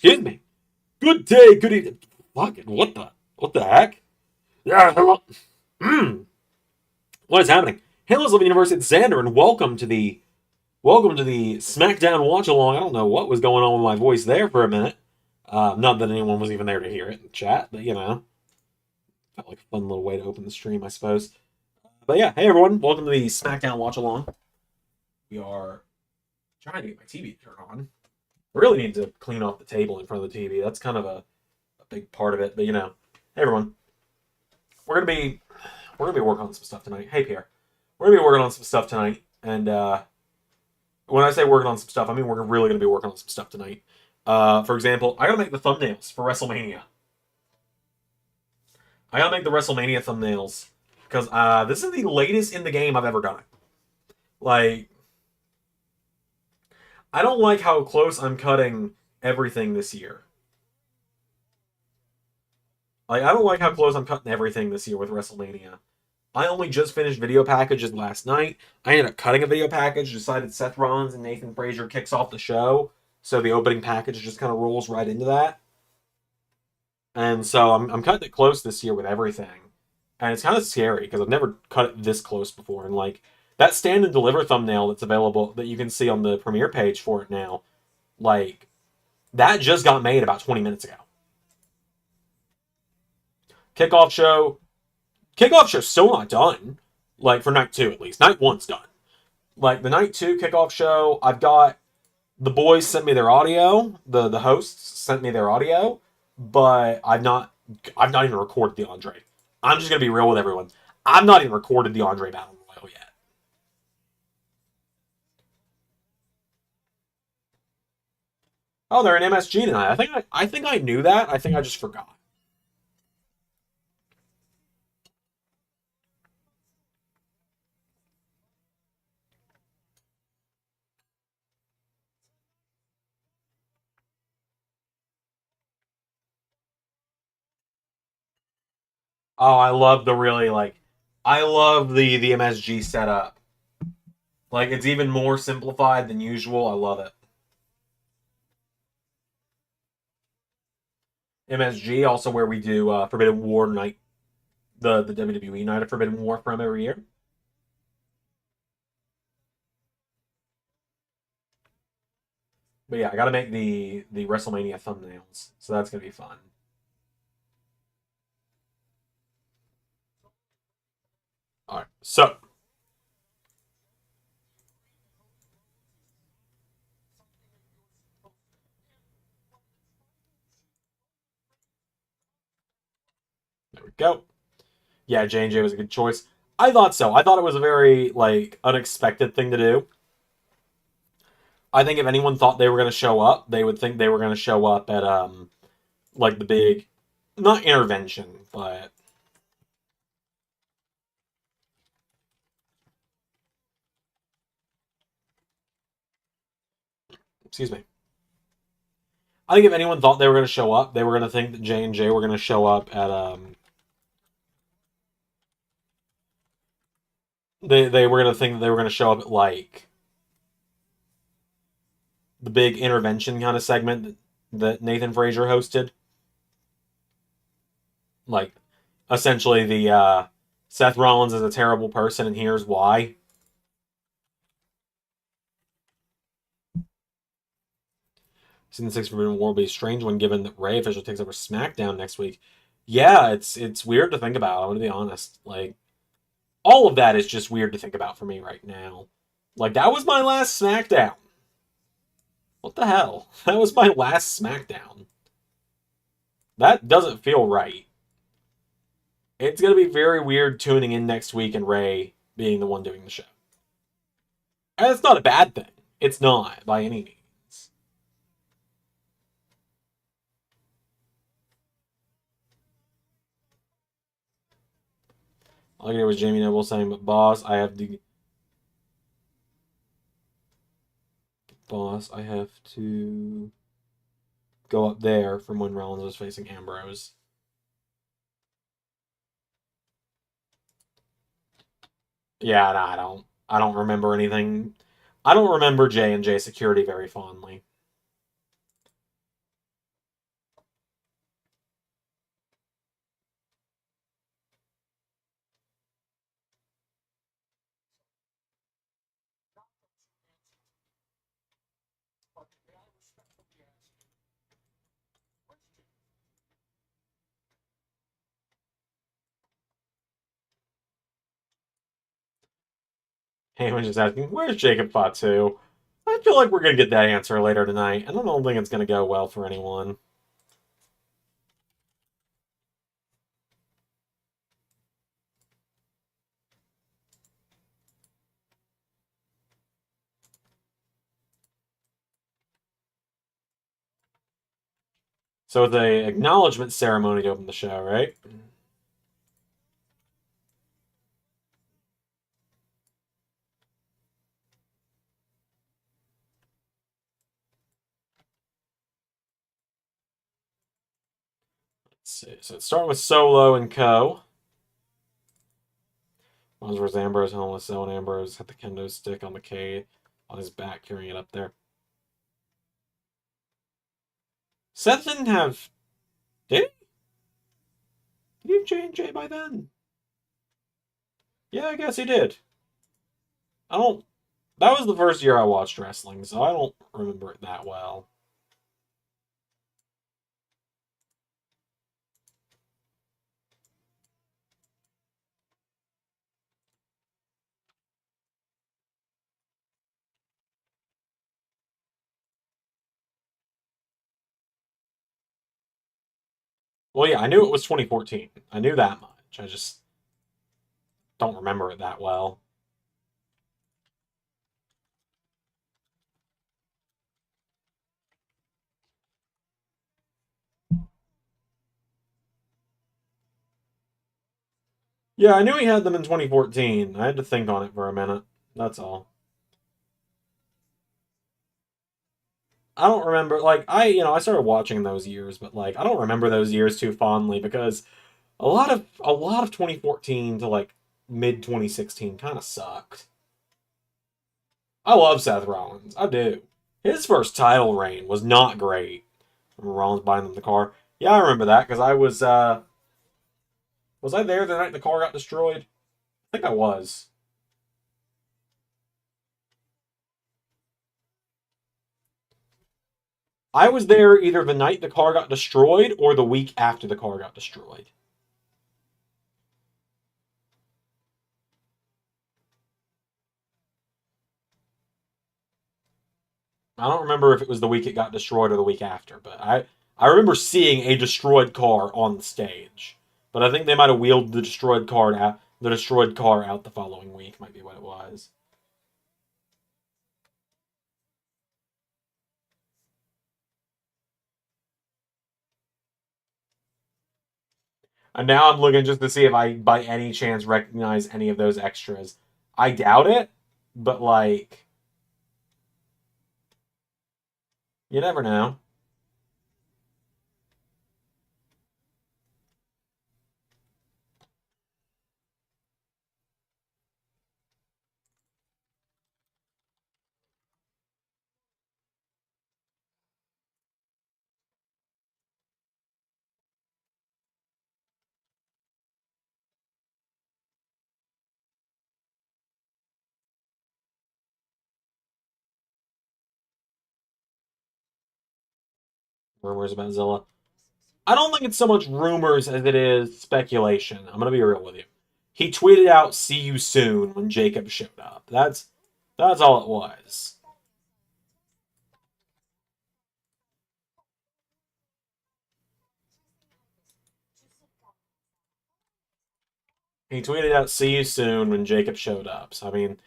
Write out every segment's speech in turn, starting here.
Excuse me. Good day, good evening. Fucking what the heck? Yeah, hello. What is happening? Hello, Living University. It's Xander, and welcome to the SmackDown watch along. I don't know what was going on with my voice there for a minute. Not that anyone was even there to hear it in the chat, but felt like a fun little way to open the stream, I suppose. But yeah, hey everyone, welcome to the SmackDown watch along. We are trying to get my TV to turn on. I really need to clean off the table in front of the TV. That's kind of a big part of it. But hey everyone, we're gonna be working on some stuff tonight. Hey Pierre, we're gonna be working on some stuff tonight, and when I say working on some stuff, I mean we're really gonna be working on some stuff tonight. For example, I gotta make the thumbnails for WrestleMania. I gotta make the WrestleMania thumbnails because this is the latest in the game I've ever done it. Like, I don't like how close I'm cutting everything this year. Like, I don't like how close I'm cutting everything this year with WrestleMania. I only just finished video packages last night. I ended up cutting a video package, decided Seth Rollins and Nathan Frazier kicks off the show, so the opening package just kind of rolls right into that. And so I'm cutting it close this year with everything. And it's kind of scary because I've never cut it this close before. And like that stand and deliver thumbnail that's available that you can see on the premiere page for it now, like that just got made about 20 minutes ago. Kickoff show still not done. Like for night 2 at least. Night 1's done. Like the night 2 kickoff show, I've got the boys sent me their audio. The hosts sent me their audio, but I've not even recorded the Andre. I'm just gonna be real with everyone. I've not even recorded the Andre Battle Royal yet. Oh, they're in MSG tonight. I think I knew that. I think I just forgot. Oh, I love I love the MSG setup. Like it's even more simplified than usual. I love it. MSG also where we do Forbidden War night, the WWE night of Forbidden War from every year. But yeah, I got to make the WrestleMania thumbnails, so that's gonna be fun. All right, so there we go. Yeah, J&J was a good choice. I thought so. I thought it was a very unexpected thing to do. I think if anyone thought they were going to show up, they would think they were going to show up at the big, not intervention, but excuse me. I think if anyone thought they were going to show up, they were going to think that J&J were going to show up at they were going to think that they were going to show up at the big intervention kind of segment that Nathan Frazier hosted. Like essentially the Seth Rollins is a terrible person and here's why. Season 6 Forbidden War will be a strange one given that Ray officially takes over SmackDown next week. Yeah, it's weird to think about, I'm gonna be honest. Like all of that is just weird to think about for me right now. Like that was my last SmackDown. What the hell? That was my last SmackDown. That doesn't feel right. It's gonna be very weird tuning in next week and Ray being the one doing the show. And it's not a bad thing. It's not by any means. All I can hear was Jamie Noble saying, "But boss, I have to go up there from when Rollins was facing Ambrose." Yeah, no, I don't remember anything. I don't remember J&J Security very fondly. Heyman's just asking, where's Jacob Fatu? I feel like we're going to get that answer later tonight, and I don't think it's going to go well for anyone. So the acknowledgement ceremony to open the show, right? Let's see. So it's starting with Solo and Co. One's versus Ambrose, homeless zone. Ambrose had the kendo stick on the K on his back, carrying it up there. Seth didn't have. Did he? Did he have J&J by then? Yeah, I guess he did. I don't. That was the first year I watched wrestling, so I don't remember it that well. Well, yeah, I knew it was 2014. I knew that much. I just don't remember it that well. Yeah, I knew he had them in 2014. I had to think on it for a minute. That's all. I don't remember like I started watching those years, but like I don't remember those years too fondly because a lot of 2014 to like mid 2016 kind of sucked. I love Seth Rollins. I do. His first title reign was not great. Rollins buying them the car. Yeah, I remember that because I was I there the night the car got destroyed? I think I was. I was there either the night the car got destroyed or the week after the car got destroyed. I don't remember if it was the week it got destroyed or the week after, but I remember seeing a destroyed car on the stage. But I think they might have wheeled the destroyed car out the following week. Might be what it was. And now I'm looking just to see if I, by any chance, recognize any of those extras. I doubt it, but like, you never know. Rumors about Zilla. I don't think it's so much rumors as it is speculation. I'm gonna be real with you. He tweeted out "See you soon" when Jacob showed up. That's all it was. He tweeted out "See you soon" when Jacob showed up. So I mean,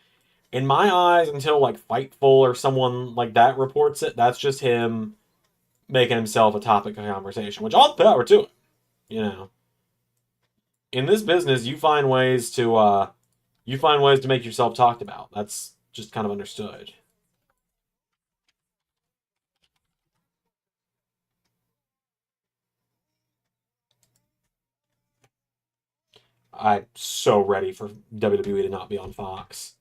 in my eyes, until like Fightful or someone like that reports it, that's just him making himself a topic of conversation. Which all the power to it. You know, in this business, you find ways to make yourself talked about. That's just kind of understood. I'm so ready for WWE to not be on Fox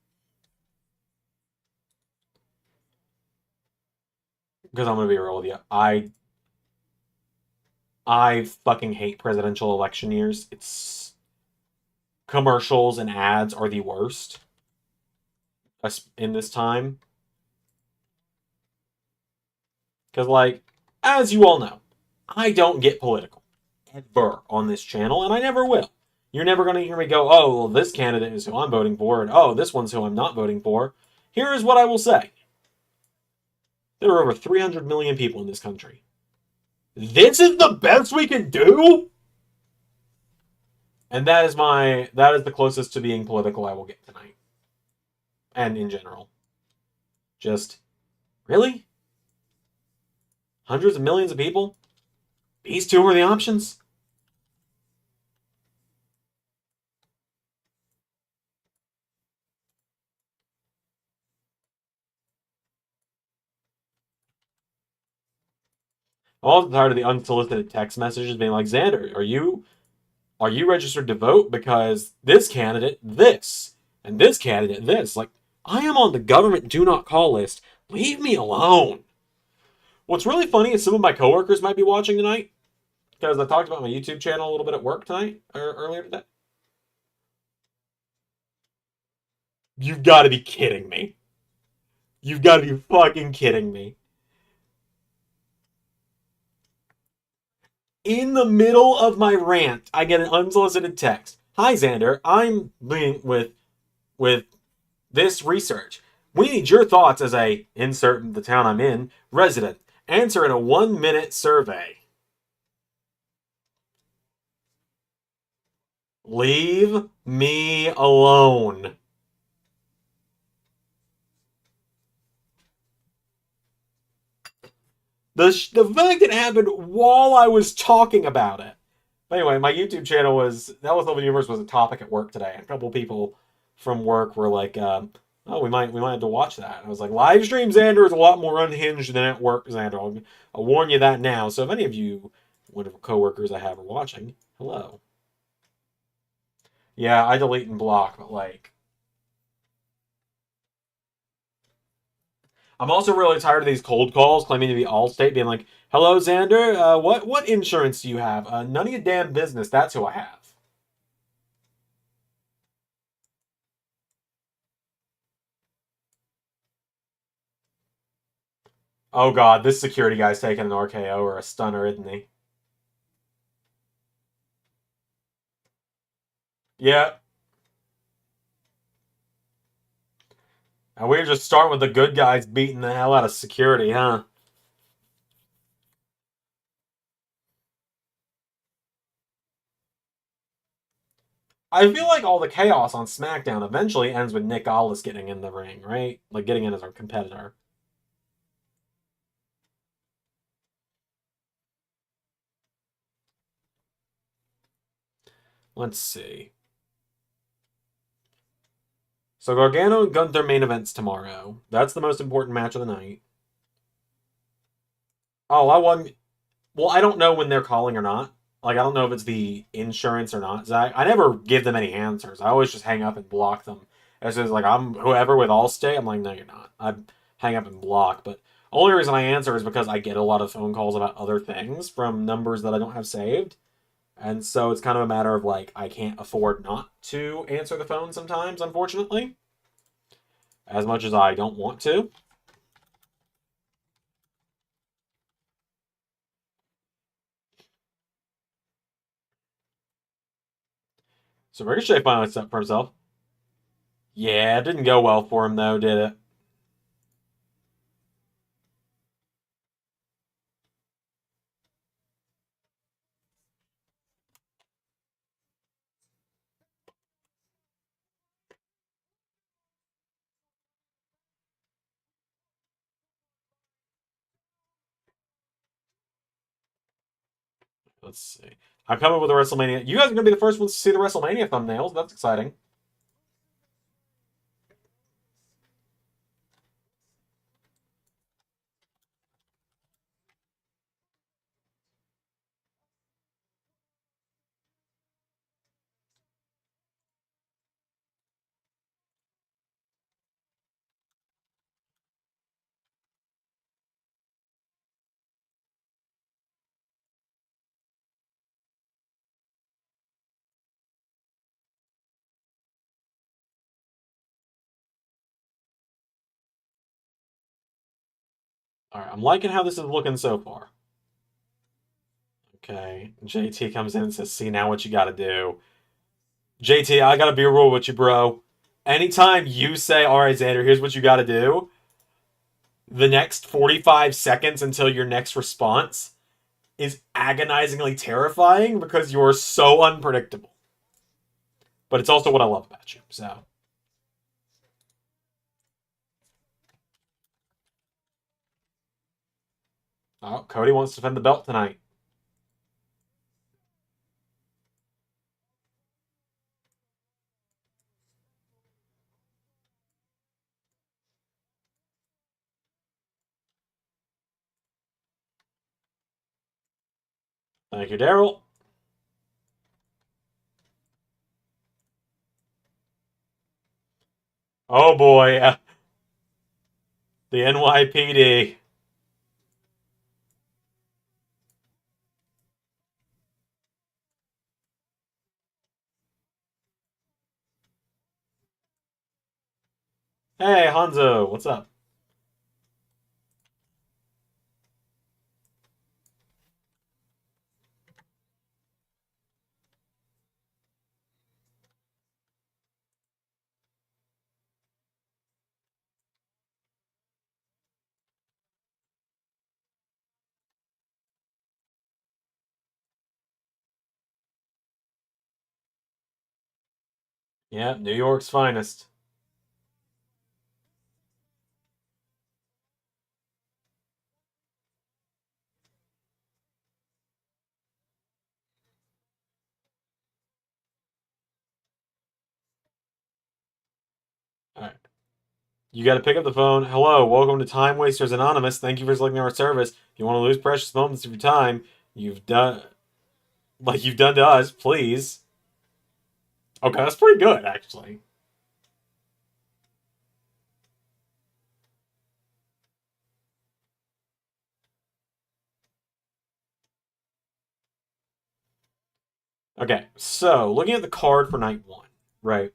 because I'm gonna be real with you. I fucking hate presidential election years. It's commercials and ads are the worst in this time because like as you all know, I don't get political ever on this channel, and I never will. You're never going to hear me go, oh, well, this candidate is who I'm voting for, and oh, this one's who I'm not voting for. Here is what I will say. There are over 300 million people in this country. This is the best we can do? And that is the closest to being political I will get tonight. And in general. Just, really? Hundreds of millions of people? These two are the options? I'm also tired of the unsolicited text messages being like, Xander, are you registered to vote? Because this candidate, this, and this candidate, this. Like, I am on the government do not call list. Leave me alone. What's really funny is some of my coworkers might be watching tonight because I talked about my YouTube channel a little bit at work tonight or earlier today. You've got to be kidding me. You've got to be fucking kidding me. In the middle of my rant, I get an unsolicited text. Hi, Xander. I'm being with this research. We need your thoughts as a insert the town I'm in resident. Answer in a 1-minute survey. Leave me alone. The fact it happened while I was talking about it. But anyway, my YouTube channel that was the universe was a topic at work today. A couple people from work were like, "Oh, we might have to watch that." I was like, "Live stream Xander is a lot more unhinged than at work, Xander. I'll warn you that now." So if any of you, whatever coworkers I have, are watching, hello. Yeah, I delete and block, but like, I'm also really tired of these cold calls claiming to be Allstate, being like, "Hello, Xander. What insurance do you have? None of your damn business. That's who I have." Oh god, this security guy's taking an RKO or a stunner, isn't he? Yeah. And we're just starting with the good guys beating the hell out of security, huh? I feel like all the chaos on SmackDown eventually ends with Nick Aldis getting in the ring, right? Like getting in as our competitor. Let's see. So Gargano and Gunther main events tomorrow. That's the most important match of the night. Oh, I won. Well, I don't know when they're calling or not. Like, I don't know if it's the insurance or not, Zach. I never give them any answers. I always just hang up and block them. As soon as, like, I'm whoever with Allstate, I'm like, no, you're not. I hang up and block. But only reason I answer is because I get a lot of phone calls about other things from numbers that I don't have saved. And so it's kind of a matter of, like, I can't afford not to answer the phone sometimes, unfortunately. As much as I don't want to. So Ricochet finally stepped for himself. Yeah, it didn't go well for him, though, did it? Let's see. I'm coming with the WrestleMania. You guys are going to be the first ones to see the WrestleMania thumbnails. That's exciting. All right, I'm liking how this is looking so far. Okay, JT comes in and says, "See now what you got to do." JT, I gotta be real with you, bro. Anytime you say, all right, Xander, here's what you gotta do, the next 45 seconds until your next response is agonizingly terrifying because you're so unpredictable. But it's also what I love about you. So, oh, Cody wants to defend the belt tonight. Thank you, Daryl. Oh boy, the NYPD. Hey, Hanzo, what's up? Yeah, New York's finest. All right. You got to pick up the phone. Hello, welcome to Time Wasters Anonymous. Thank you for selecting our service. If you want to lose precious moments of your time, you've done like you've done to us, please. Okay, that's pretty good, actually. Okay, so looking at the card for night one, right?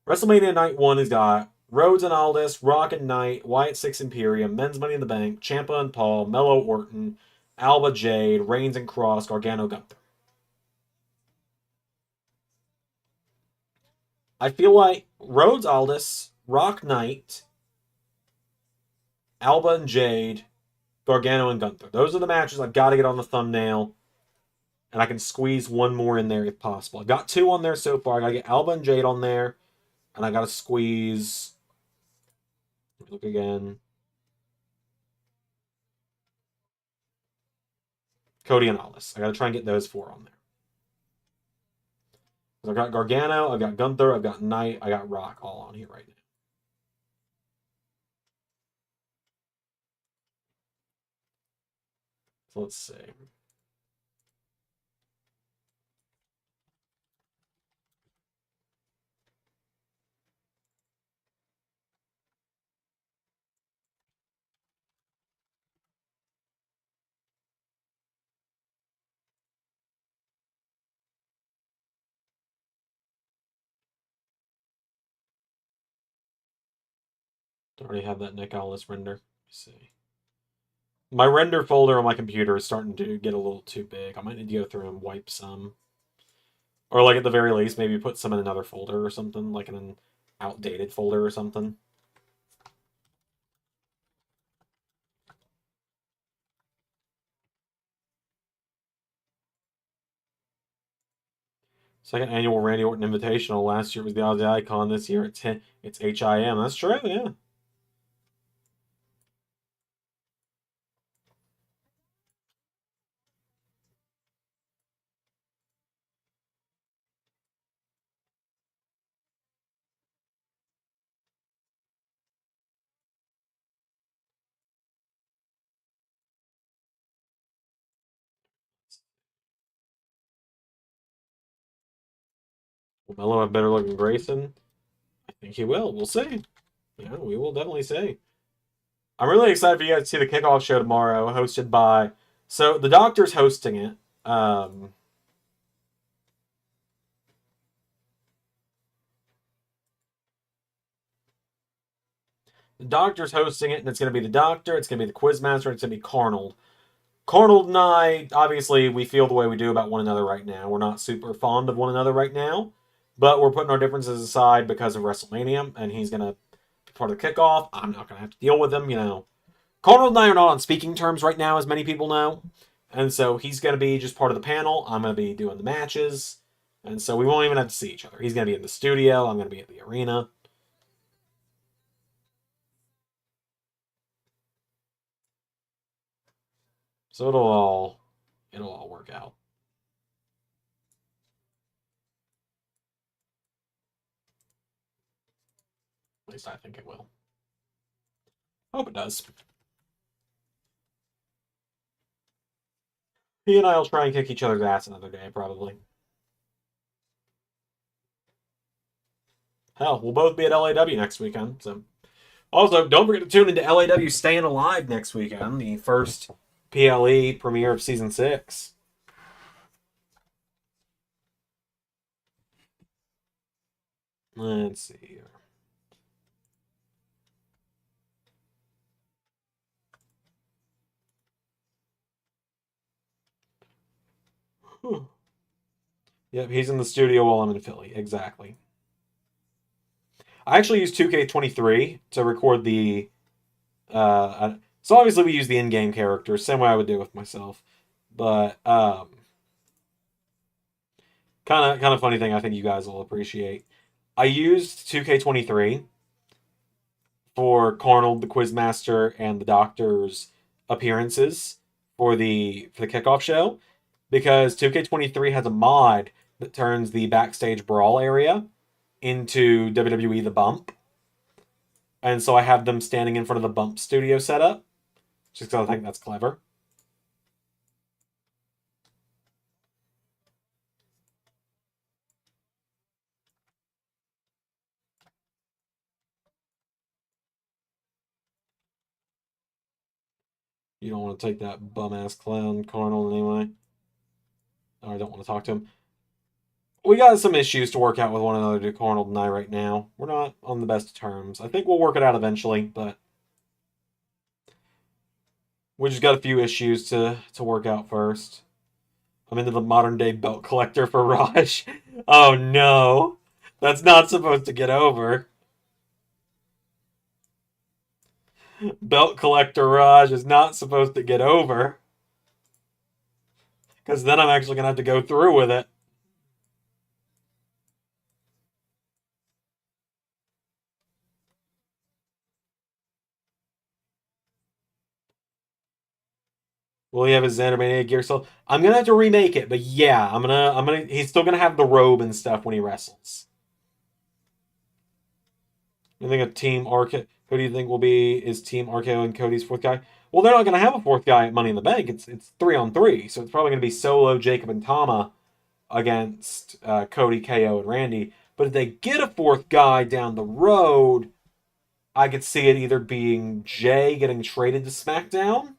WrestleMania night one has got Rhodes and Aldis, Rock and Knight, Wyatt Six Imperium, Men's Money in the Bank, Champa and Paul, Mello Orton, Alba Jade, Reigns and Cross, Gargano Gunther. I feel like Rhodes Aldis, Rock Knight, Alba and Jade, Gargano and Gunther. Those are the matches I've got to get on the thumbnail, and I can squeeze one more in there if possible. I've got two on there so far. I got to get Alba and Jade on there, and I got to squeeze. Look again. Cody and Aldis. I got to try and get those four on there. I've got Gargano, I've got Gunther, I've got Knight, I got Rock all on here right now. So let's see. Already have that Nick Aldis render. Let's see. My render folder on my computer is starting to get a little too big. I might need to go through and wipe some. Or like at the very least, maybe put some in another folder or something, like in an outdated folder or something. Second annual Randy Orton Invitational. Last year was the Aussie Icon. This year it's HIM. That's true, yeah. Will Mello have better looking Grayson? I think he will. We'll see. Yeah, we will definitely see. I'm really excited for you guys to see the kickoff show tomorrow, hosted by. So the Doctor's hosting it. The Doctor's hosting it, and it's going to be the Doctor. It's going to be the Quizmaster. It's going to be Carnold. Carnold and I, obviously, we feel the way we do about one another right now. We're not super fond of one another right now. But we're putting our differences aside because of WrestleMania, and he's going to be part of the kickoff. I'm not going to have to deal with him, you know. Cardinal and I are not on speaking terms right now, as many people know. And so he's going to be just part of the panel. I'm going to be doing the matches. And so we won't even have to see each other. He's going to be in the studio. I'm going to be at the arena. So it'll all work out. At least I think it will. Hope it does. He and I will try and kick each other's ass another day, probably. Hell, we'll both be at LAW next weekend. So, also, don't forget to tune into LAW Staying Alive next weekend, the first PLE premiere of season 6. Let's see here. Yep, he's in the studio while I'm in Philly. Exactly. I actually use 2K23 to record the. So obviously we use the in-game characters, same way I would do with myself. But kind of funny thing I think you guys will appreciate. I used 2K23 for Carnold, the Quizmaster, and the Doctor's appearances for the kickoff show because 2K23 has a mod that turns the backstage brawl area into WWE The Bump. And so I have them standing in front of the Bump studio setup, just because I think that's clever. You don't want to take that bum ass clown Carnal anyway. I don't want to talk to him. We got some issues to work out with one another, Carnal and I, right now. We're not on the best terms. I think we'll work it out eventually, but we just got a few issues to work out first. I'm into the modern day belt collector for Raj. Oh no. That's not supposed to get over. Belt collector Raj is not supposed to get over. Because then I'm actually going to have to go through with it. Will he have his Xandermania gear still? I'm gonna have to remake it, but yeah, I'm gonna he's still gonna have the robe and stuff when he wrestles. You think a team RK who do you think will be is Team RKO and Cody's fourth guy? Well, they're not gonna have a fourth guy at Money in the Bank. It's 3-on-3, so it's probably gonna be Solo, Jacob, and Tama against Cody, KO, and Randy. But if they get a fourth guy down the road, I could see it either being Jay getting traded to SmackDown.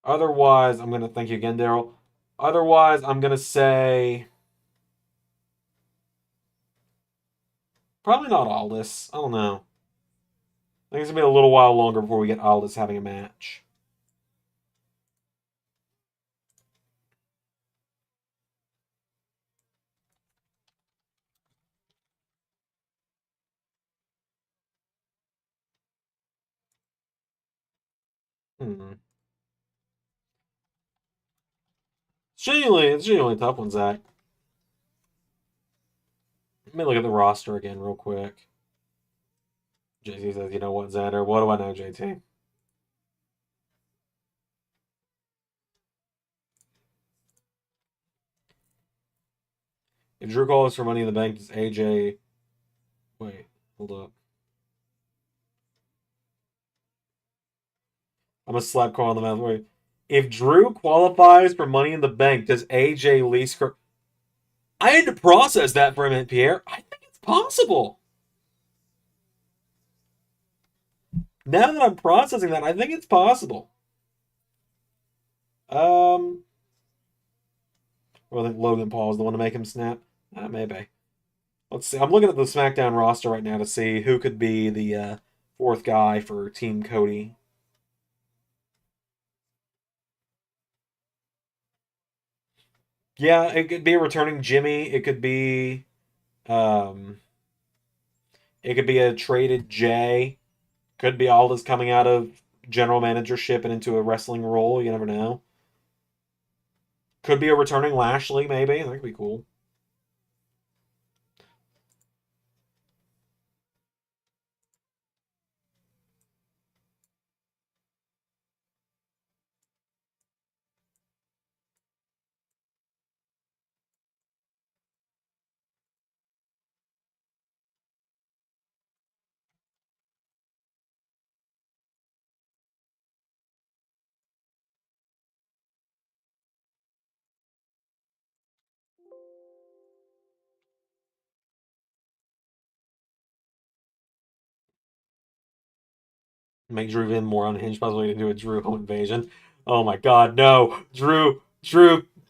Otherwise, I'm gonna thank you again, Daryl. Otherwise, I'm gonna say probably not Aldis. I don't know. I think it's gonna be a little while longer before we get Aldis having a match. Hmm. It's genuinely a tough one, Zach. Let me look at the roster again real quick. JT says, you know what, Xander? What do I know, JT? If Drew calls for Money in the Bank, does AJ. Wait, hold up. I'm gonna slap Carl on the mouth. Wait. If Drew qualifies for Money in the Bank, does AJ lease? I had to process that for a minute, Pierre. I think it's possible. Now that I'm processing that, I think it's possible. Um, well, I think Logan Paul is the one to make him snap. Maybe. Let's see. I'm looking at the SmackDown roster right now to see who could be the fourth guy for Team Cody. Yeah, it could be a returning Jimmy. Um, it could be a traded Jay. Could be Aldis coming out of general managership and into a wrestling role. You never know. Could be a returning Lashley, maybe. That could be cool. Make Drew even more unhinged, possibly to do a Drew home invasion. Oh my God, no, Drew,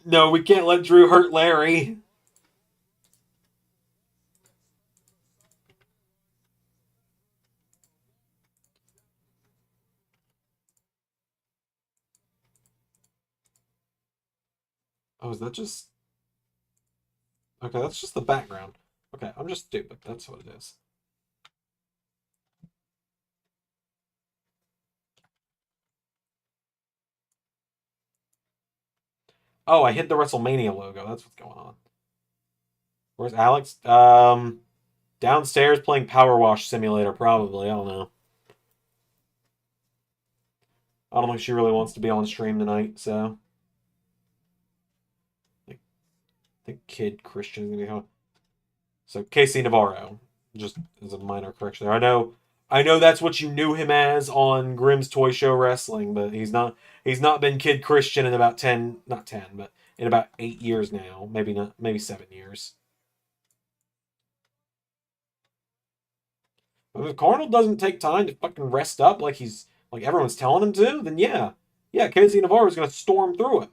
no, we can't let Drew hurt Larry. Oh, is that just okay? That's just the background. Okay, I'm just stupid. That's what it is. Oh, I hit the WrestleMania logo. That's what's going on. Where's Alex? Downstairs playing Power Wash Simulator, probably. I don't know. I don't think she really wants to be on stream tonight, so I think Kid Christian's gonna be home. So Casey Navarro, just as a minor correction there. I know that's what you knew him as on Grimm's Toy Show Wrestling, but he's not. He's not been Kid Christian in about 10, not 10, but in about 8 years now. Maybe not. Maybe 7 years. But if Arnold doesn't take time to fucking rest up like everyone's telling him to, then yeah, Casey Navarro's gonna storm through it.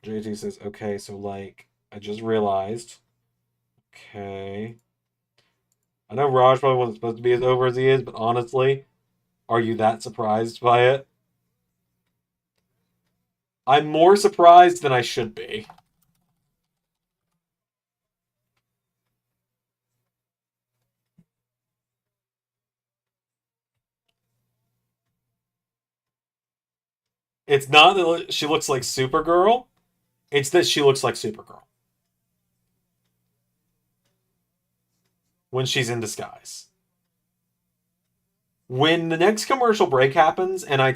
JT says, okay, so like I just realized. Okay. I know Raj probably wasn't supposed to be as over as he is, but honestly, are you that surprised by it? I'm more surprised than I should be. It's not that she looks like Supergirl, it's that she looks like Supergirl when she's in disguise. When the next commercial break happens and I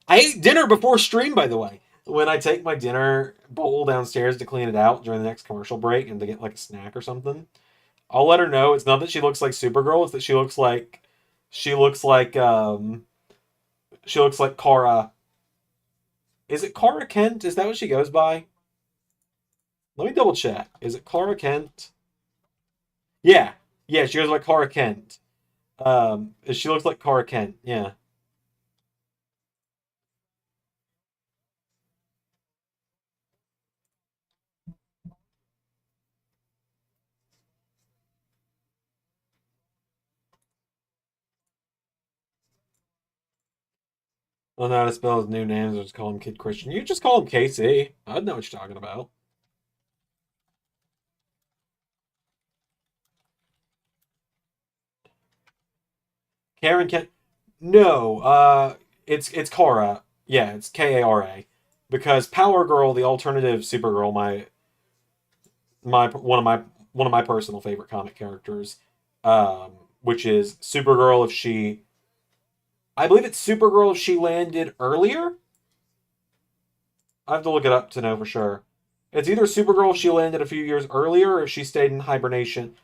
ate dinner before stream, by the way. When I take my dinner bowl downstairs to clean it out during the next commercial break and to get like a snack or something, I'll let her know it's not that she looks like Supergirl, it's that she looks like she looks like Kara. Is it Kara Kent? Is that what she goes by? Let me double check. Is it Kara Kent? Yeah. Yeah, she goes by Kara Kent. She looks like Kara Kent. Yeah. I don't know how to spell his new names. I just call him Kid Christian. You just call him KC. I'd know what you're talking about. Karen Kent. No, it's Kara. Yeah, it's Kara. Because Power Girl, the alternative Supergirl, my one of my personal favorite comic characters, um, which is Supergirl if she I believe it's Supergirl if she landed earlier. I have to look it up to know for sure. It's either Supergirl if she landed a few years earlier or if she stayed in hibernation.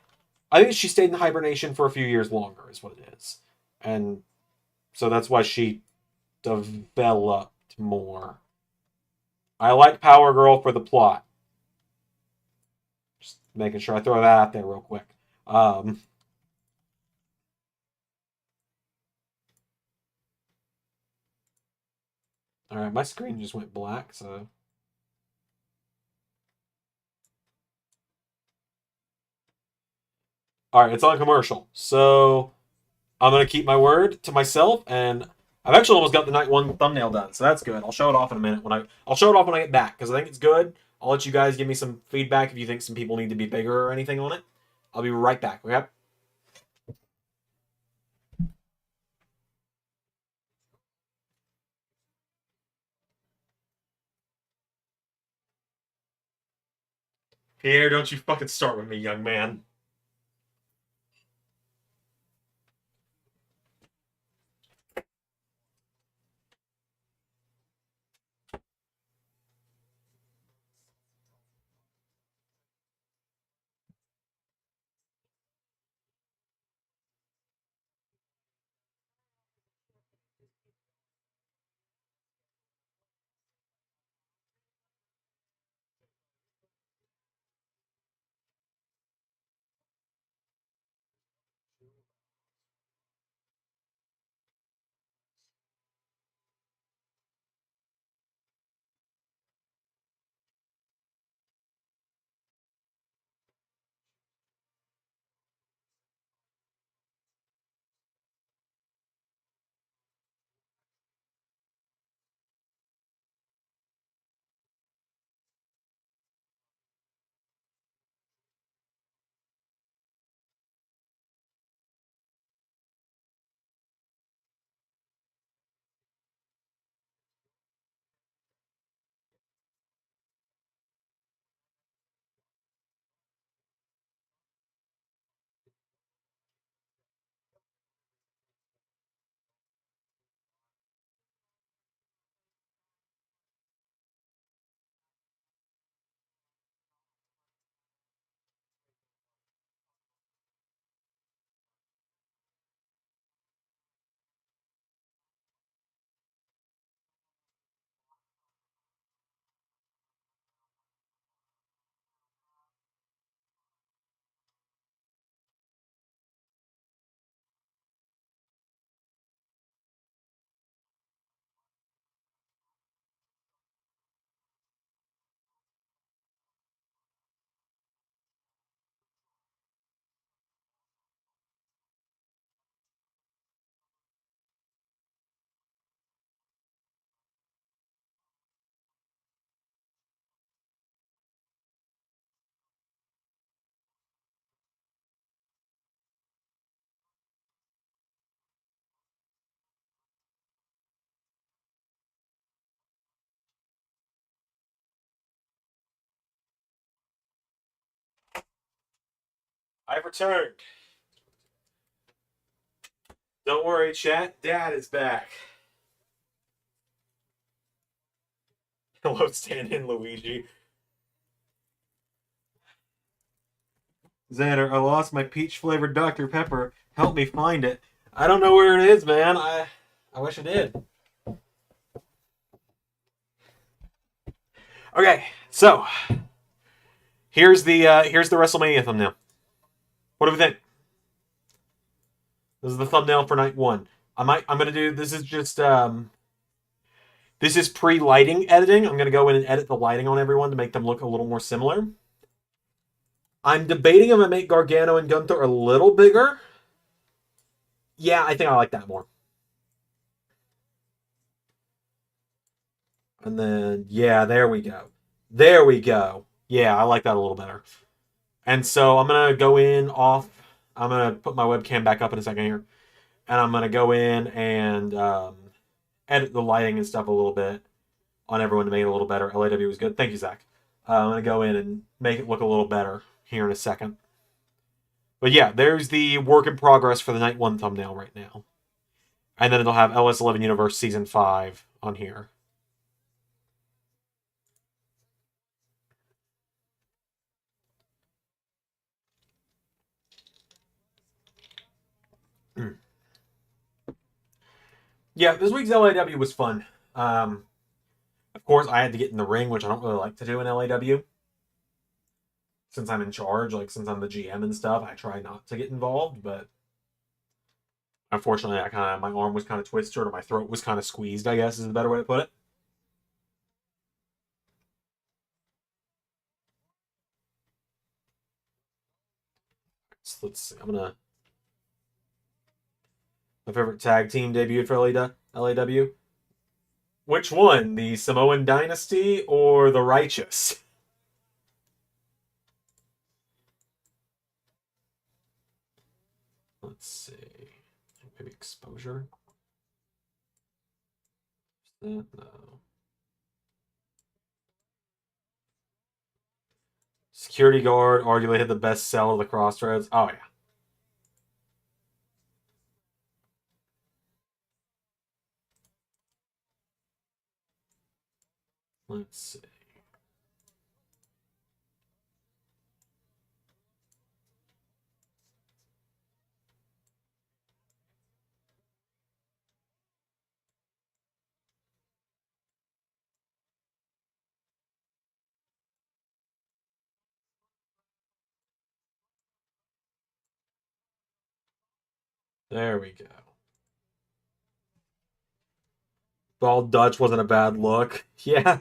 I think she stayed in hibernation for a few years longer, is what it is. And so that's why she developed more. I like Power Girl for the plot. Just making sure I throw that out there real quick. Um, all right, my screen just went black, so All right, it's on commercial. So I'm gonna keep my word to myself, and I've actually almost got the night one thumbnail done, so that's good. I'll show it off in a minute I'll show it off when I get back because I think it's good. I'll let you guys give me some feedback if you think some people need to be bigger or anything on it. I'll be right back. Okay. Pierre, don't you fucking start with me, young man. I've returned. Don't worry, chat. Dad is back. Hello, stand-in Luigi. Xander, I lost my peach-flavored Dr. Pepper. Help me find it. I don't know where it is, man. I wish I did. Okay, so here's the WrestleMania thumbnail. What do we think? This is the thumbnail for night one. I'm gonna do this is just this is pre-lighting editing. I'm gonna go in and edit the lighting on everyone to make them look a little more similar. I'm debating I'm gonna make Gargano and Gunther a little bigger. Yeah, I think I like that more. And then yeah, there we go. There we go. Yeah, I like that a little better. And so I'm gonna go in off. I'm gonna put my webcam back up in a second here, and I'm gonna go in and edit the lighting and stuff a little bit on everyone to make it a little better. LAW was good. Thank you, Zach. I'm gonna go in and make it look a little better here in a second. But yeah, there's the work in progress for the night one thumbnail right now, and then it'll have LS11 Universe Season 5 on here. Yeah, this week's LAW was fun. Of course, I had to get in the ring, which I don't really like to do in LAW. Since I'm in charge, like since I'm the GM and stuff, I try not to get involved, but unfortunately, my arm was kind of twisted or my throat was kind of squeezed, I guess is the better way to put it. So let's see. My favorite tag team debuted for LAW. Which one? The Samoan Dynasty or the Righteous? Let's see. Maybe Exposure? No. Security Guard arguably had the best sell of the Crossroads. Oh, yeah. Let's see. There we go. Bald Dutch wasn't a bad look. Yeah.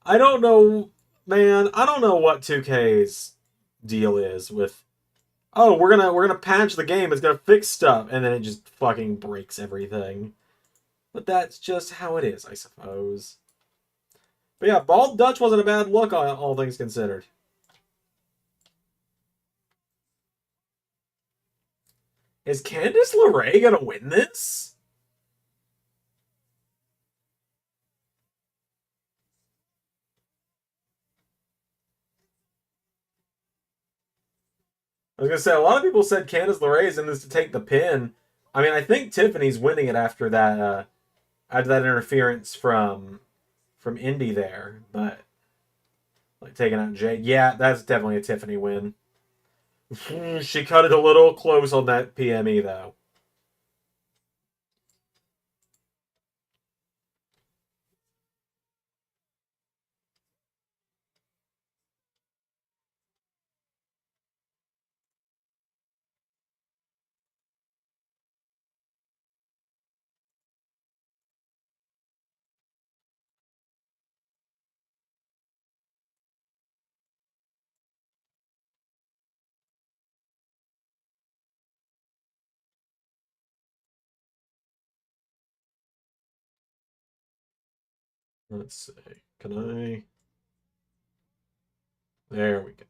I don't know, man. I don't know what 2K's deal is with. Oh, we're gonna patch the game. It's gonna fix stuff, and then it just fucking breaks everything. But that's just how it is, I suppose. But yeah, Bald Dutch wasn't a bad look, all things considered. Is Candice LeRae gonna win this? I was gonna say a lot of people said Candice LeRae is in this to take the pin. I mean, I think Tiffany's winning it after that interference from Indy there, but like taking out Jay, yeah, that's definitely a Tiffany win. She cut it a little close on that PME though. Let's see. Can I? There we go.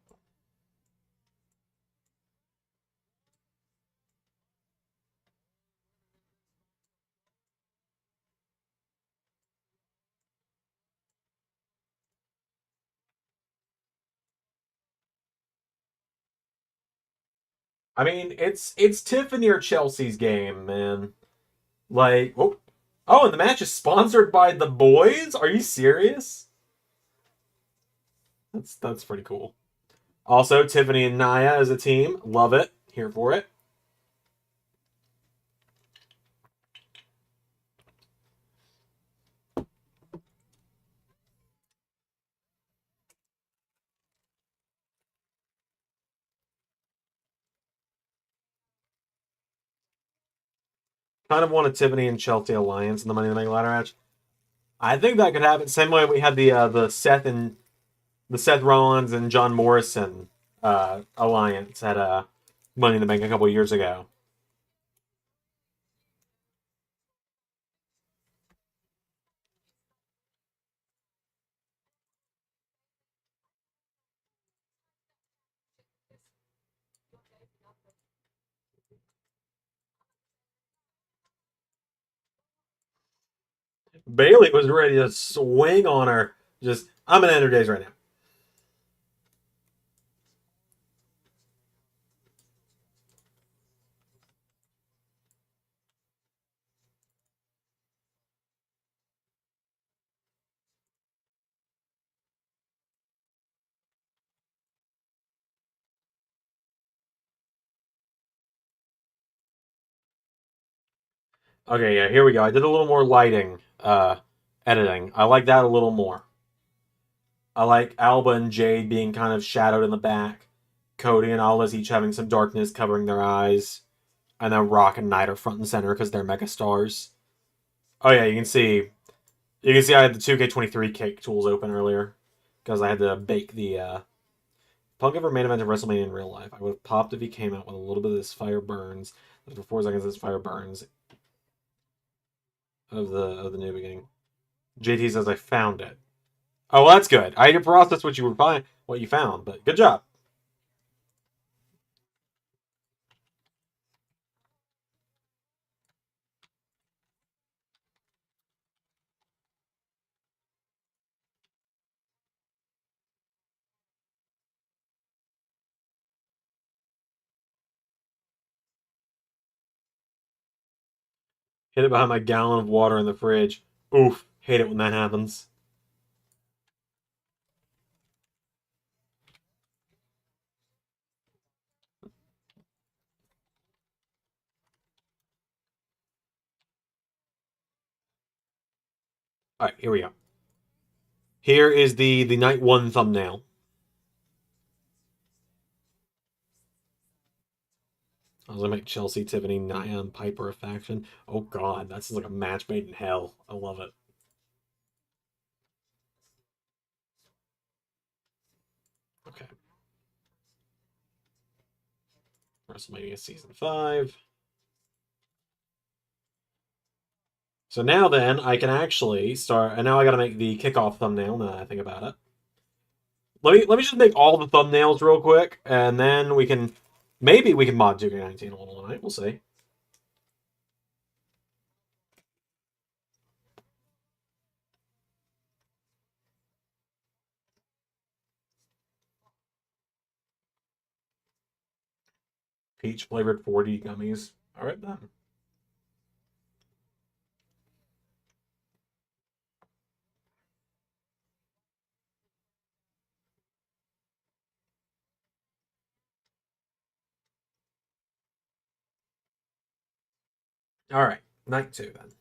I mean, it's Tiffany or Chelsea's game, man. Like, and the match is sponsored by the boys. Are you serious? That's pretty cool. Also, Tiffany and Naya as a team, love it. Here for it. Kind of want a Tiffany and Chelsea alliance in the Money in the Bank ladder match. I think that could happen. Same way we had the Seth Rollins and John Morrison alliance at Money in the Bank a couple years ago. Bailey was ready to swing on her. Just, I'm in Ender Days right now. Okay, yeah, here we go. I did a little more lighting editing. I like that a little more. I like Alba and Jade being kind of shadowed in the back. Cody and Aldis each having some darkness covering their eyes. And then Rock and Knight are front and center because they're mega stars. Oh yeah, you can see I had the 2K23 cake tools open earlier because I had to bake the Punk ever main event of WrestleMania in real life. I would have popped if he came out with a little bit of this fire burns. After 4 seconds, this fire burns of the new beginning. JT says I found it. Oh, well, that's good. I had to process what you were what you found, but good job. Hit it behind my gallon of water in the fridge. Oof. Hate it when that happens. All right, here we go. Here is the night one thumbnail. I was gonna make Chelsea, Tiffany, Nia, and Piper a faction. Oh god, that's like a match made in hell. I love it. Okay. WrestleMania Season 5. So now then, I can actually start, and now I gotta make the kickoff thumbnail, now that I think about it. Let me just make all the thumbnails real quick, and then we can, maybe we can mod 2K19 a little tonight, we'll see. Peach flavored 4D gummies. Alright then. Alright, night 2 then.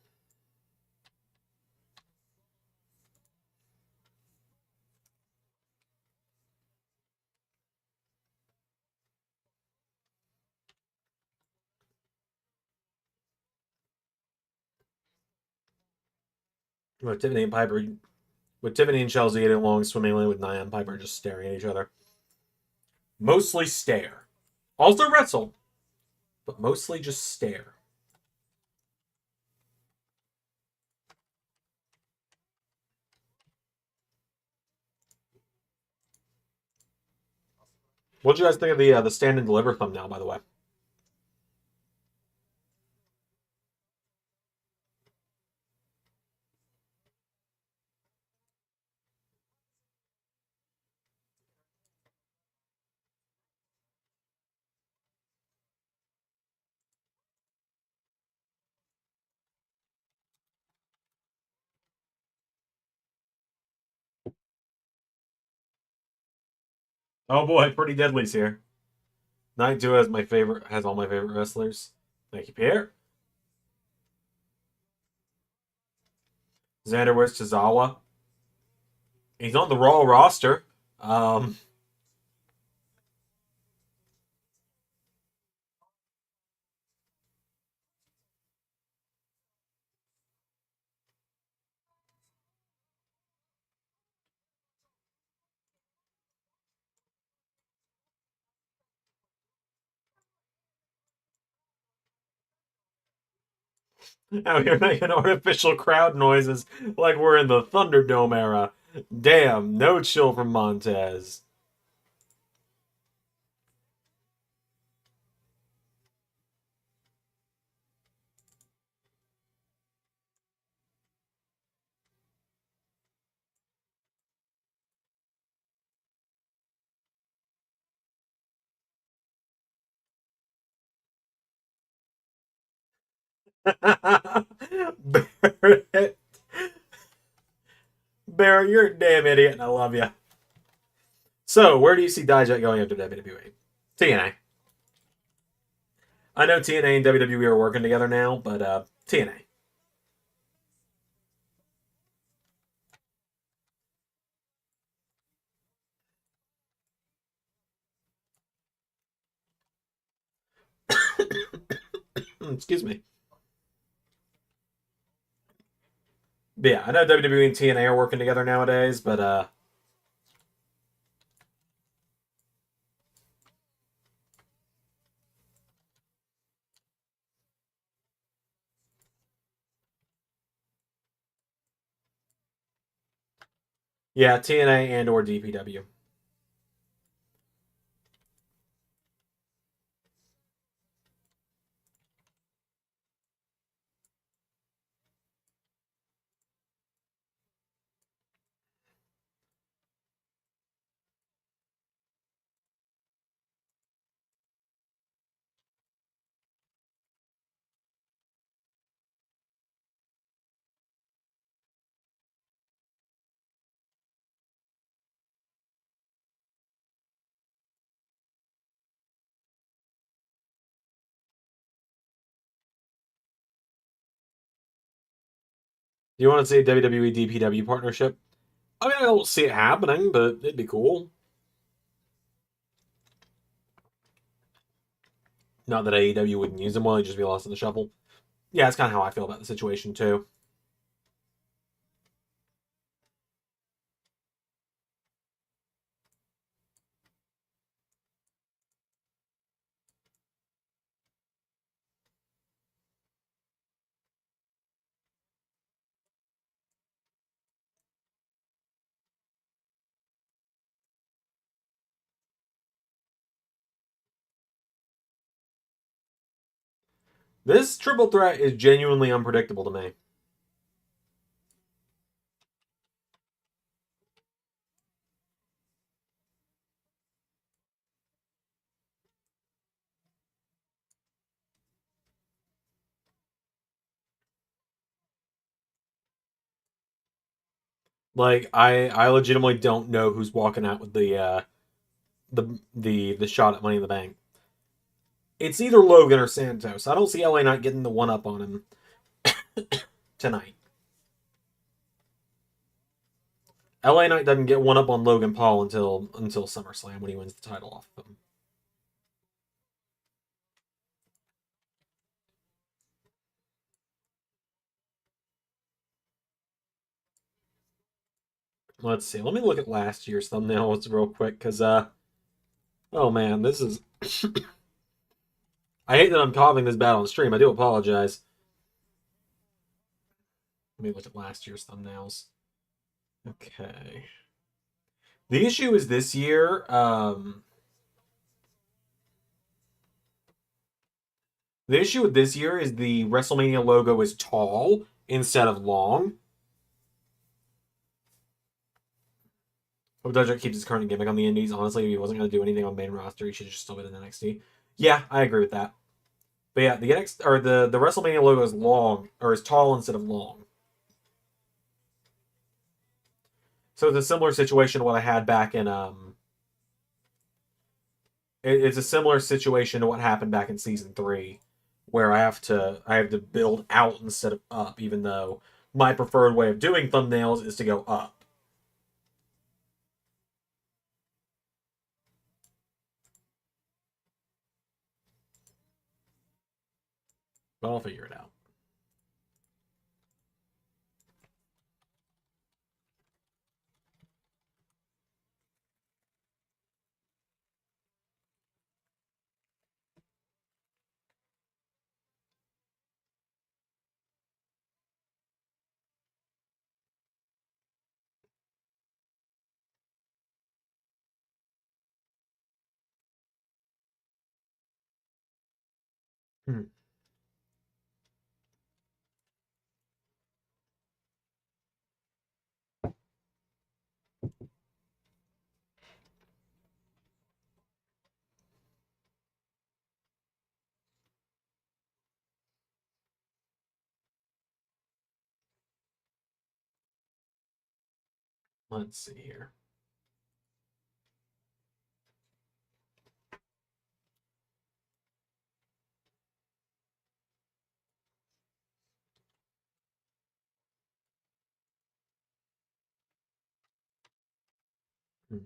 With Tiffany and Piper, with Tiffany and Chelsea getting along swimmingly, with Nia and Piper just staring at each other. Mostly stare. Also wrestle, but mostly just stare. What'd you guys think of the stand and deliver thumbnail, by the way? Oh boy, Pretty Deadly's here. Night 2 has all my favorite wrestlers. Thank you, Pierre. Xander West Tozawa. He's on the Raw roster. Um, Out here making artificial crowd noises like we're in the Thunderdome era. Damn, no chill from Montez. Barrett. Barrett, you're a damn idiot, and I love you. So, where do you see Dijak going after WWE? TNA. I know TNA and WWE are working together now, but TNA. Excuse me. But yeah, I know WWE and TNA are working together nowadays, but Yeah, TNA and or DPW. Do you want to see a WWE DPW partnership? I mean, I don't see it happening, but it'd be cool. Not that AEW wouldn't use them well, he'd just be lost in the shuffle. Yeah, that's kind of how I feel about the situation, too. This triple threat is genuinely unpredictable to me. Like, I legitimately don't know who's walking out with the shot at Money in the Bank. It's either Logan or Santos. I don't see LA Knight getting the one up on him tonight. LA Knight doesn't get one up on Logan Paul until SummerSlam when he wins the title off of him. Let's see. Let me look at last year's thumbnails real quick, because oh man, this is. I hate that I'm coughing this bad on stream. I do apologize. Let me look at last year's thumbnails. Okay. The issue is this year. The issue with this year is the WrestleMania logo is tall instead of long. Hope Dojo keeps his current gimmick on the Indies. Honestly, if he wasn't going to do anything on the main roster, he should have just still been in NXT. Yeah, I agree with that. But yeah, the NXT or the WrestleMania logo is long or is tall instead of long. So it's a similar situation to what I had back in it's a similar situation to what happened back in season 3, where I have to build out instead of up, even though my preferred way of doing thumbnails is to go up. But I'll figure it out. Hmm. Let's see here. Hmm.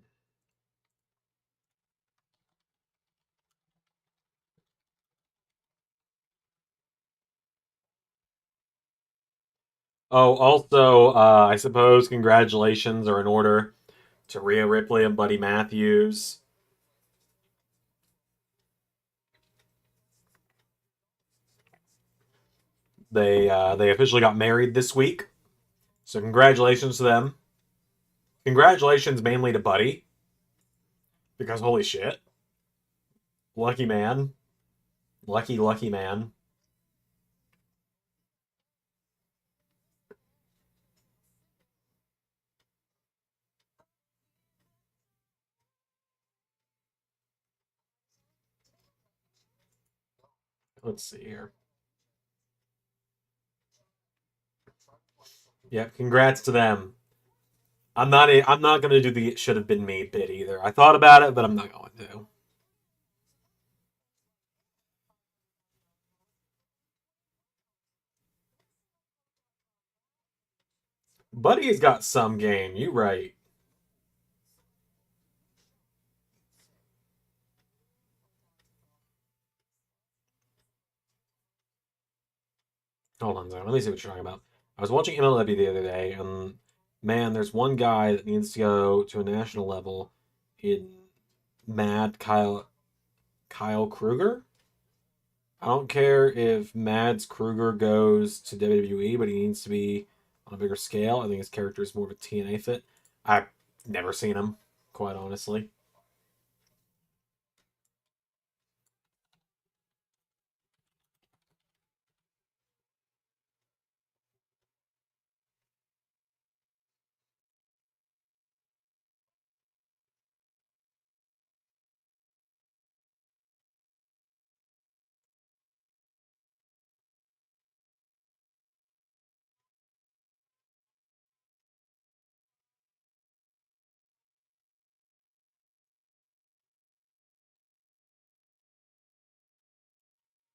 Oh, also, I suppose congratulations are in order to Rhea Ripley and Buddy Matthews. They officially got married this week, so congratulations to them. Congratulations mainly to Buddy, because holy shit. Lucky man. Lucky, lucky man. Let's see here. Yeah, congrats to them. I'm not gonna do the it should have been me bit either. I thought about it, but I'm not going to. Buddy's got some game. You right. Hold on, let me see what you're talking about. I was watching MLW the other day, and man, there's one guy that needs to go to a national level in Mad Kyle Kruger. I don't care if Mads Kruger goes to WWE, but he needs to be on a bigger scale. I think his character is more of a TNA fit. I've never seen him, quite honestly.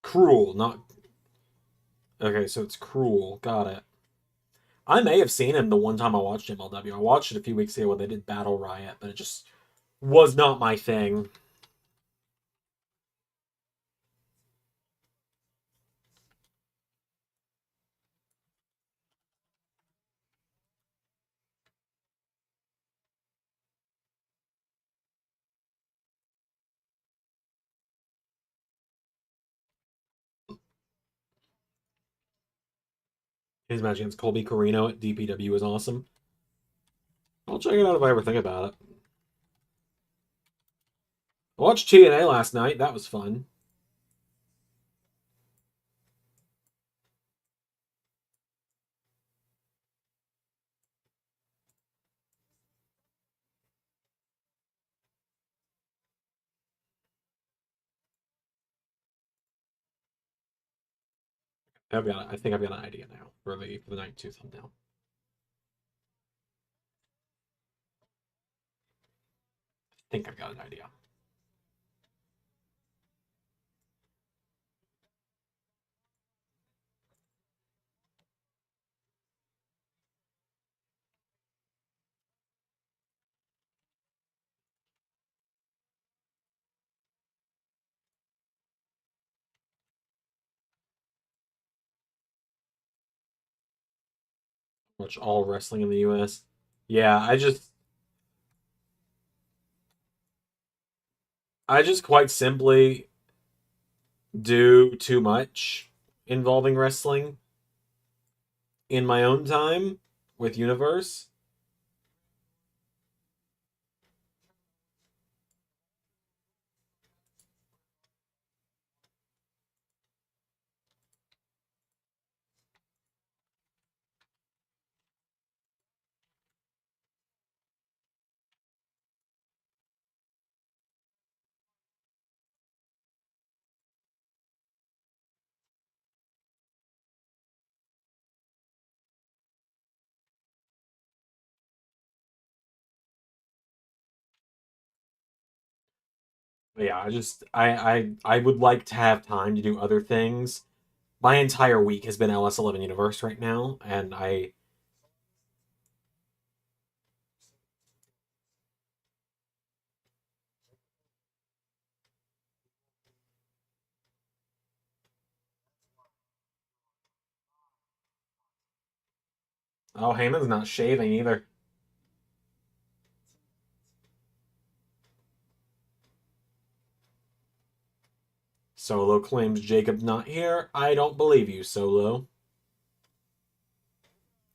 Cruel, not okay. So it's Cruel. Got it. I may have seen him the one time I watched MLW. I watched it a few weeks ago when they did Battle Riot, but it just was not my thing. His match against Colby Corino at DPW was awesome. I'll check it out if I ever think about it. I watched TNA last night. That was fun. I think I've got an idea now for the night two thumbnail. I think I've got an idea. Watch all wrestling in the U.S. Yeah, I just quite simply do too much involving wrestling in my own time with Universe. But yeah, I would like to have time to do other things. My entire week has been LS11 Universe right now, and I oh Heyman's not shaving either. Solo claims Jacob's not here. I don't believe you, Solo.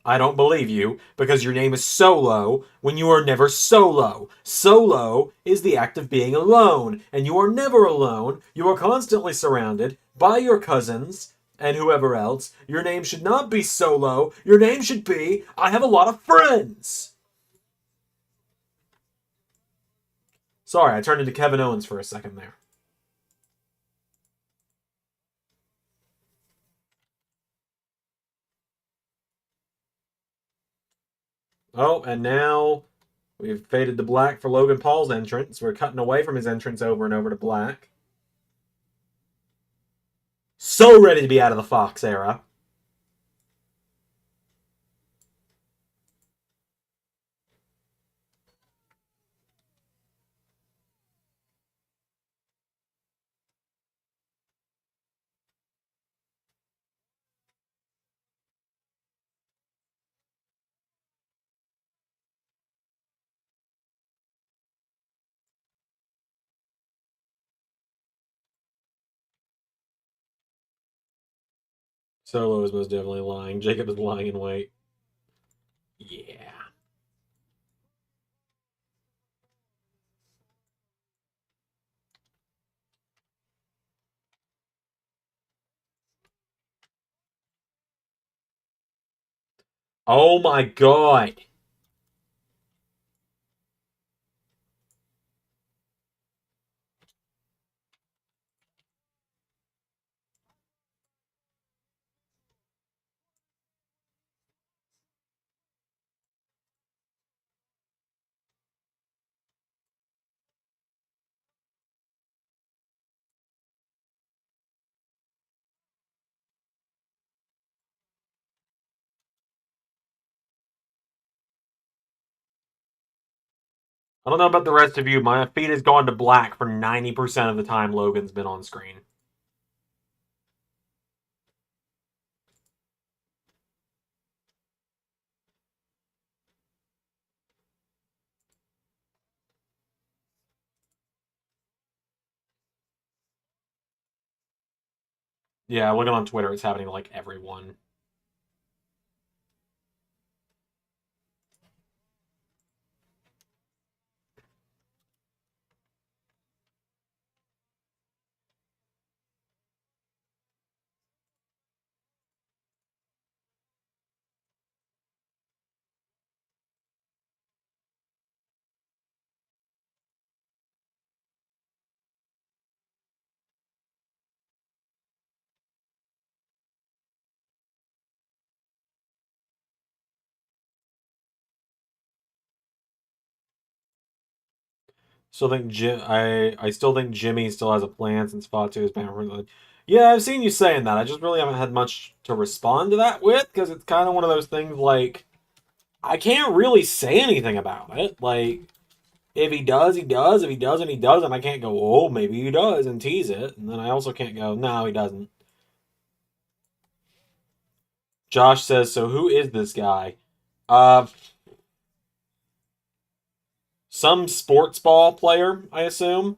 I don't believe you, because your name is Solo when you are never solo. Solo is the act of being alone, and you are never alone. You are constantly surrounded by your cousins and whoever else. Your name should not be Solo. Your name should be I have a lot of friends. Sorry, I turned into Kevin Owens for a second there. Oh, and now we've faded to black for Logan Paul's entrance. We're cutting away from his entrance over and over to black. So ready to be out of the Fox era. Solo is most definitely lying. Jacob is lying in wait. Yeah. Oh my god. I don't know about the rest of you. My feed has gone to black for 90% of the time Logan's been on screen. Yeah, looking on Twitter, it's happening to like everyone. Still think I still think Jimmy still has a plan since Fatu is banned. Yeah, I've seen you saying that. I just really haven't had much to respond to that with because it's kind of one of those things like I can't really say anything about it. Like if he does, he does. If he doesn't, he doesn't. I can't go, oh, maybe he does and tease it. And then I also can't go, no, he doesn't. Josh says, so who is this guy? Uh, some sports ball player, I assume.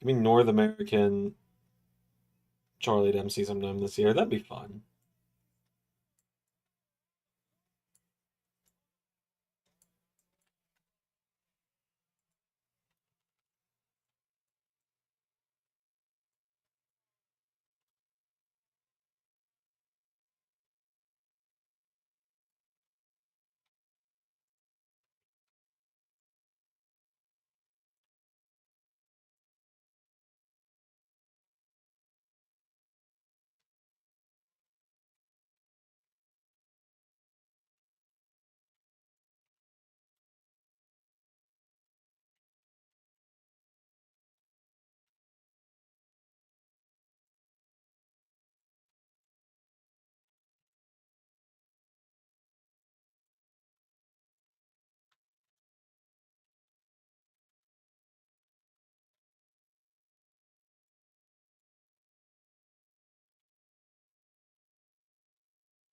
I mean, North American Charlie Dempsey sometime this year. That'd be fun.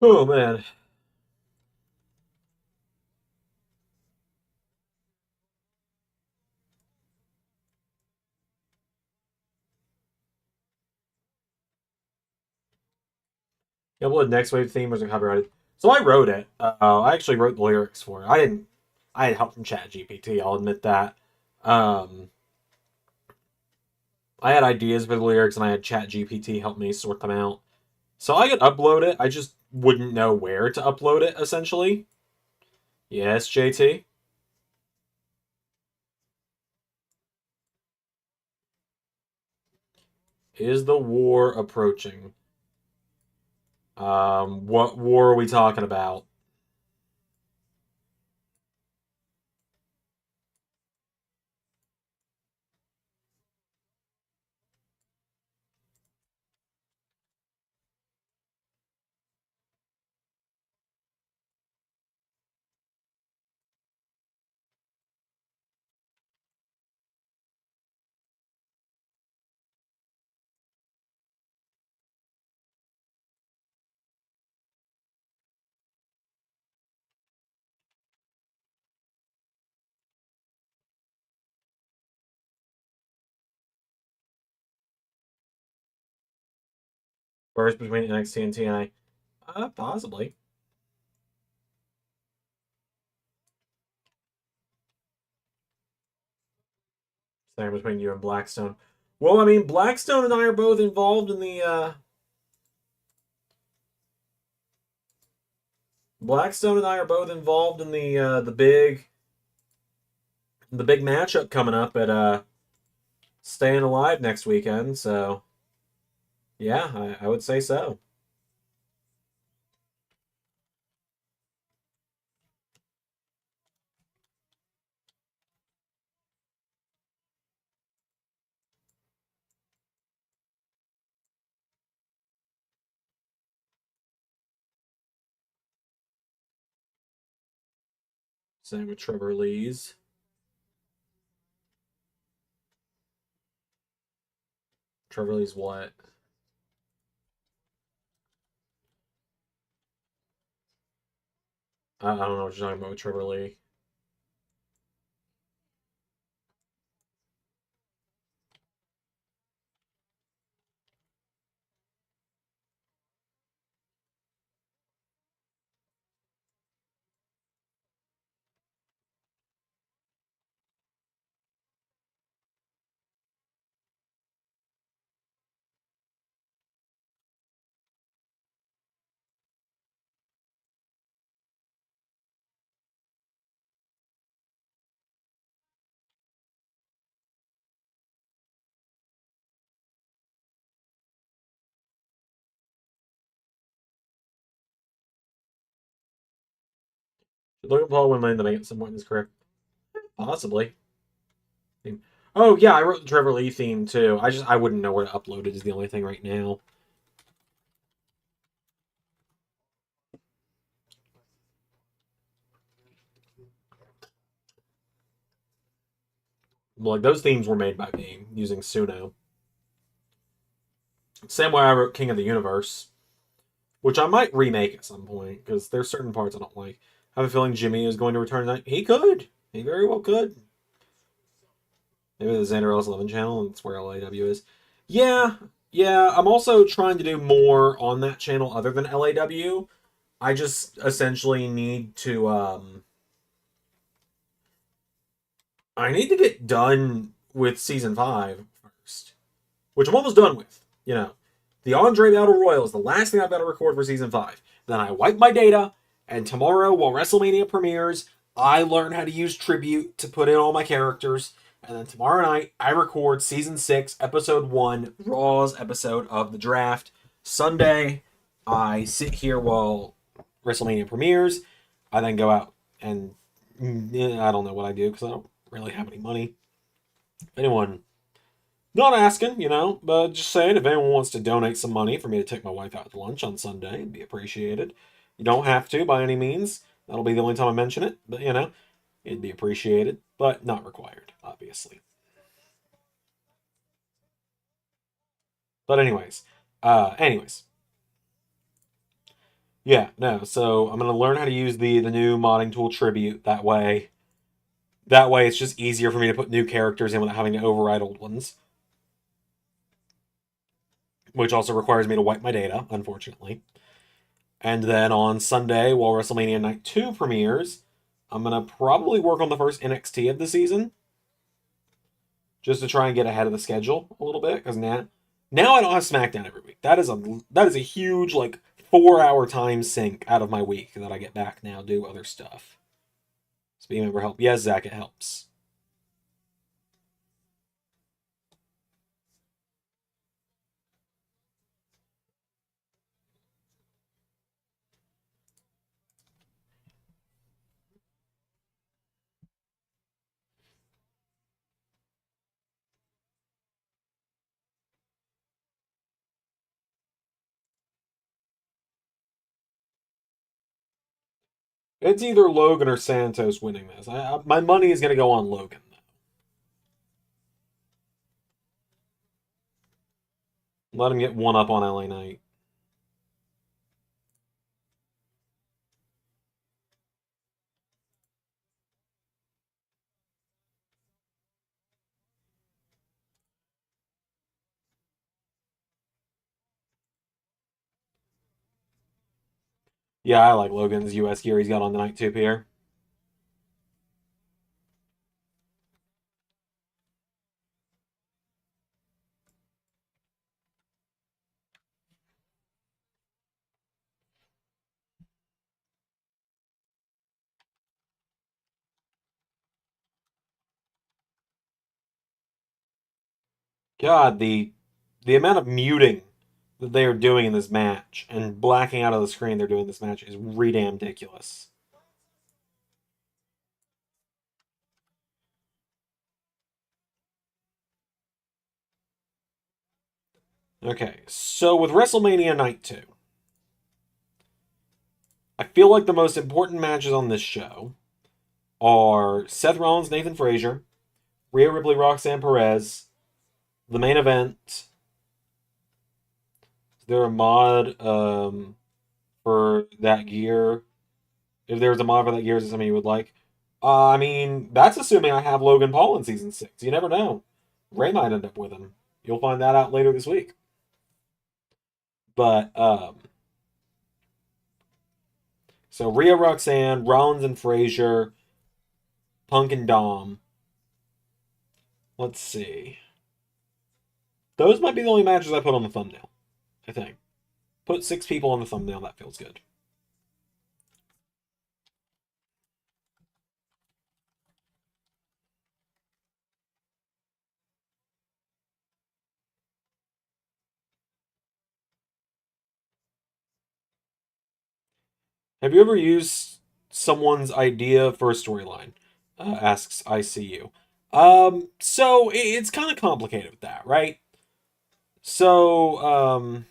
Oh man. You upload next wave theme was a copyrighted. So I wrote it. I actually wrote the lyrics for it. I didn't. I had help from Chat GPT. I'll admit that. Um, I had ideas for the lyrics, and I had Chat GPT help me sort them out. So I could upload it. I just wouldn't know where to upload it. Essentially. Yes, JT. Is the war approaching? What war are we talking about? Wars between NXT and TNA? Possibly. Same between you and Blackstone. Well, I mean, Blackstone and I are both involved in the. Blackstone and I are both involved in the big matchup coming up at Staying Alive next weekend. So yeah, I would say so. Same with Trevor Lee's. Trevor Lee's what? I don't know what you're talking about with Trevor Lee. Should Logan Paul win Money in the Bank at some point in his career? Possibly. Oh yeah, I wrote the Trevor Lee theme too. I wouldn't know where to upload it is the only thing right now. Like those themes were made by me using Suno. Same way I wrote King of the Universe, which I might remake at some point because there's certain parts I don't like. I have a feeling Jimmy is going to return tonight. He could. He very well could. Maybe the Xander Ellis 11 channel, and that's where LAW is. Yeah, yeah. I'm also trying to do more on that channel other than LAW. I just essentially need to I need to get done with season 5 first, which I'm almost done with. You know, the Andre Battle Royal is the last thing I've got to record for season 5. Then I wipe my data, and tomorrow, while WrestleMania premieres, I learn how to use Tribute to put in all my characters. And then tomorrow night, I record season 6, episode 1, Raw's episode of the draft. Sunday, I sit here while WrestleMania premieres. I then go out and I don't know what I do because I don't really have any money. Anyone not asking, but just saying if anyone wants to donate some money for me to take my wife out to lunch on Sunday, it'd be appreciated. You don't have to by any means. That'll be the only time I mention it, but it'd be appreciated, but not required, obviously. But anyways. Yeah, no, so I'm gonna learn how to use the new modding tool Tribute that way it's just easier for me to put new characters in without having to override old ones. Which also requires me to wipe my data, unfortunately. And then on Sunday, while WrestleMania Night 2 premieres, I'm going to probably work on the first NXT of the season just to try and get ahead of the schedule a little bit because now I don't have SmackDown every week. That is a huge like 4 hour time sink out of my week that I get back now do other stuff. So being able to help, yes, Zach, it helps. It's either Logan or Santos winning this. My money is going to go on Logan. Let him get one up on LA Knight. Yeah, I like Logan's US gear he's got on the night too, Pierre. God, the amount of muting that they are doing in this match and blacking out of the screen they're doing this match is damn ridiculous. Okay, so with WrestleMania Night 2, I feel like the most important matches on this show are Seth Rollins, Nathan Frazier, Rhea Ripley, Roxanne Perez, the main event. Is there a mod for that gear? If there's a mod for that gear, is it something you would like? I mean, that's assuming I have Logan Paul in season 6. You never know. Ray might end up with him. You'll find that out later this week. But so Rhea, Roxanne, Rollins and Frazier, Punk and Dom. Let's see. Those might be the only matches I put on the thumbnail. I think. Put 6 people on the thumbnail. That feels good. Have you ever used someone's idea for a storyline? Asks ICU. So it's kind of complicated with that, right? So,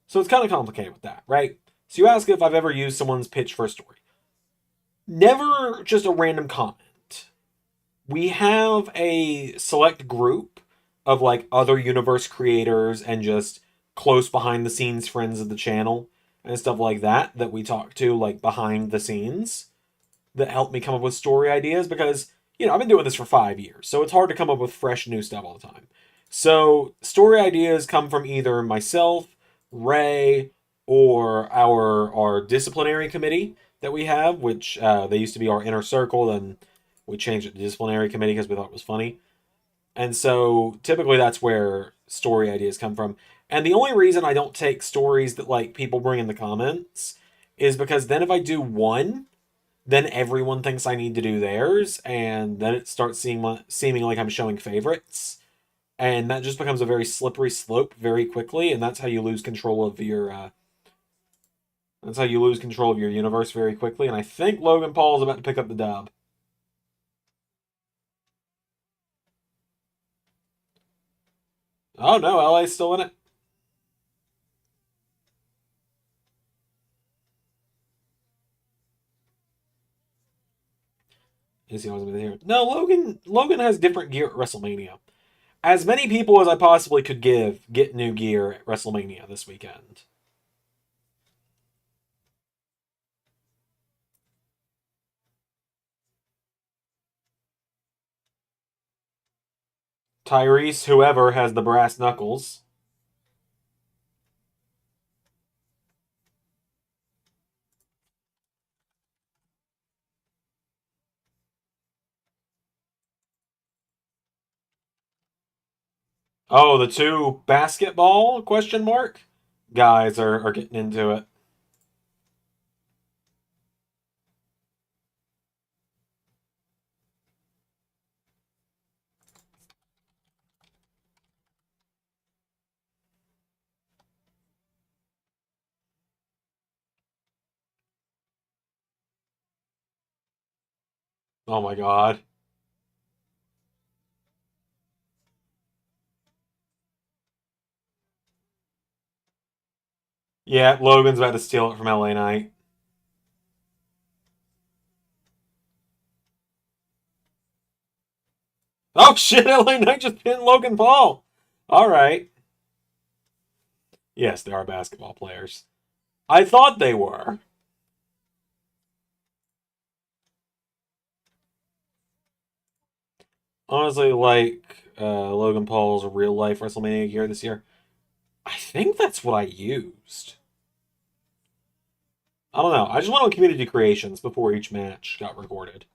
so it's kind of complicated with that, right? So you ask if I've ever used someone's pitch for a story. Never just a random comment. We have a select group of like other universe creators and just close behind the scenes friends of the channel and stuff like that we talk to like behind the scenes that help me come up with story ideas because I've been doing this for 5 years, so it's hard to come up with fresh new stuff all the time. So story ideas come from either myself, Ray, or our disciplinary committee that we have, which they used to be our inner circle, and we changed it to disciplinary committee because we thought it was funny. And so typically that's where story ideas come from. And the only reason I don't take stories that like people bring in the comments is because then if I do one, then everyone thinks I need to do theirs, and then it starts seeming like I'm showing favorites, and that just becomes a very slippery slope very quickly, and that's how you lose control of your universe very quickly. And I think Logan Paul is about to pick up the dub. Oh no, LA's still in it. Is he always been here? No, Logan has different gear at WrestleMania. As many people as I possibly could get new gear at WrestleMania this weekend. Tyrese, whoever, has the brass knuckles. Oh, the two basketball question mark guys are getting into it. Oh my god. Yeah, Logan's about to steal it from LA Knight. Oh shit, LA Knight just pinned Logan Paul. All right. Yes, they are basketball players. I thought they were. Honestly, like Logan Paul's real life WrestleMania gear this year. I think that's what I used. I don't know. I just went on community creations before each match got recorded.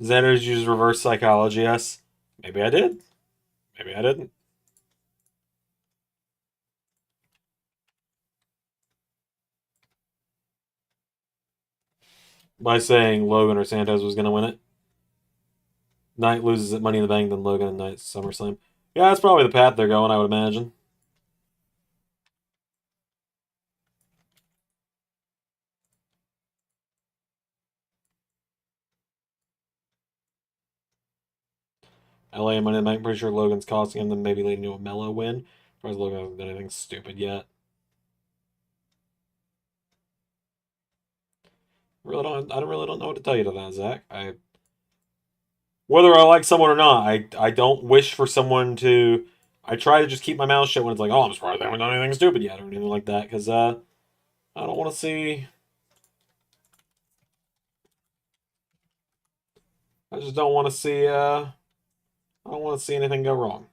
Xander's used reverse psychology, yes. Maybe I did. Maybe I didn't. By saying Logan or Santos was going to win it. Knight loses at Money in the Bank, then Logan and Knight SummerSlam. Yeah, that's probably the path they're going, I would imagine. LA and Money in the Bank, pretty sure Logan's costing him, then maybe leading to a mellow win. As far as Logan hasn't done anything stupid yet. I really don't know what to tell you to that, Zach. Whether I like someone or not, I don't wish for someone to. I try to just keep my mouth shut when it's like, oh, I'm surprised they haven't done anything stupid yet or anything like that, because I don't want to see. I just don't want to see. I don't want to see anything go wrong.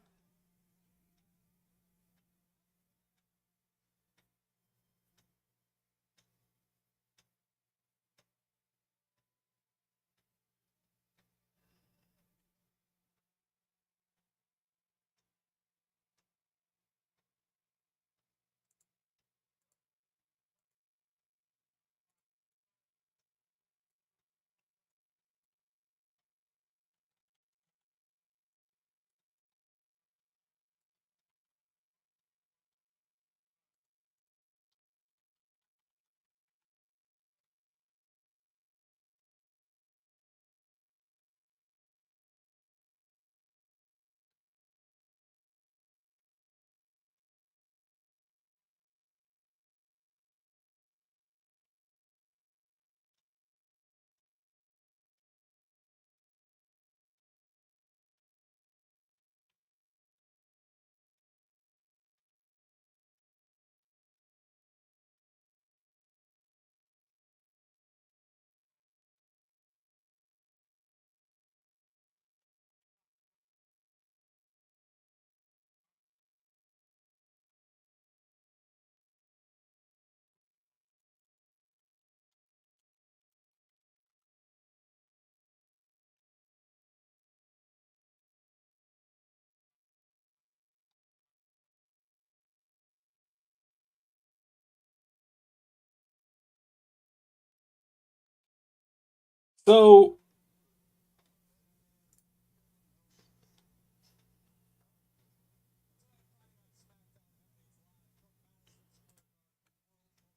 So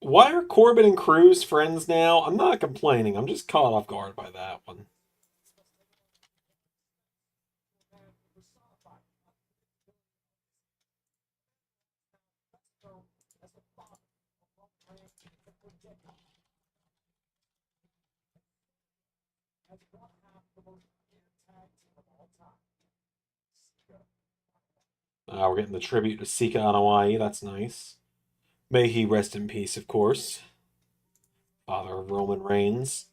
why are Corbin and Cruz friends now? I'm not complaining. I'm just caught off guard by that one. We're getting the tribute to Sika Anawai. That's nice. May he rest in peace, of course. Father of Roman Reigns.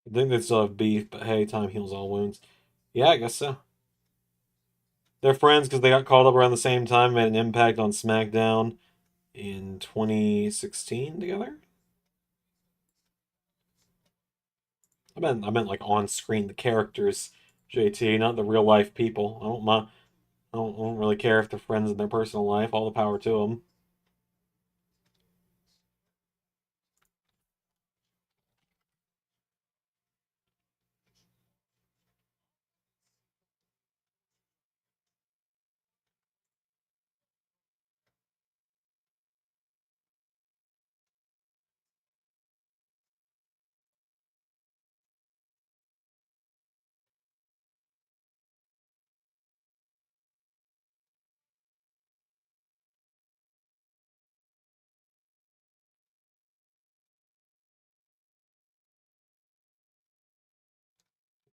I think they still have beef, but hey, time heals all wounds. Yeah, I guess so. They're friends because they got called up around the same time, made an impact on SmackDown in 2016 together. I meant like on screen, the characters, JT, not the real life people. I don't really care if they're friends in their personal life. All the power to them.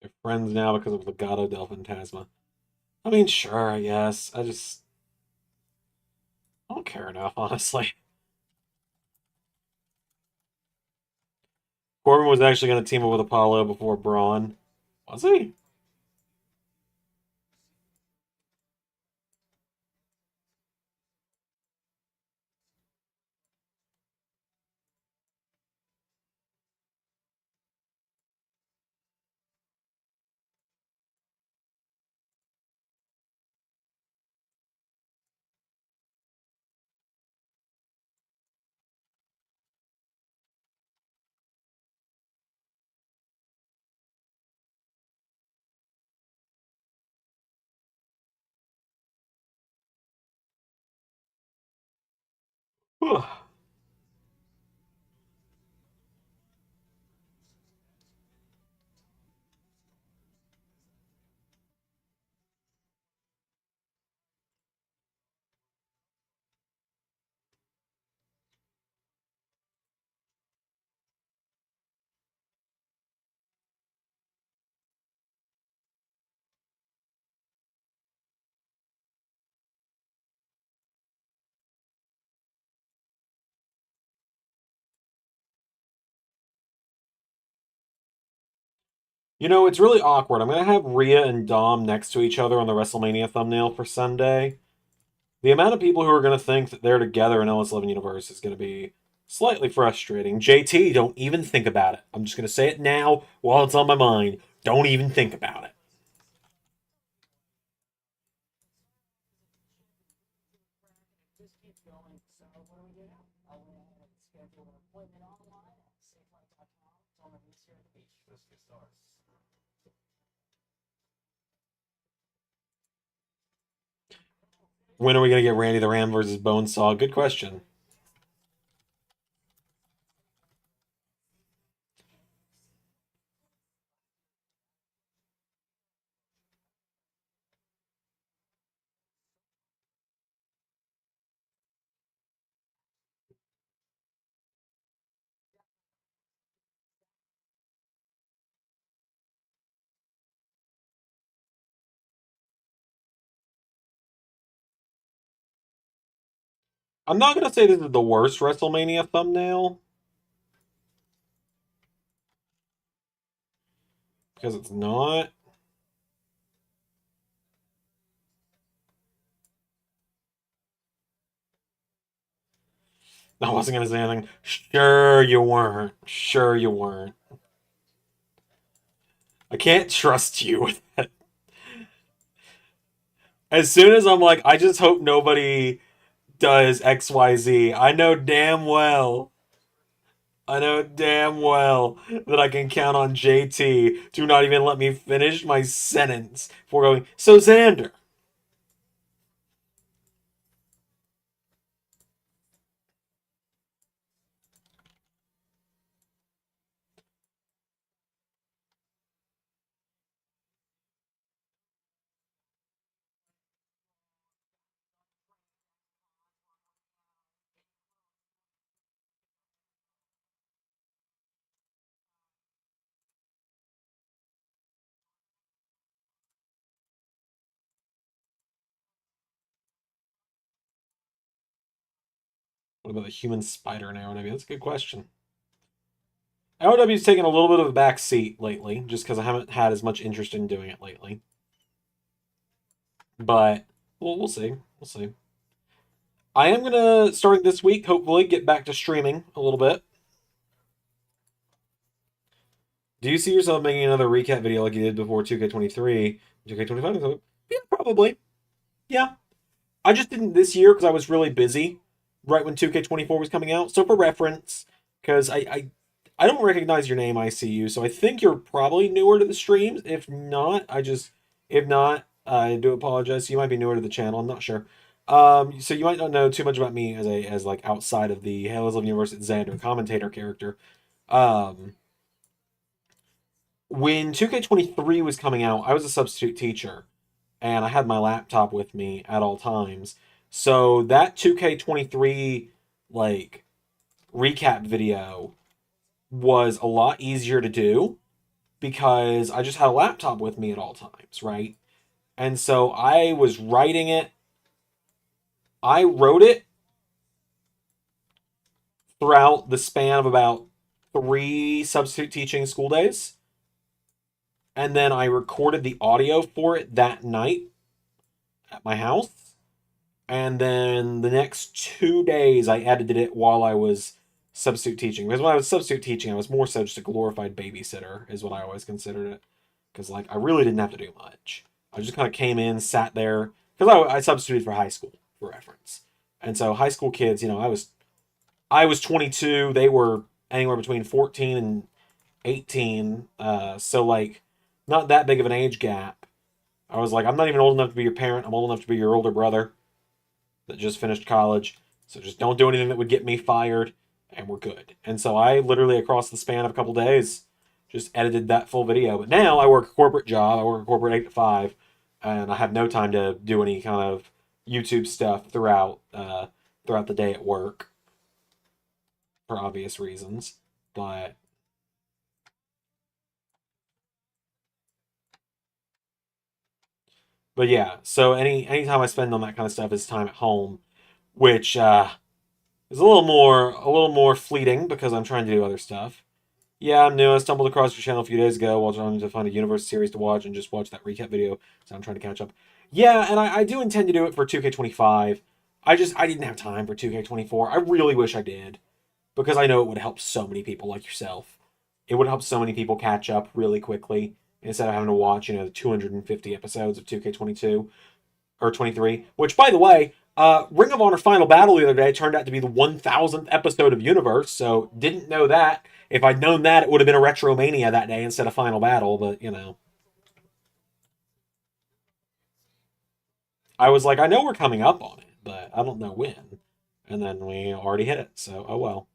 They're friends now because of Legado del Fantasma. I mean, sure, I guess. I don't care enough, honestly. Corbin was actually going to team up with Apollo before Braun. Was he? You know, it's really awkward. I'm going to have Rhea and Dom next to each other on the WrestleMania thumbnail for Sunday. The amount of people who are going to think that they're together in LS11 Universe is going to be slightly frustrating. JT, don't even think about it. I'm just going to say it now while it's on my mind. Don't even think about it. When are we going to get Randy the Ram versus Bonesaw? Good question. I'm not going to say this is the worst WrestleMania thumbnail because it's not. I wasn't going to say anything. Sure, you weren't. Sure, you weren't. I can't trust you with that. As soon as I'm like, I just hope nobody does XYZ, I know damn well that I can count on JT to not even let me finish my sentence before going, so Xander, What about the human spider in AOW? That's a good question. AOW's taken a little bit of a back seat lately, just because I haven't had as much interest in doing it lately. But we'll see. We'll see. I am gonna start this week. Hopefully, get back to streaming a little bit. Do you see yourself making another recap video like you did before 2K23, 2K25? Yeah, probably. Yeah, I just didn't this year because I was really busy right when 2K24 was coming out. So for reference, because I don't recognize your name, ICU, so I think you're probably newer to the streams. If not, I do apologize. You might be newer to the channel. I'm not sure. So you might not know too much about me as like outside of the Halos of Universe Xander commentator character. Um, when 2K23 was coming out, I was a substitute teacher and I had my laptop with me at all times. So that 2K23 like recap video was a lot easier to do because I just had a laptop with me at all times, right? And so I was writing it. I wrote it throughout the span of about 3 substitute teaching school days. And then I recorded the audio for it that night at my house. And then the next 2 days, I edited it while I was substitute teaching. Because when I was substitute teaching, I was more so just a glorified babysitter, is what I always considered it. Because like I really didn't have to do much. I just kind of came in, sat there, because I substituted for high school, for reference. And so high school kids, I was 22. They were anywhere between 14 and 18. So like, not that big of an age gap. I was like, I'm not even old enough to be your parent. I'm old enough to be your older brother that just finished college. So just don't do anything that would get me fired, and we're good. And so I literally, across the span of a couple days, just edited that full video. But now I work a corporate job. I work a corporate 8 to 5, and I have no time to do any kind of YouTube stuff throughout the day at work for obvious reasons. But yeah. So any time I spend on that kind of stuff is time at home, which is a little more fleeting because I'm trying to do other stuff. Yeah, I'm new. I stumbled across your channel a few days ago while trying to find a Universe series to watch and just watch that recap video. So I'm trying to catch up. Yeah, and I do intend to do it for 2K25. I didn't have time for 2K24. I really wish I did because I know it would help so many people like yourself. It would help so many people catch up really quickly instead of having to watch, the 250 episodes of 2K22 or 23. Which, by the way, Ring of Honor Final Battle the other day turned out to be the 1000th episode of Universe, so didn't know that. If I'd known that, it would have been a Retromania that day instead of Final Battle, but, I was like, I know we're coming up on it, but I don't know when. And then we already hit it, so oh well.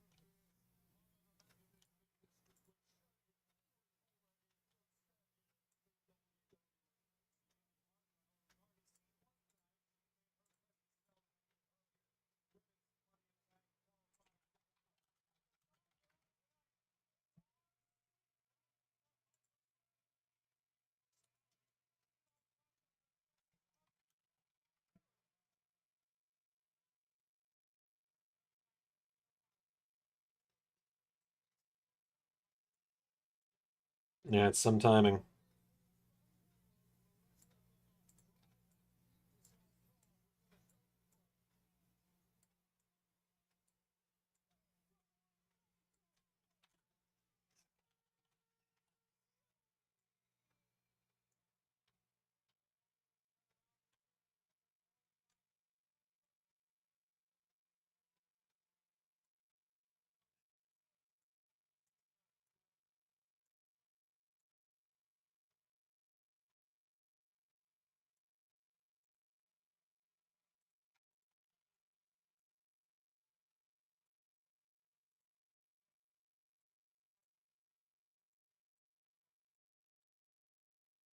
Yeah, it's some timing.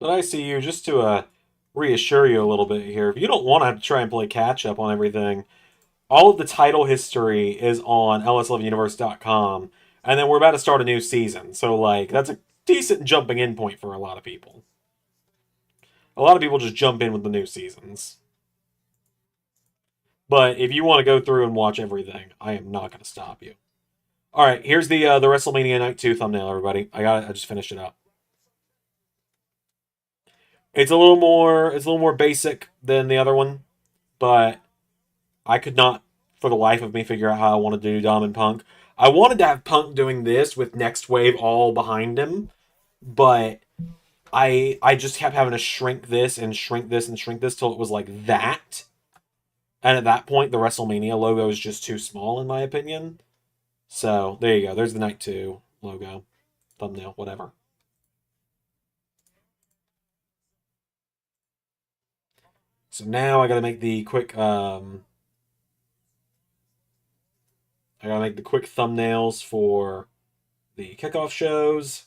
But I see you, just to reassure you a little bit here, if you don't want to have to try and play catch up on everything, all of the title history is on ls11universe.com, and then we're about to start a new season. So, like, that's a decent jumping in point for a lot of people. A lot of people just jump in with the new seasons. But if you want to go through and watch everything, I am not going to stop you. All right, here's the WrestleMania Night 2 thumbnail, everybody. I just finished it up. It's a little more basic than the other one, but I could not for the life of me figure out how I wanted to do Dom and Punk. I wanted to have Punk doing this with Next Wave all behind him, but I just kept having to shrink this and shrink this and shrink this till it was like that. And at that point, the WrestleMania logo is just too small, in my opinion. So there you go. There's the Night 2 logo, thumbnail, whatever. So now I gotta make the quick I gotta make the quick thumbnails for the kickoff shows.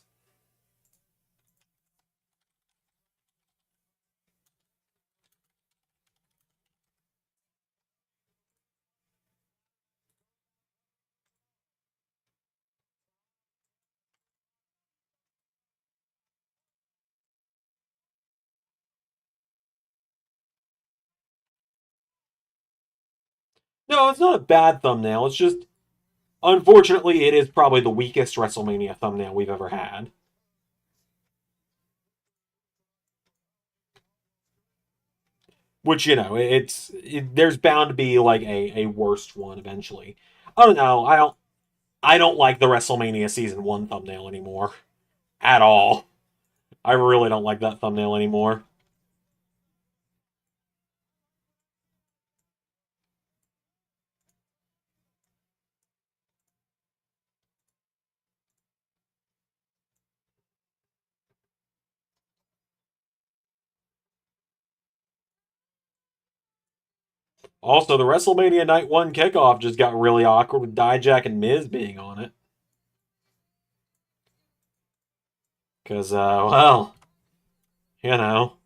No, it's not a bad thumbnail. It's just, unfortunately, it is probably the weakest WrestleMania thumbnail we've ever had. Which, there's bound to be like a worst one eventually. I don't know. I don't like the WrestleMania season 1 thumbnail anymore at all. I really don't like that thumbnail anymore. Also, the WrestleMania Night 1 kickoff just got really awkward with Dijak and Miz being on it. Because, well, you know.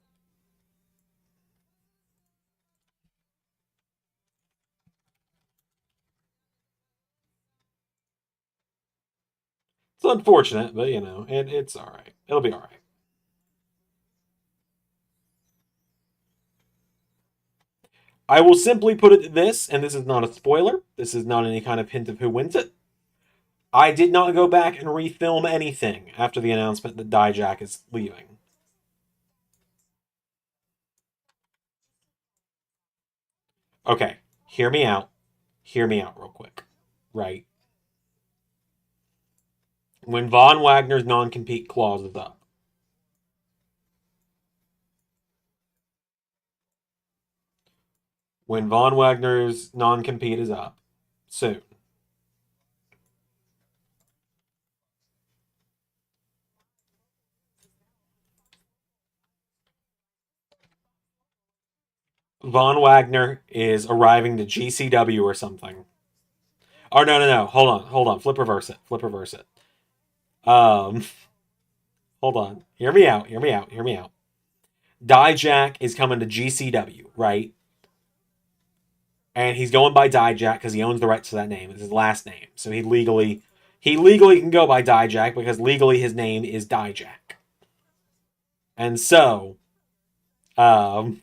It's unfortunate, but, it's alright. It'll be alright. I will simply put it this, and this is not a spoiler. This is not any kind of hint of who wins it. I did not go back and refilm anything after the announcement that Dijak is leaving. Okay, hear me out. Hear me out real quick. Right. When Von Wagner's non-compete clause is up, when Von Wagner's non-compete is up, soon, Von Wagner is arriving to GCW or something. Oh, no, no, no. Hold on. Flip reverse it. Flip reverse it. Um, hold on. Hear me out. Hear me out. Hear me out. Dijak is coming to GCW, right? And he's going by Dijak because he owns the rights to that name. It's his last name, so he legally can go by Dijak because legally his name is Dijak. And so, um,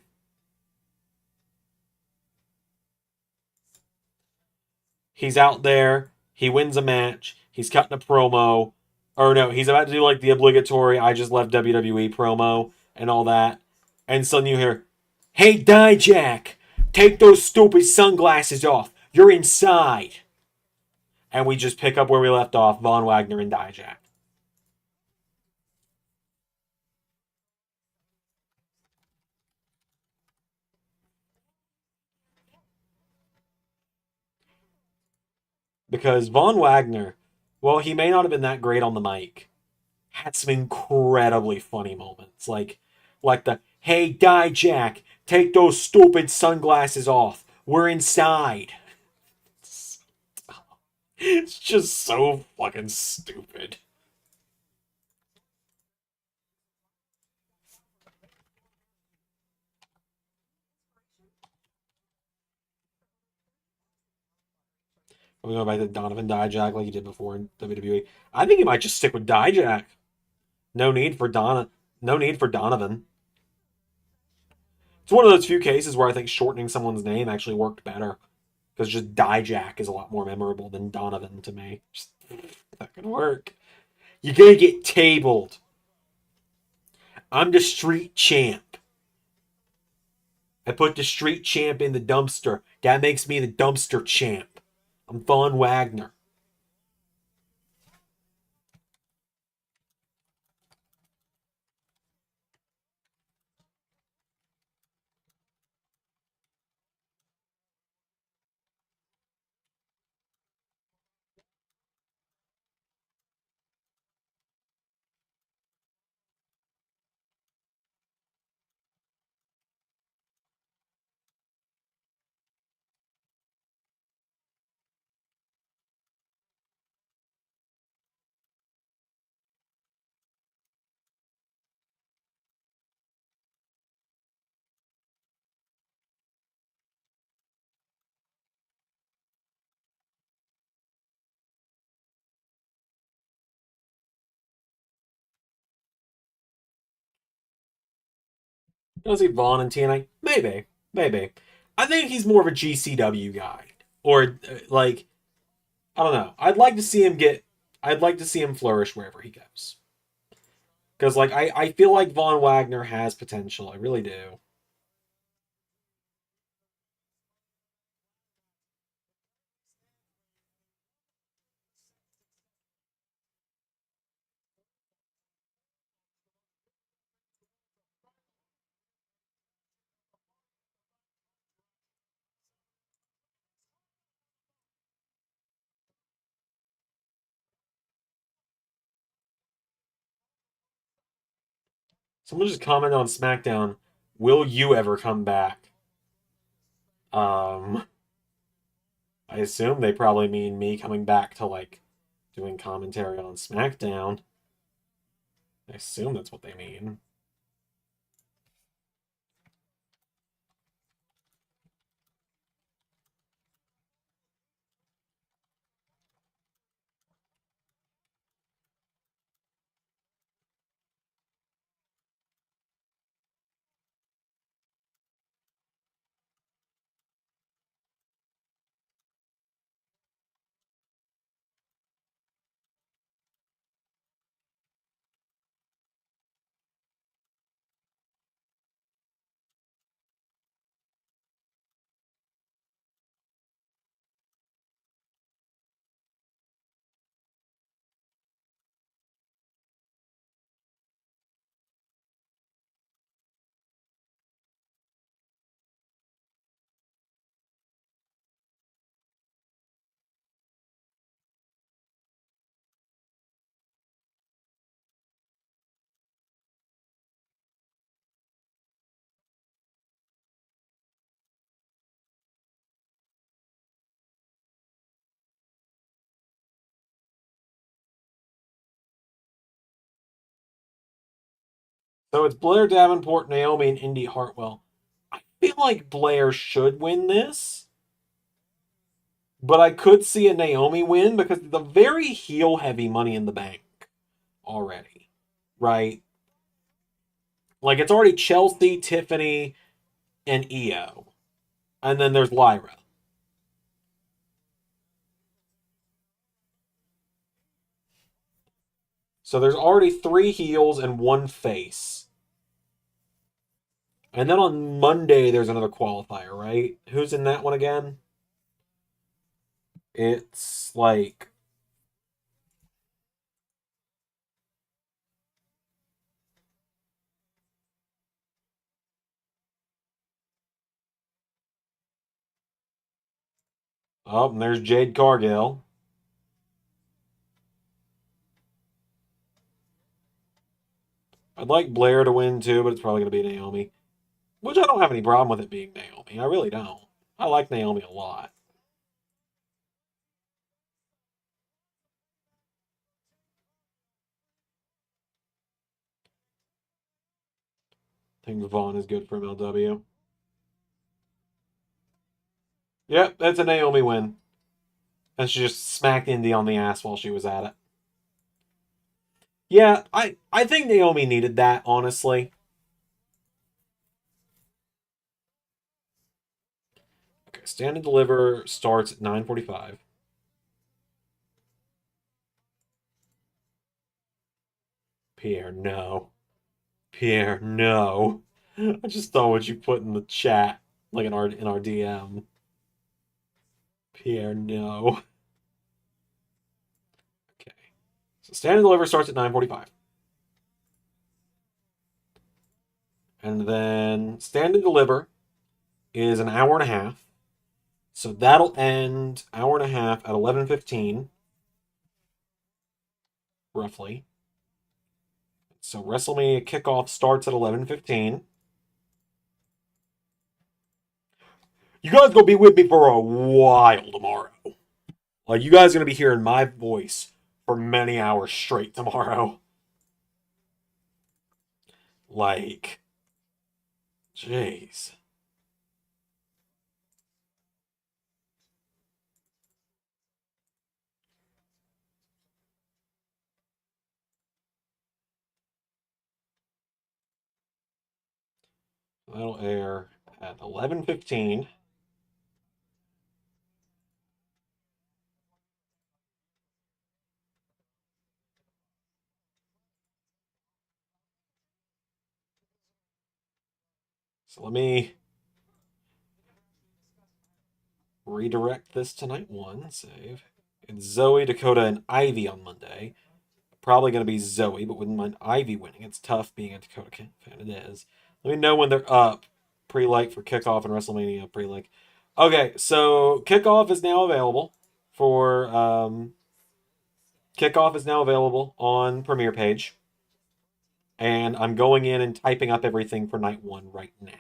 he's out there. He wins a match. He's cutting a promo. Or no, he's about to do like the obligatory "I just left WWE" promo and all that. And suddenly you hear, "Hey, Dijak, take those stupid sunglasses off. You're inside." And we just pick up where we left off: Von Wagner and Dijak. Because Von Wagner, well, he may not have been that great on the mic, had some incredibly funny moments, like the "Hey, Dijak, take those stupid sunglasses off. We're inside." It's just so fucking stupid. Are we going back to Donovan Dijak like he did before in WWE? I think he might just stick with Dijak. No need for Donna. No need for Donovan. It's one of those few cases where I think shortening someone's name actually worked better. Because just Dijak is a lot more memorable than Donovan to me. Just not gonna work. You're gonna get tabled. I'm the street champ. I put the street champ in the dumpster. That makes me the dumpster champ. I'm Von Wagner. Does he Vaughn and TNA? Maybe. Maybe. I think he's more of a GCW guy. Or, like, I don't know. I'd like to see him flourish wherever he goes. Because, like, I feel like Von Wagner has potential. I really do. Someone just commented on SmackDown, will you ever come back? Um, I assume they probably mean me coming back to, like, doing commentary on SmackDown. I assume that's what they mean. So it's Blair Davenport, Naomi, and Indy Hartwell. I feel like Blair should win this, but I could see a Naomi win because the very heel heavy Money in the Bank already, right? Like it's already Chelsea, Tiffany, and Io, and then there's Lyra. So there's already three heels and one face. And then on Monday there's another qualifier, right? Who's in that one again? It's like oh, and there's Jade Cargill. I'd like Blair to win too, but it's probably going to be Naomi. Which I don't have any problem with it being Naomi. I really don't. I like Naomi a lot. I think Vaughn is good for MLW. Yep, that's a Naomi win. And she just smacked Indy on the ass while she was at it. Yeah, I think Naomi needed that, honestly. Stand and Deliver starts at 9:45. Pierre, no. Pierre, no. I just saw what you put in the chat, like in our DM. Pierre, no. Okay. So Stand and Deliver starts at 9:45. And then Stand and Deliver is an hour and a half. So that'll end hour and a half at 11:15, roughly. So WrestleMania kickoff starts at 11:15. You guys gonna be with me for a while tomorrow. Like you guys are gonna be hearing my voice for many hours straight tomorrow. Like, jeez. That'll air at 11:15. So let me redirect this to night one. Save. It's Zoe, Dakota, and Ivy on Monday. Probably going to be Zoe, but wouldn't mind Ivy winning. It's tough being a Dakota fan. It is. Let me know when they're up. Pre-like for kickoff and WrestleMania pre-like. Okay, so kickoff is now available for kickoff is now available on Premiere page, and I'm going in and typing up everything for night one right now.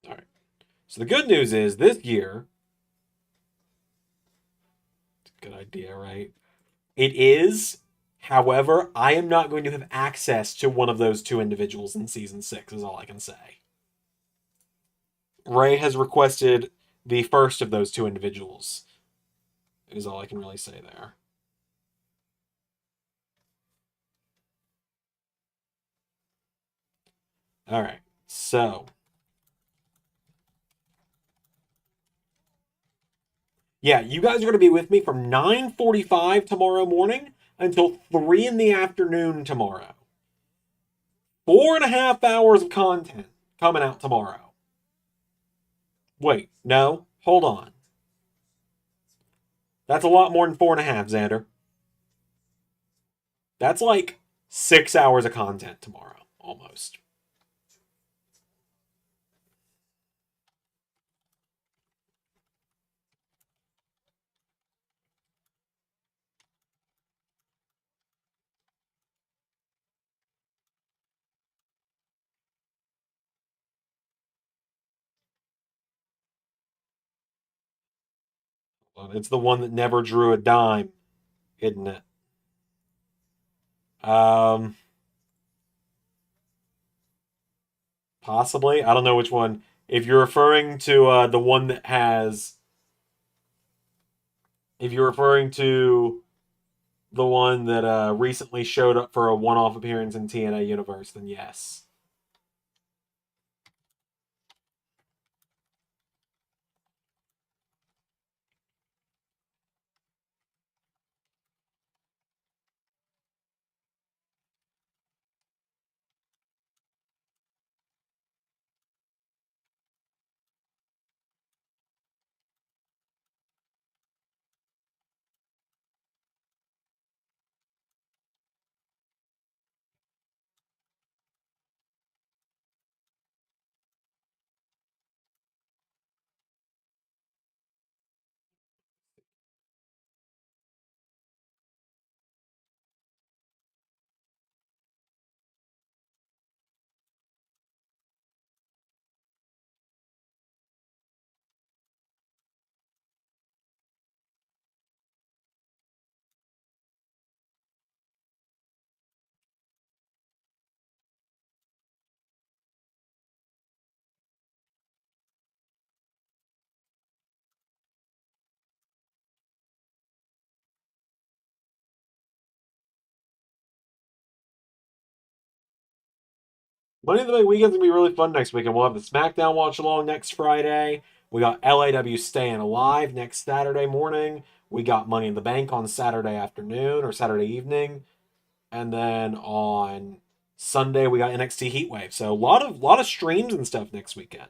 All right. So the good news is this year, it's a good idea, right? It is. However, I am not going to have access to one of those two individuals in season 6, is all I can say. Ray has requested the first of those two individuals, is all I can really say there. All right. So, yeah, you guys are going to be with me from 9:45 tomorrow morning until 3 in the afternoon tomorrow. 4.5 hours of content coming out tomorrow. Wait, no, hold on. That's a lot more than 4.5, Xander. That's like 6 hours of content tomorrow, almost. It's the one that never drew a dime, isn't it? Um, Possibly. I don't know which one. If you're referring to the one that has, if you're referring to the one that recently showed up for a one-off appearance in TNA Universe, then yes. Money in the Bank weekend's gonna be really fun next weekend. We'll have the SmackDown watch along next Friday. We got LAW Staying Alive next Saturday morning. We got Money in the Bank on Saturday afternoon or Saturday evening, and then on Sunday we got NXT Heatwave. So a lot of streams and stuff next weekend.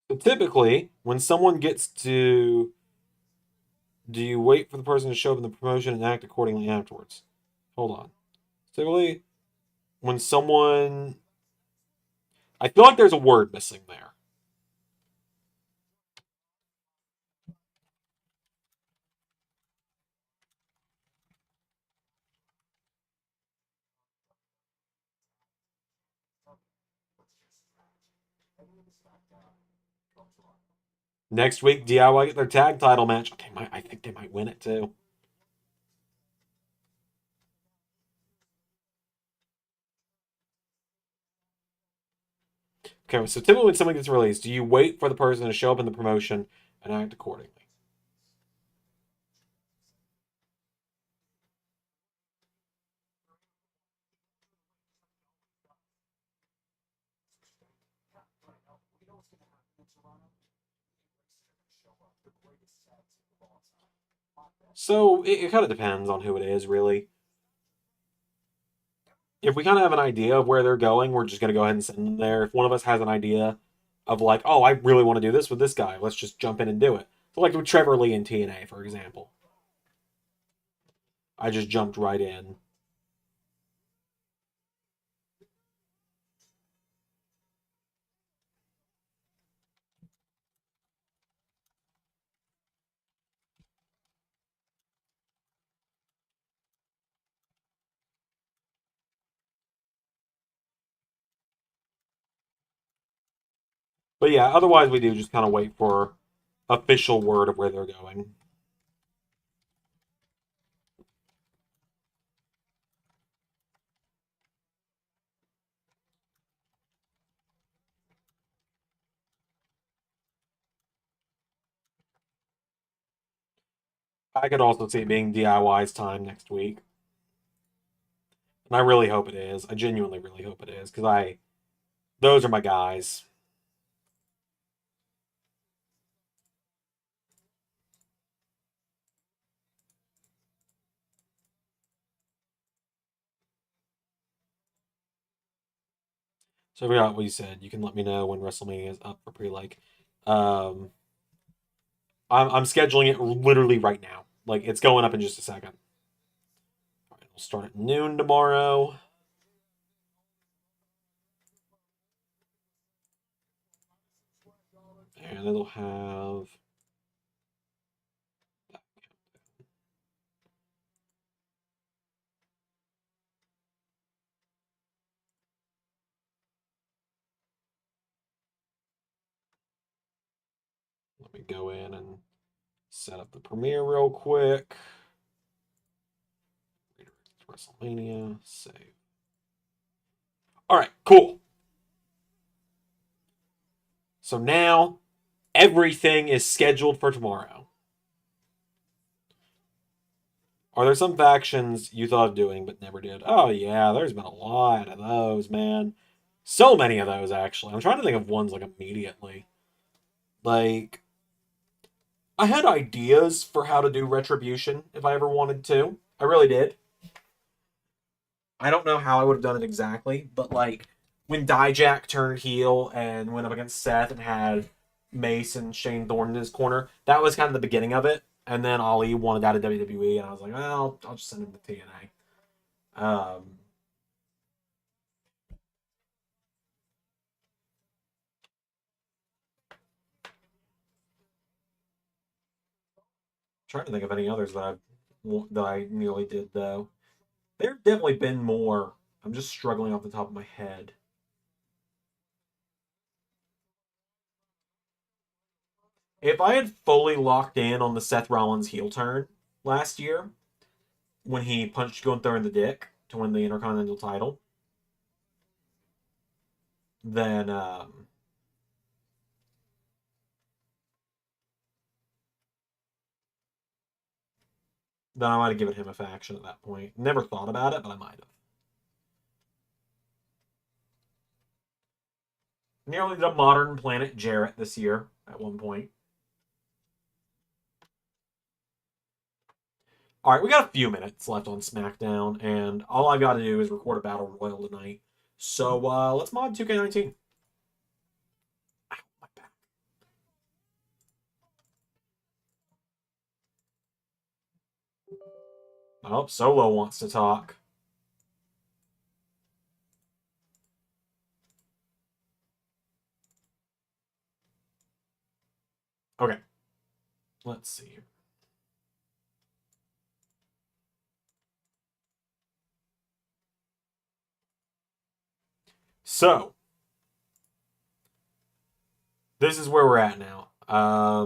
So typically, when someone gets to, do you wait for the person to show up in the promotion and act accordingly afterwards? Hold on. Typically, when someone, I feel like there's a word missing there. Next week, DIY get their tag title match. I think they might win it too. Okay, so typically when something gets released, do you wait for the person to show up in the promotion and act accordingly? So it kind of depends on who it is, really. If we kind of have an idea of where they're going, we're just going to go ahead and send them there. If one of us has an idea of like, oh, I really want to do this with this guy, let's just jump in and do it. So like with Trevor Lee in TNA, for example, I just jumped right in. But yeah, otherwise we do just kind of wait for official word of where they're going. I could also see it being DIY's time next week. And I really hope it is. I genuinely really hope it is because those are my guys. So I forgot what you said. You can let me know when WrestleMania is up for pre-like. Um, I'm scheduling it literally right now. Like it's going up in just a second. All right, we'll start at noon tomorrow. And it'll have. Let me go in and set up the premiere real quick. WrestleMania, save. All right, cool. So now everything is scheduled for tomorrow. Are there some factions you thought of doing but never did? Oh, yeah, there's been a lot of those, man. So many of those, actually. I'm trying to think of ones like immediately. Like, I had ideas for how to do Retribution if I ever wanted to. I really did. I don't know how I would have done it exactly, but like when Dijak turned heel and went up against Seth and had Mace and Shane Thorne in his corner, that was kind of the beginning of it. And then Ali wanted out of WWE, and I was like, well, I'll just send him to TNA. Trying to think of any others that I nearly did though. There have definitely been more. I'm just struggling off the top of my head. If I had fully locked in on the Seth Rollins heel turn last year when he punched Gunther in the dick to win the Intercontinental title, then I might have given him a faction at that point. Never thought about it, but I might have. Nearly the modern Planet Jarrett this year at one point. All right, we got a few minutes left on SmackDown, and all I've got to do is record a Battle Royal tonight. So let's mod 2K19. Ow, my back. Oh, Solo wants to talk. Okay. Let's see here. So, this is where we're at now. I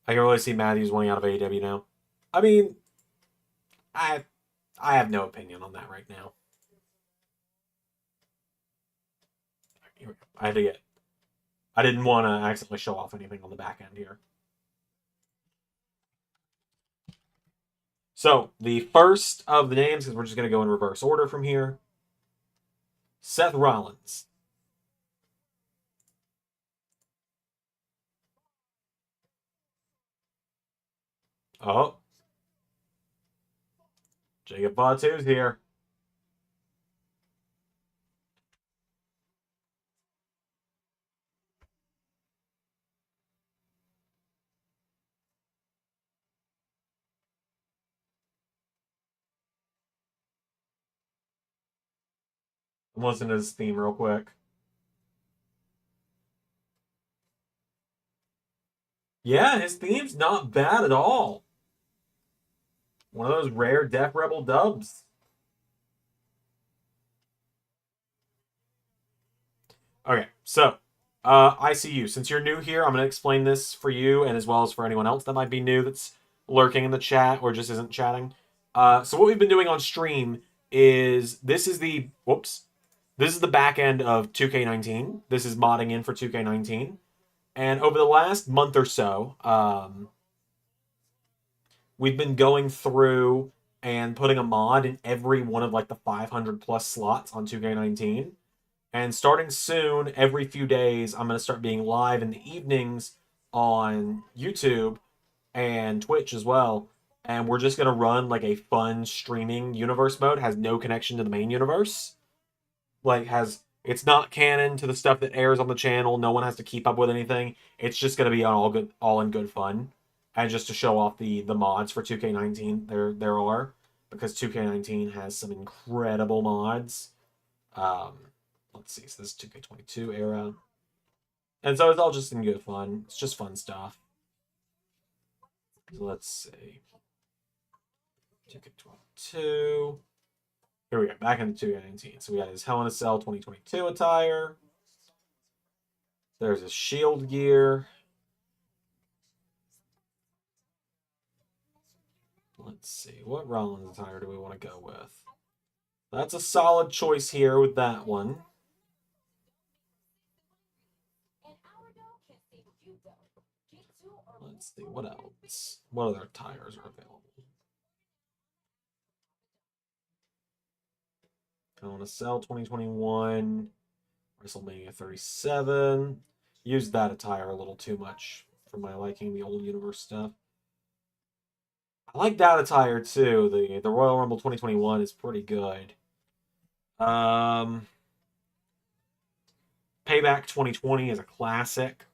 can really see Matthews wanting out of AEW now. I mean, I I have no opinion on that right now. I had to get. I didn't want to accidentally show off anything on the back end here. So the first of the names, because we're just going to go in reverse order from here. Seth Rollins. Oh, Jacob Fatu's here. I'm listening to his theme real quick. Yeah, his theme's not bad at all. One of those rare Def Rebel dubs. Okay, so ICU. Since you're new here, I'm going to explain this for you and as well as for anyone else that might be new that's lurking in the chat or just isn't chatting. So what we've been doing on stream is this is the this is the back end of 2K19. This is modding in for 2K19, and over the last month or so, we've been going through and putting a mod in every one of like the 500 plus slots on 2K19. And starting soon, every few days, I'm going to start being live in the evenings on YouTube and Twitch as well. And we're just going to run like a fun streaming universe mode, has no connection to the main universe. Like, it's not canon to the stuff that airs on the channel. No one has to keep up with anything. It's just going to be all in good fun. And just to show off the mods for 2K19, there are, because 2K19 has some incredible mods. Um, let's see, so this is 2K22 era. And so it's all just in good fun. It's just fun stuff. So let's see. 2K22. Here we go, back into 2K19. So we got his Hell in a Cell 2022 attire. There's his Shield gear. Let's see, what Rollins attire do we want to go with? That's a solid choice here with that one. Let's see, what else? What other attires are available? Hell in a Cell 2021. WrestleMania 37. Used that attire a little too much for my liking, the old universe stuff. I like that attire too. The Royal Rumble 2021 is pretty good. Payback 2020 is a classic.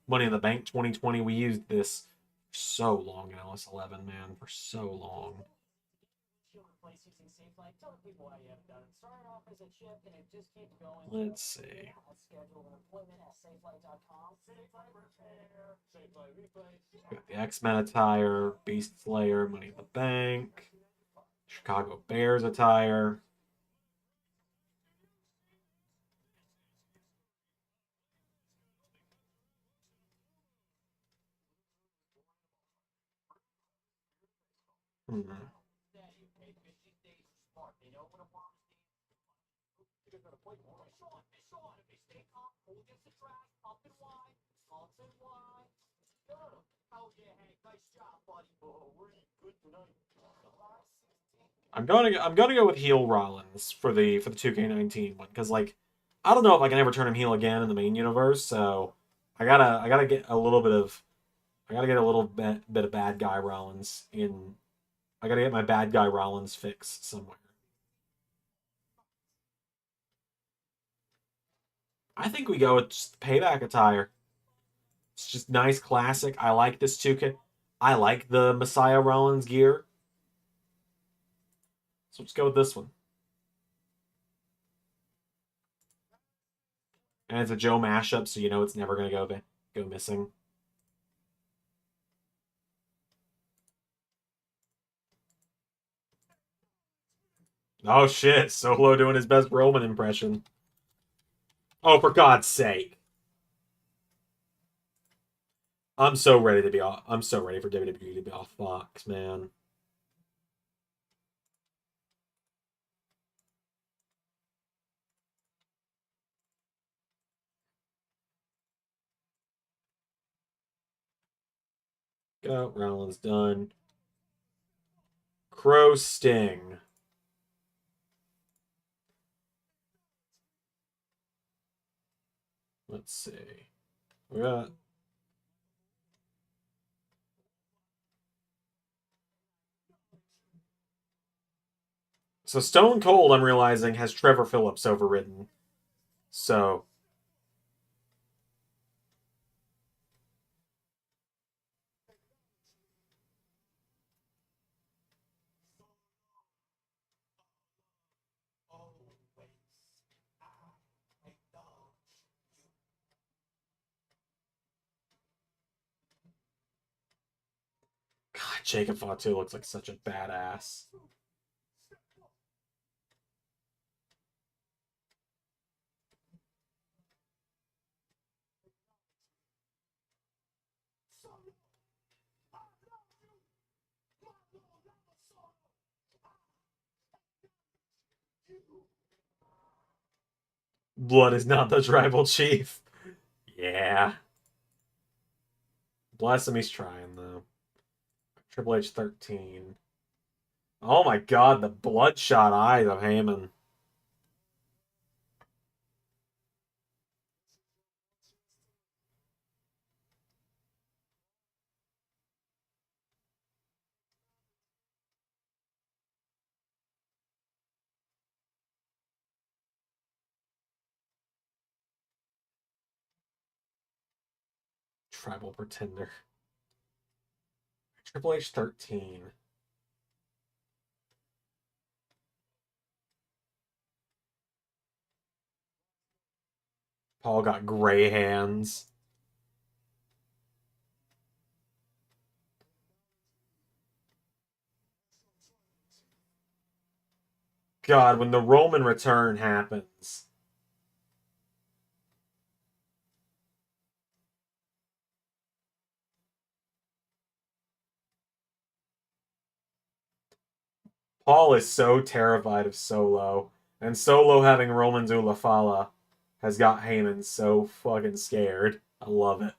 Money in the Bank 2020, we used this for so long in LS11, man, for so long. Let's see. Got the X-Men attire, Beast Slayer, Money in the Bank, Chicago Bears attire. Hmm. I'm gonna go with heel Rollins for the 2K19 one because like I don't know if I can ever turn him heel again in the main universe, so I gotta get a little bit of I gotta get a little bit of bad guy Rollins in. I gotta get my bad guy Rollins fix somewhere. I think we go with just payback attire. It's just nice, classic. I like this 2K. I like the Messiah Rollins gear, so let's go with this one. And it's a Joe mashup, so you know it's never gonna go missing. Oh shit! Solo doing his best Roman impression. Oh, for God's sake! I'm so ready to be off. I'm so ready for WWE to be off Fox, man. Go, Rollins done. Crow Sting. Let's see. We got so Stone Cold. I'm realizing has Trevor Phillips overridden. So God, Jacob Fatu looks like such a badass. Blood is not the tribal chief. Yeah. Bless him, he's trying though. Triple H 13. Oh my god, the bloodshot eyes of Heyman. Tribal pretender. Triple H 13. Paul got gray hands. God, when the Roman return happens. Paul is so terrified of Solo. And Solo having Roman Zulafala has got Heyman so fucking scared. I love it.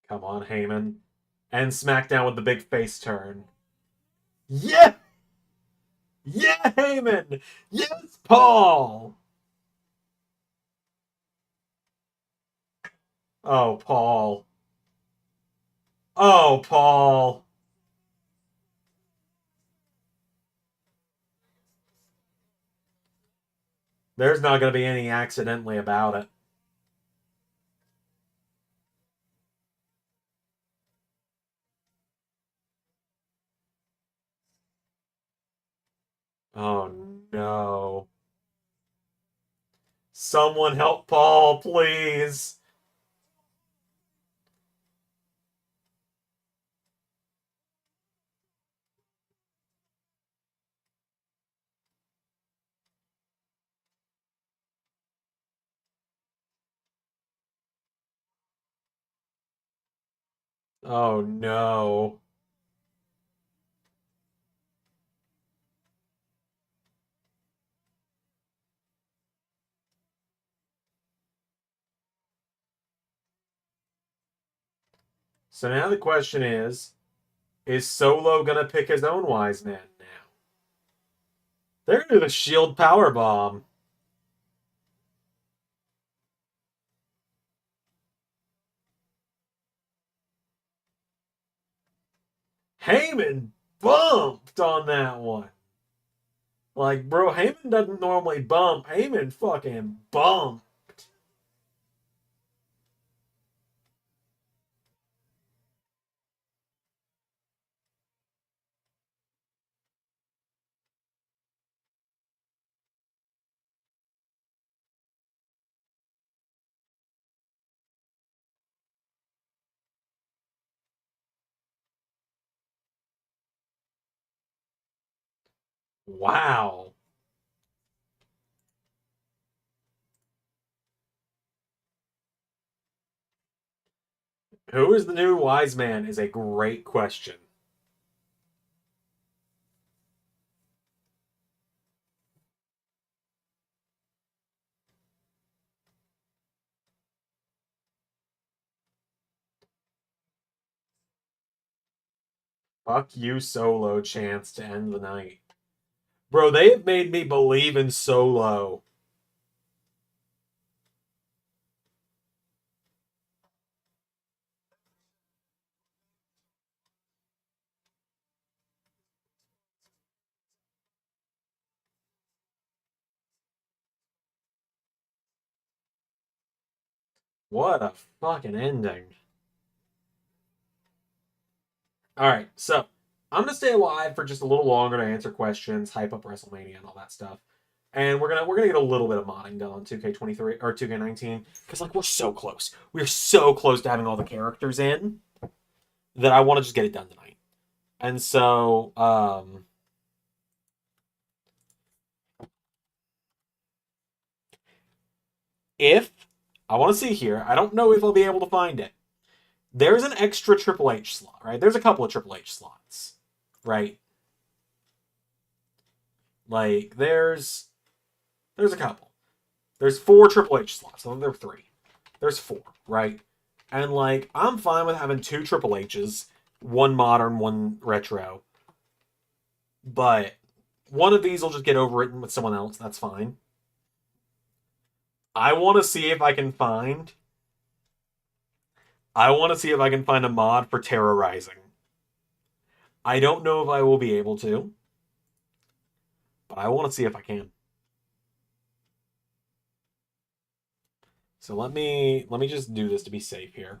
Come on, Heyman. And SmackDown with the big face turn. Yeah! Yeah, Heyman! Yes, Paul! Oh, Paul. Oh, Paul. There's not going to be any accidentally about it. Oh, no. Someone help Paul, please. Oh no. So now the question is Solo gonna pick his own wise man now? They're gonna do the shield power bomb. Heyman bumped on that one. Like, bro, Heyman doesn't normally bump. Heyman fucking bumped. Wow. Who is the new wise man is a great question. Fuck you, Solo chance to end the night. Bro, they have made me believe in Solo. What a fucking ending. All right, so I'm gonna stay alive for just a little longer to answer questions, hype up WrestleMania, and all that stuff. And we're gonna get a little bit of modding done on 2K23 or 2K19 because like we're so close. We're so close to having all the characters in that I want to just get it done tonight. And so, if I want to see here, I don't know if I'll be able to find it. There's an extra Triple H slot, right? There's a couple of Triple H slots, right? Like there's a couple. There's 4 Triple H slots. I think there are 3. There's 4, right? And like I'm fine with having 2 Triple H's, one modern, one retro. But one of these will just get overwritten with someone else. That's fine. I want to see if I can find. I want to see if I can find a mod for terrorizing. I don't know if I will be able to, but I want to see if I can. So let me just do this to be safe here.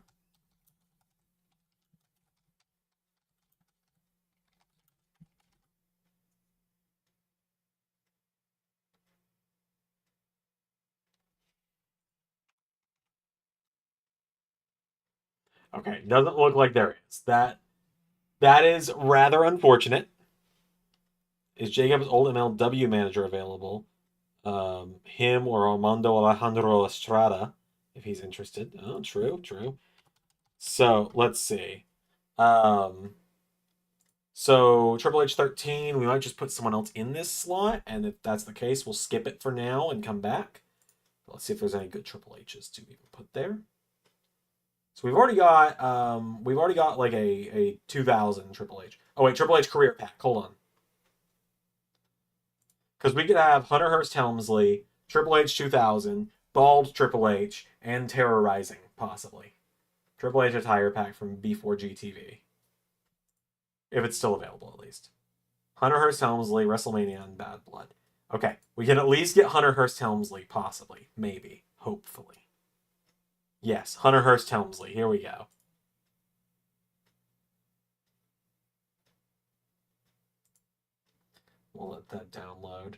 Okay, doesn't look like there is. That is rather unfortunate. Is Jacob's old MLW manager available? Him or Armando Alejandro Estrada, if he's interested. Oh, true, true. So let's see. Um, so Triple H 13, we might just put someone else in this slot, and if that's the case, we'll skip it for now and come back. Let's see if there's any good Triple H's to even put there. So we've already got like a 2000 Triple H. Oh wait, Triple H career pack. Hold on. Because we could have Hunter Hearst Helmsley, Triple H 2000, Bald Triple H, and Terrorizing, possibly. Triple H attire pack from B4G TV. If it's still available, at least. Hunter Hearst Helmsley, WrestleMania, and Bad Blood. Okay, we can at least get Hunter Hearst Helmsley, possibly. Maybe. Hopefully. Yes, Hunter Hearst Helmsley. Here we go. We'll let that download.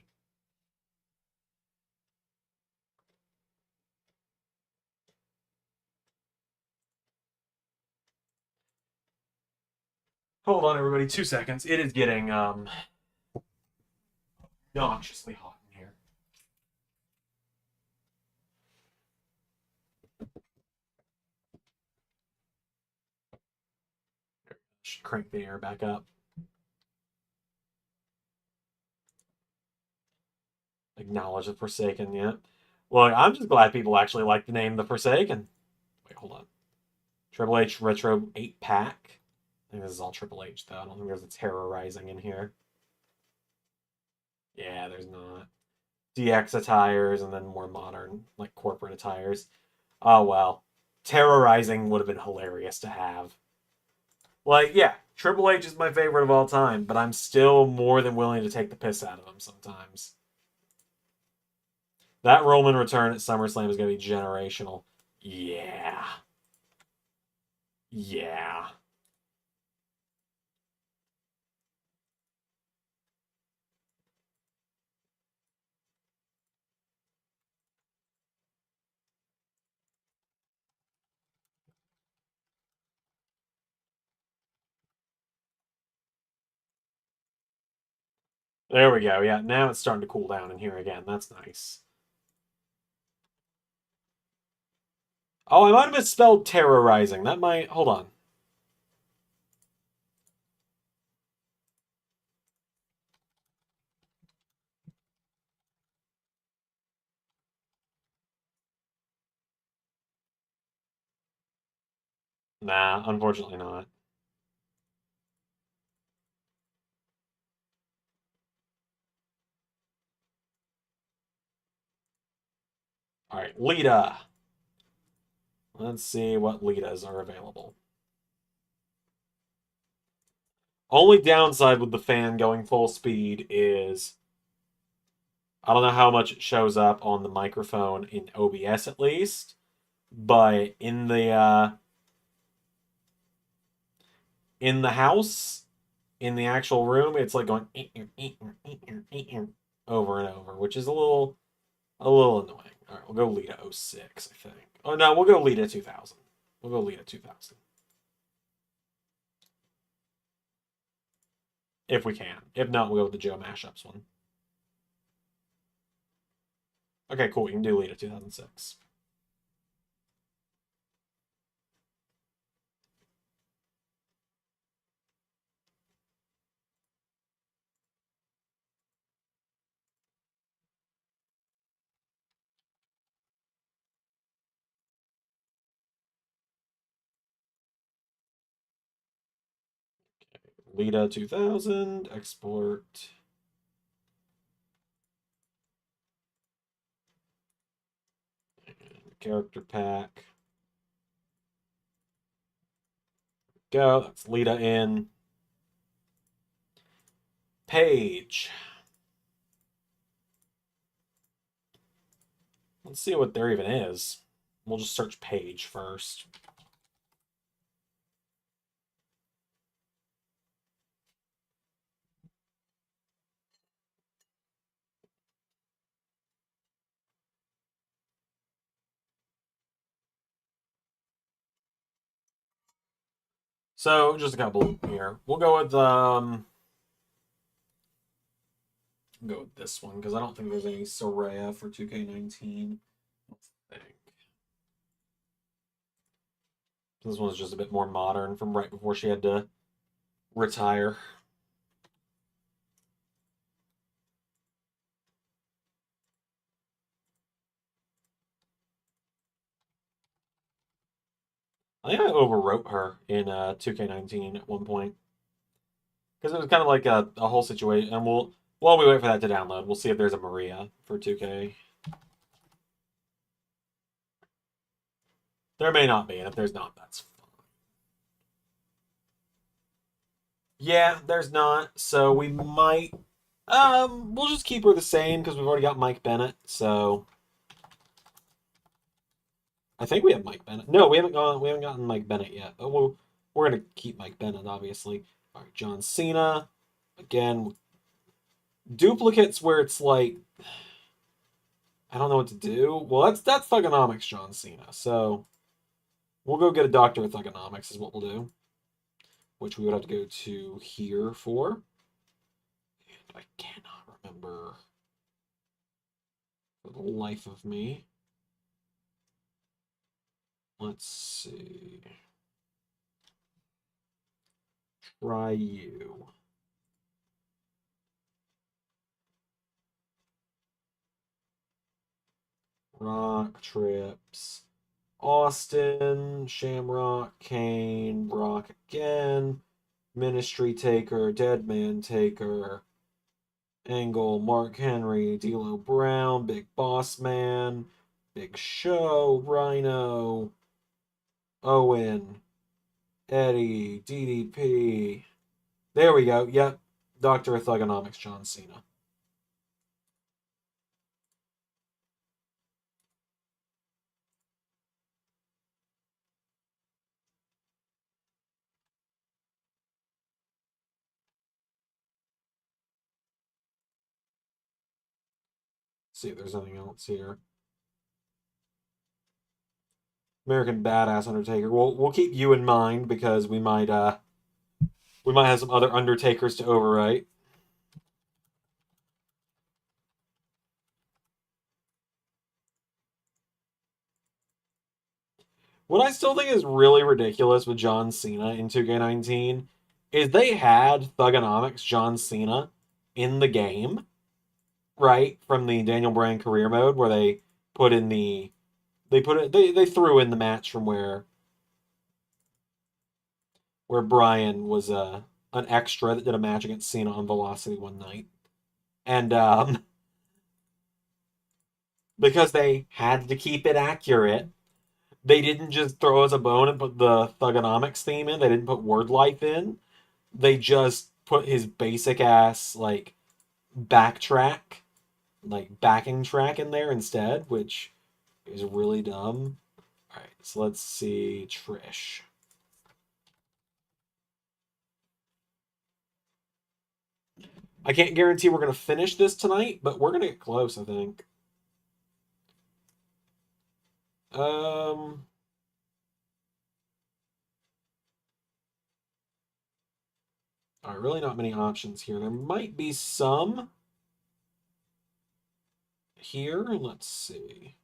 Hold on, everybody. 2 seconds. It is getting noxiously hot in here. should crank the air back up. Acknowledge the Forsaken, yeah. Look, I'm just glad people actually like the name The Forsaken. Wait, hold on. Triple H Retro 8-pack. I think this is all Triple H, though. I don't think there's a Terrorizing in here. Yeah, there's not. DX attires and then more modern, like corporate attires. Oh, well. Terrorizing would have been hilarious to have. Like, yeah, Triple H is my favorite of all time, but I'm still more than willing to take the piss out of him sometimes. That Roman return at SummerSlam is going to be generational. Yeah. Yeah. There we go. Yeah, now it's starting to cool down in here again. That's nice. Oh, I might have misspelled terrorizing. That might... Hold on. Nah, unfortunately not. All right, Lita. Let's see what Litas are available. Only downside with the fan going full speed is I don't know how much it shows up on the microphone in OBS at least, but in the house, in the actual room, it's like going over and over, which is a little annoying. All right, we'll go Lita 06, I think. Oh no, we'll go Lita 2000. We'll go Lita 2000. If we can. If not, we'll go with the Joe Mashups one. Okay, cool. We can do Lita 2006. Lita 2000, export. Character pack. Go. That's Lita in. Page. Let's see what there even is. We'll just search Page first. So just a couple here. We'll go with this one because I don't think there's any Soraya for 2K19. Let's think. This one's just a bit more modern from right before she had to retire. I think I overwrote her in 2K19 at one point because it was kind of like a whole situation. And while we wait for that to download, we'll see if there's a Maria for 2K. There may not be, and if there's not, that's fine. Yeah, there's not, so we might. We'll just keep her the same because we've already got Mike Bennett. So I think we have Mike Bennett. No, we haven't gotten Mike Bennett yet. But we're gonna keep Mike Bennett, obviously. All right, John Cena. Again, duplicates where it's like I don't know what to do. Well, that's Thugonomics, John Cena. So we'll go get a doctor of Thugonomics is what we'll do. Which we would have to go to here for. And I cannot remember for the life of me. Let's see. Ryu. Rock Trips. Austin, Shamrock, Kane, Brock again, Ministry Taker, Deadman Taker, Angle, Mark Henry, D'Lo Brown, Big Boss Man, Big Show, Rhino, Owen, Eddie, DDP. There we go. Yep. Dr. Thugonomics, John Cena. See if there's anything else here. American Badass Undertaker. We'll keep you in mind because we might have some other Undertakers to overwrite. What I still think is really ridiculous with John Cena in 2K19 is they had Thugonomics John Cena in the game, right? From the Daniel Bryan career mode where they put in the they threw in the match from where Bryan was an extra that did a match against Cena on Velocity one night. And because they had to keep it accurate, they didn't just throw us a bone and put the Thugonomics theme in. They didn't put Word Life in. They just put his basic ass like backtrack, like backing track in there instead, which is really dumb. All right, so let's see Trish. I can't guarantee we're gonna finish this tonight, but we're gonna get close, I think. Um, all right, really not many options here. There might be some here. Let's see.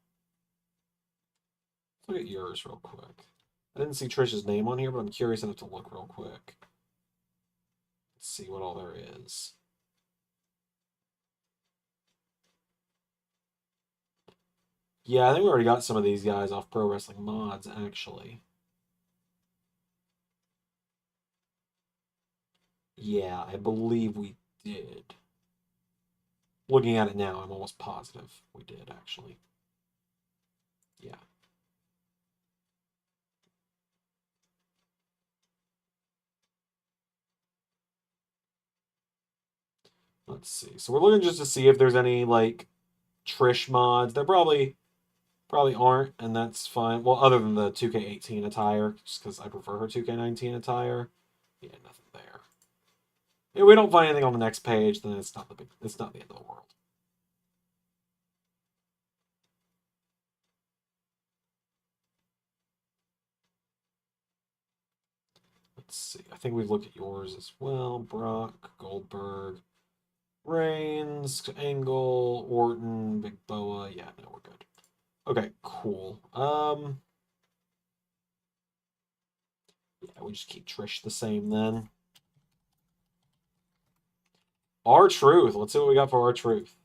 Let's look at yours real quick. I didn't see Trish's name on here, but I'm curious enough to look real quick. Let's see what all there is. Yeah, I think we already got some of these guys off Pro Wrestling Mods, actually. Yeah, I believe we did. Looking at it now, I'm almost positive we did, actually. Yeah. Let's see. So we're looking just to see if there's any, like, Trish mods. There probably aren't, and that's fine. Well, other than the 2K18 attire, just because I prefer her 2K19 attire. Yeah, nothing there. If we don't find anything on the next page, then it's not the end of the world. Let's see. I think we've looked at yours as well. Brock, Goldberg, Reigns, Angle, Orton, Big Boa. Yeah, no, we're good. Okay, cool. Yeah, we just keep Trish the same then. R-Truth. Let's see what we got for R-Truth.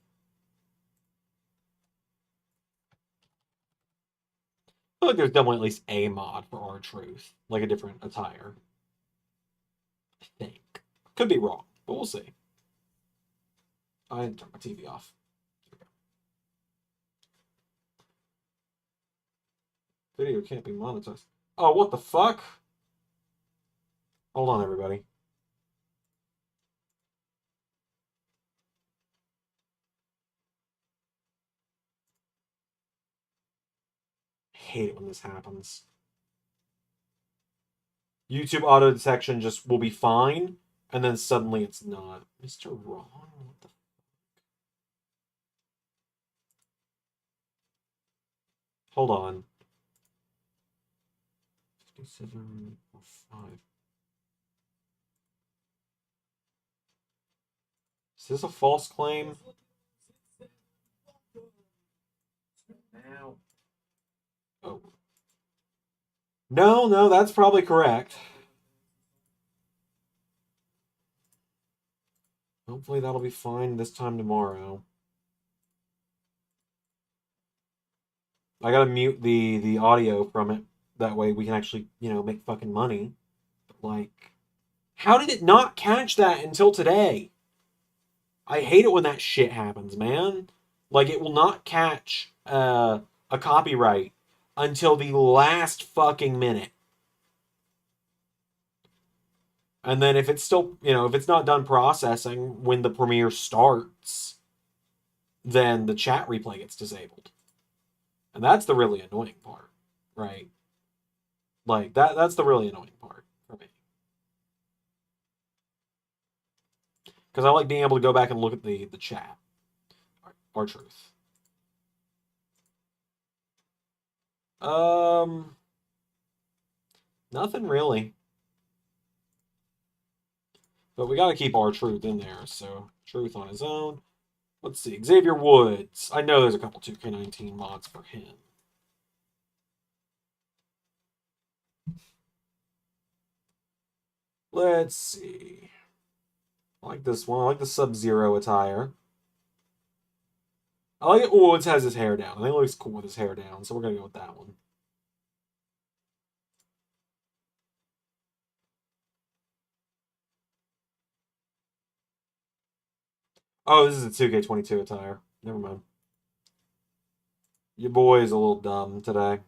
I feel like there's definitely at least a mod for R-Truth, like a different attire. I think. Could be wrong, but we'll see. I didn't turn my TV off. Video can't be monetized. Oh, what the fuck? Hold on, everybody. I hate it when this happens. YouTube auto detection just will be fine, and then suddenly it's not. Mr. Wrong? What the fuck? Hold on. 57.5. Is this a false claim? Oh. No, that's probably correct. Hopefully that'll be fine this time tomorrow. I gotta mute the audio from it. That way we can actually, make fucking money. But like, how did it not catch that until today? I hate it when that shit happens, man. Like, it will not catch a copyright until the last fucking minute. And then if it's still, if it's not done processing when the premiere starts, then the chat replay gets disabled. And that's the really annoying part, right? Like, that's the really annoying part for me. Because I like being able to go back and look at the chat. R-Truth. Nothing really. But we got to keep R-Truth in there. So, Truth on his own. Let's see. Xavier Woods. I know there's a couple 2K19 mods for him. Let's see. I like this one. I like the Sub-Zero attire. I like it. Woods has his hair down. I think it looks cool with his hair down. So we're going to go with that one. Oh, this is a 2K22 attire. Never mind. Your boy is a little dumb today.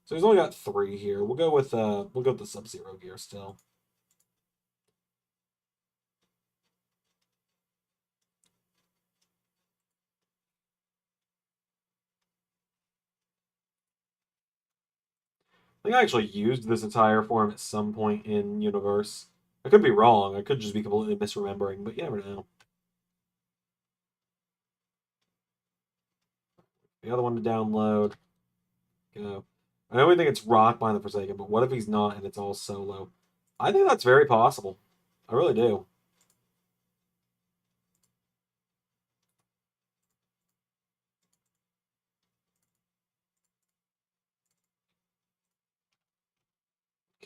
So he's only got 3 here. We'll go with the Sub-Zero gear still. I think I actually used this attire for him at some point in Universe. I could be wrong. I could just be completely misremembering, but you never know. The other one to download. Go. I know we think it's Rock behind the Forsaken, but what if he's not and it's all solo? I think that's very possible. I really do.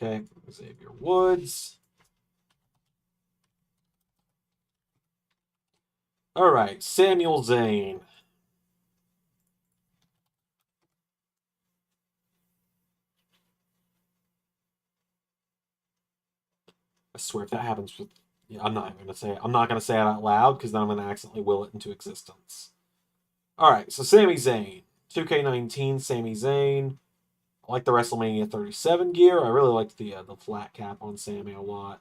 Okay, Xavier Woods. All right, Samuel Zane. I swear if that happens with, yeah, I'm not even gonna say it. I'm not gonna say it out loud because then I'm gonna accidentally will it into existence. All right, so Sami Zayn, 2K19, Sami Zayn. I like the WrestleMania 37 gear. I really liked the flat cap on Sami a lot.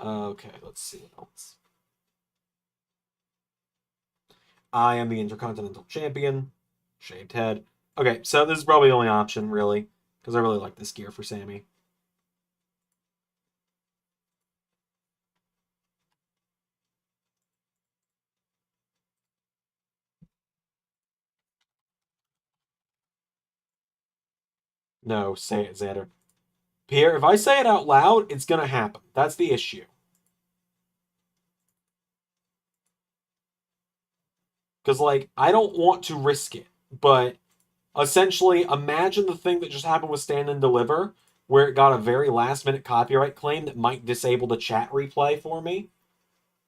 Okay, let's see what else. I am the Intercontinental Champion. Shaved head. Okay, so this is probably the only option, really, because I really like this gear for Sami. No, say it, Xander. Pierre, if I say it out loud, it's going to happen. That's the issue. Because, like, I don't want to risk it, but essentially, imagine the thing that just happened with Stand and Deliver, where it got a very last minute copyright claim that might disable the chat replay for me,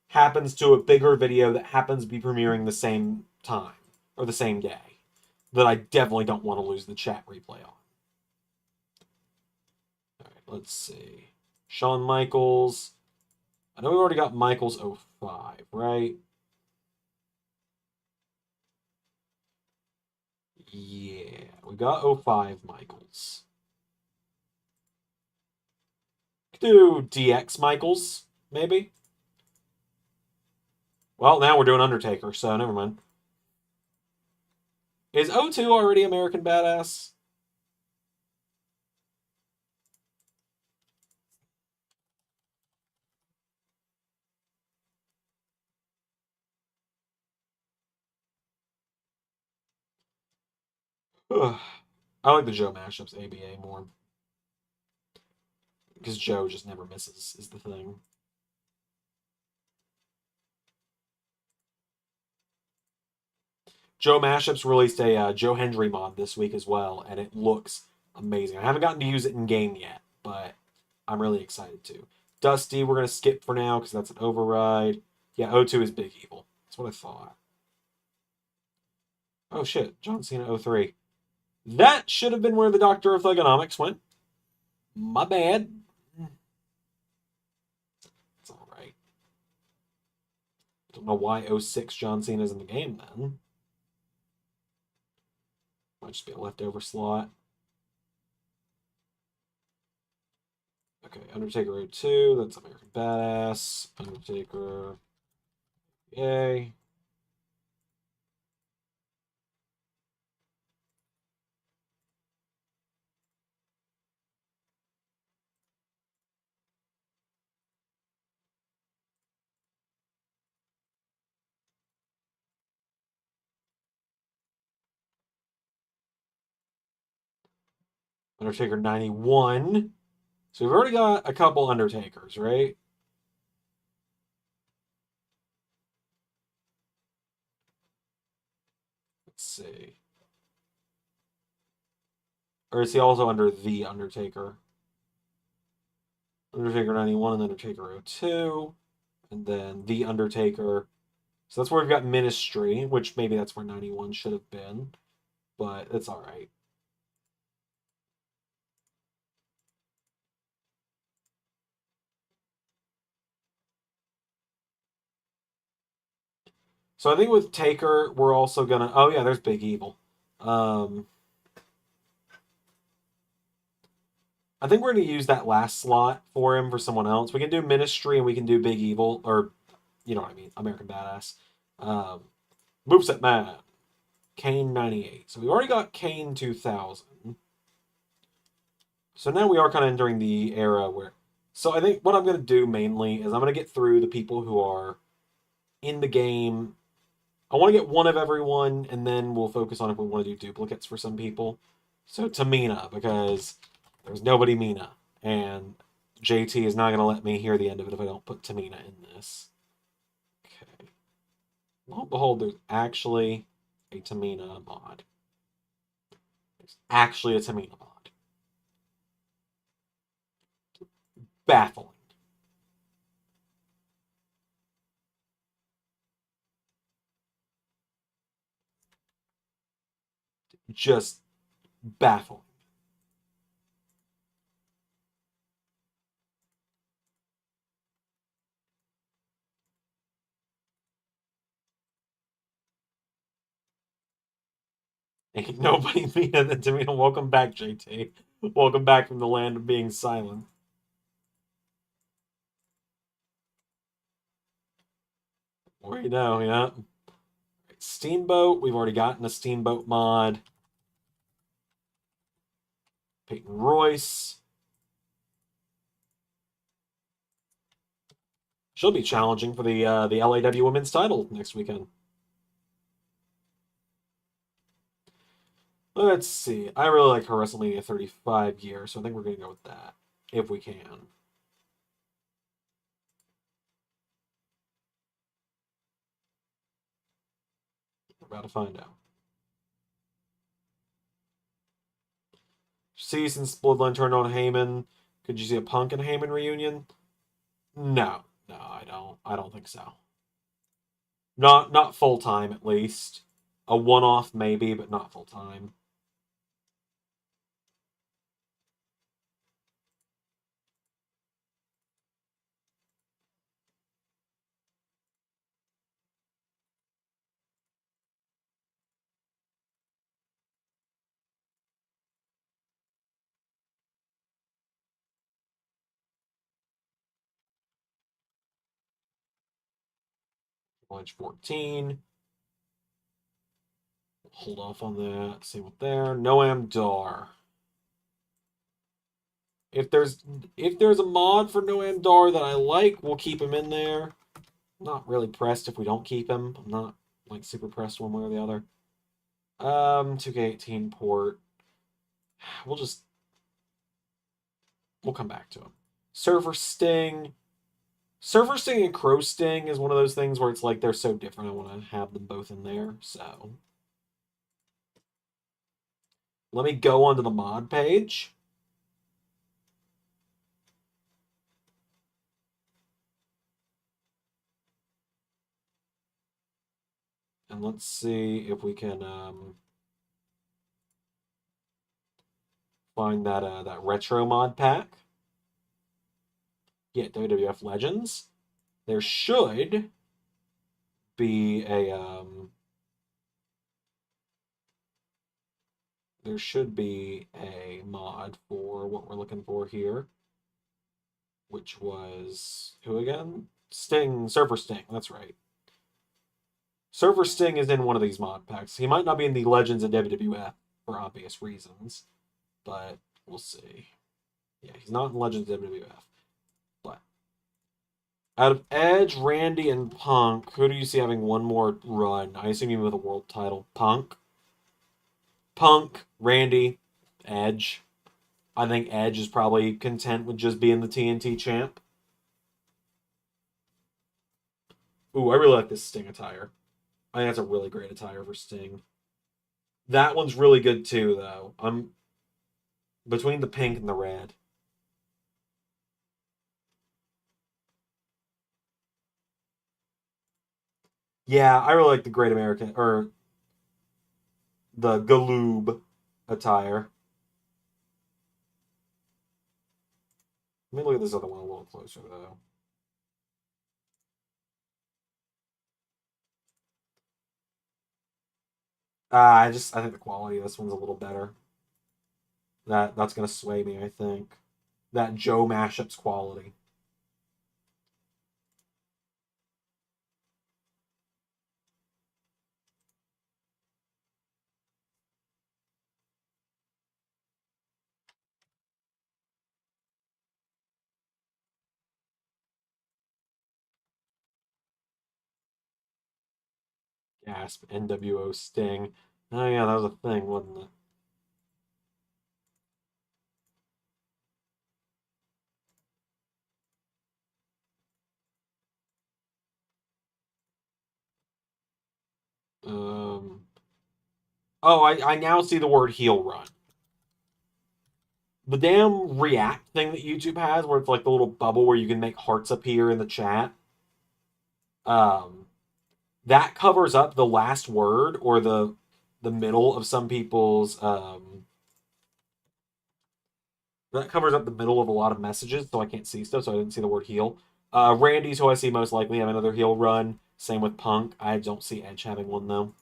happens to a bigger video that happens to be premiering the same time or the same day that I definitely don't want to lose the chat replay on. All right, let's see. Shawn Michaels. I know we already got Michaels 05, right? Yeah, we got 05 Michaels. Could do DX Michaels, maybe. Well, now we're doing Undertaker, so never mind. Is 02 already American Badass? Ugh. I like the Joe mashups ABA more. Because Joe just never misses, is the thing. Joe Mashups released a Joe Hendry mod this week as well, and it looks amazing. I haven't gotten to use it in game yet, but I'm really excited to. Dusty, we're going to skip for now because that's an override. Yeah, O2 is Big Evil. That's what I thought. Oh shit, John Cena 03. That should have been where the Doctor of Thugonomics went. My bad. It's alright. Don't know why 06 John Cena's in the game then. Might just be a leftover slot. Okay, Undertaker 02, that's American Badass. Undertaker. Yay. Undertaker 91. So we've already got a couple Undertakers, right? Let's see. Or is he also under The Undertaker? Undertaker 91 and Undertaker 02. And then The Undertaker. So that's where we've got Ministry, which maybe that's where 91 should have been. But it's alright. So I think with Taker, we're also gonna. Oh yeah, there's Big Evil. I think we're gonna use that last slot for him for someone else. We can do Ministry and we can do Big Evil, or you know what I mean, American Badass. Moveset Man, Kane 98. So we already got Kane 2000. So now we are kind of entering the era where. So I think what I'm gonna do mainly is I'm gonna get through the people who are in the game. I want to get one of everyone, and then we'll focus on if we want to do duplicates for some people. So Tamina, because there's nobody Mina, and JT is not going to let me hear the end of it if I don't put Tamina in this. Okay. Lo and behold, there's actually a Tamina mod. There's actually a Tamina mod. Baffling. Just baffling. Ain't nobody Mina than Tamina. Welcome back, JT. Welcome back from the land of being silent. Or you know, yeah. Steamboat, we've already gotten a Steamboat mod. Peyton Royce. She'll be challenging for the LAW Women's title next weekend. Let's see. I really like her WrestleMania 35 gear, so I think we're going to go with that, if we can. We're about to find out. See, since Bloodline turned on Heyman, could you see a Punk and Heyman reunion? No, I don't. I don't think so. Not full time, at least. A one-off maybe, but not full time. Launch 14. Hold off on that. Same with there. Noam Dar. If there's a mod for Noam Dar that I like, we'll keep him in there. I'm not really pressed if we don't keep him. I'm not like super pressed one way or the other. 2K18 port. We'll come back to him. Surfer Sting. Surfer Sting and Crow Sting is one of those things where it's like they're so different. I want to have them both in there. So let me go onto the mod page. And let's see if we can find that retro mod pack. Yeah, WWF Legends. There should be a mod for what we're looking for here, which was who again? Sting, Surfer Sting. That's right. Surfer Sting is in one of these mod packs. He might not be in the Legends of WWF for obvious reasons, but we'll see. Yeah, he's not in Legends of WWF. But out of Edge, Randy, and Punk, who do you see having one more run? I assume you mean with a world title. Punk, Randy, Edge. I think Edge is probably content with just being the TNT champ. Ooh, I really like this Sting attire. I think that's a really great attire for Sting. That one's really good too, though. I'm between the pink and the red. Yeah, I really like the Great American or the Galoob attire. Let me look at this other one a little closer though. I think the quality of this one's a little better. That's gonna sway me, I think. That Joe mashup's quality. Gasp, NWO Sting. Oh yeah, that was a thing, wasn't it? Um. Oh, I now see the word heel run. The damn react thing that YouTube has, where it's like the little bubble where you can make hearts appear in the chat. Um, that covers up the last word or the middle of some people's that covers up the middle of a lot of messages, so I can't see stuff, so I didn't see the word heel. Randy's who I see most likely have another heel run. Same with Punk. I don't see Edge having one though.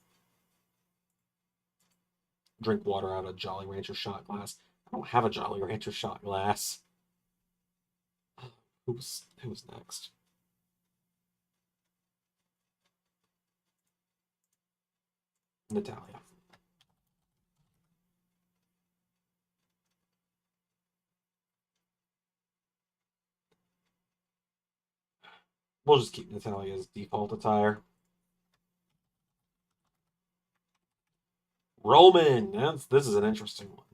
Drink water out of a Jolly Rancher shot glass. I don't have a Jolly Rancher shot glass. Who's next? Natalia. We'll just keep Natalia's default attire. Roman. This is an interesting one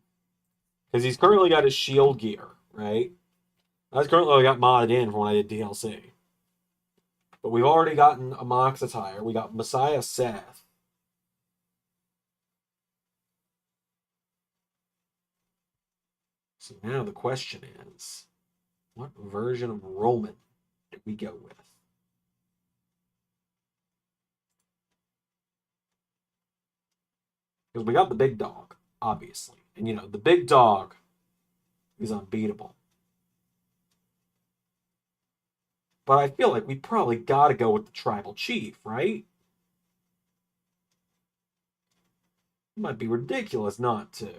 because he's currently got his Shield gear, right? That's currently what I got modded in from when I did DLC. But we've already gotten a Mox attire. We got Messiah Seth. So now the question is, what version of Roman did we go with? Because we got the big dog, obviously. And you know, the big dog is unbeatable. But I feel like we probably got to go with the tribal chief, right? It might be ridiculous not to.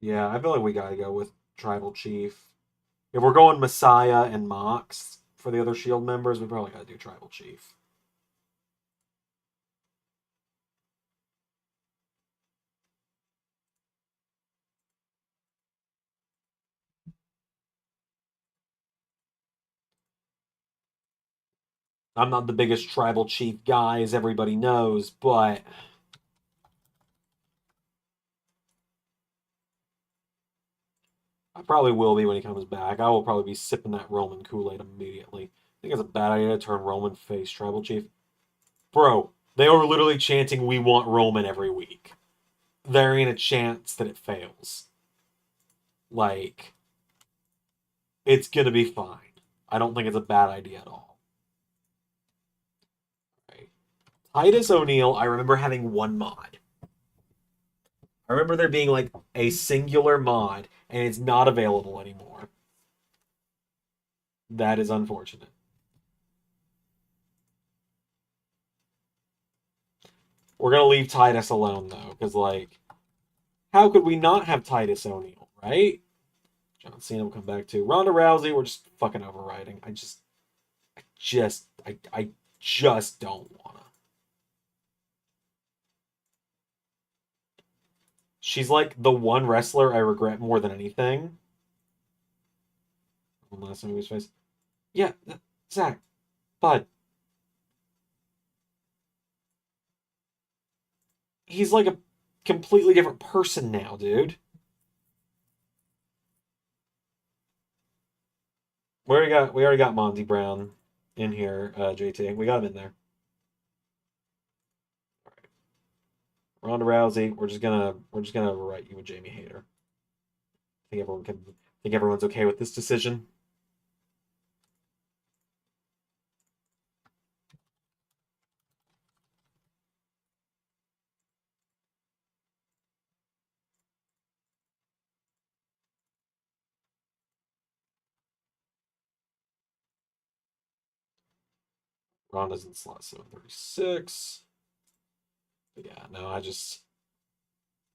Yeah, I feel like we got to go with tribal chief. If we're going Messiah and Mox for the other Shield members, we probably got to do tribal chief. I'm not the biggest tribal chief guy, as everybody knows, but I probably will be when he comes back. I will probably be sipping that Roman Kool-Aid immediately. I think it's a bad idea to turn Roman face, Tribal Chief. Bro, they were literally chanting, "We want Roman" every week. There ain't a chance that it fails. Like, it's gonna be fine. I don't think it's a bad idea at all. Right. Titus O'Neil, I remember having one mod. I remember there being like a singular mod, and it's not available anymore. That is unfortunate. We're gonna leave Titus alone though, because like, how could we not have Titus O'Neil, right? John Cena will come back too. Ronda Rousey, we're just fucking overriding. I just don't wanna. She's like the one wrestler I regret more than anything. One last time he was face. Yeah, Zach, bud, he's like a completely different person now, dude. We already got Monty Brown in here, JT. We got him in there. Ronda Rousey, we're just gonna overwrite you with Jamie Hayter. Think everyone's okay with this decision. Ronda's in slot 736. But yeah,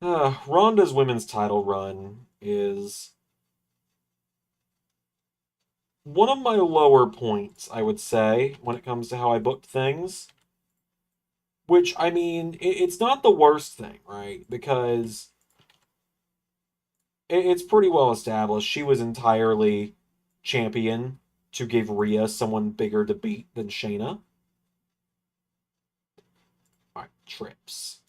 no, Ronda's women's title run is one of my lower points, I would say, when it comes to how I booked things. Which, I mean, it's not the worst thing, right? Because it's pretty well established. She was entirely champion to give Rhea someone bigger to beat than Shayna. All right, trips.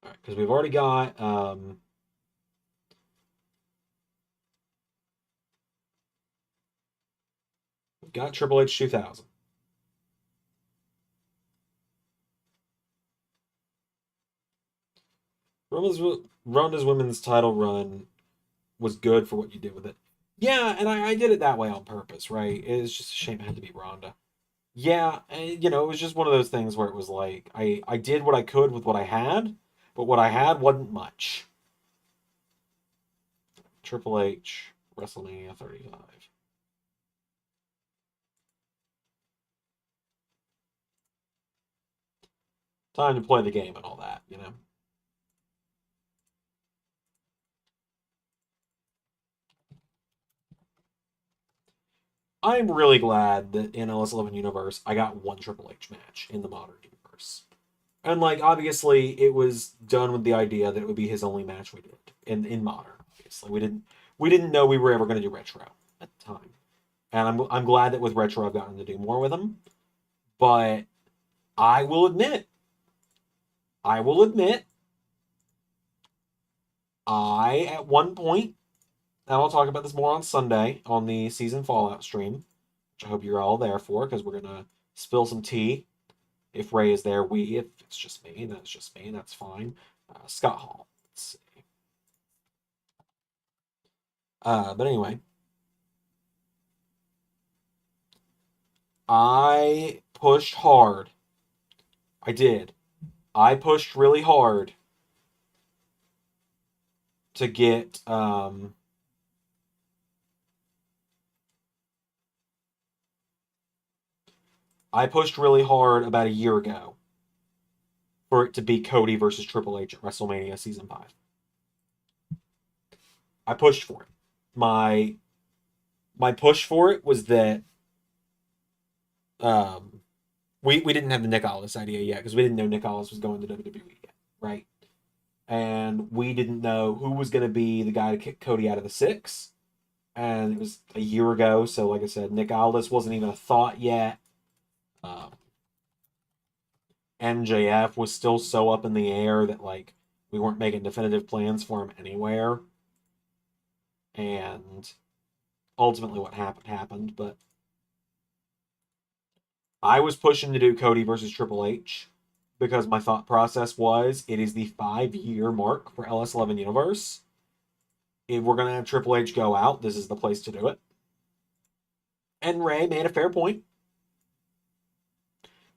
All right, because we've already got Triple H 2000. Ronda's women's title run was good for what you did with it. Yeah, and I did it that way on purpose, right? It's just a shame it had to be Ronda. Yeah, it was just one of those things where it was like I did what I could with what I had, but what I had wasn't much. Triple H, WrestleMania 35. Time to play the game and all that. I'm really glad that in LS11 universe I got one Triple H match in the modern universe. And like obviously it was done with the idea that it would be his only match we did in modern. Obviously, we didn't know we were ever going to do retro at the time, and I'm glad that with retro I've gotten to do more with him. But I will admit, I will admit, I at one point, and I'll talk about this more on Sunday on the season Fallout stream, which I hope you're all there for because we're gonna spill some tea. If Ray is there, if it's just me, that's just me. That's fine. Scott Hall. Let's see. But anyway, I pushed hard. I did. I pushed really hard to get I pushed really hard about a year ago for it to be Cody versus Triple H at WrestleMania season 5. I pushed for it. My push for it was that um we didn't have the Nick Aldis idea yet because we didn't know Nick Aldis was going to WWE yet, right? and we didn't know who was going to be the guy to kick Cody out of the 6. And it was a year ago, so like I said, Nick Aldis wasn't even a thought yet. Um, MJF was still so up in the air that like we weren't making definitive plans for him anywhere. And ultimately, what happened. But I was pushing to do Cody versus Triple H because my thought process was it is the 5-year mark for LS11 Universe. If we're gonna have Triple H go out, this is the place to do it. And Ray made a fair point.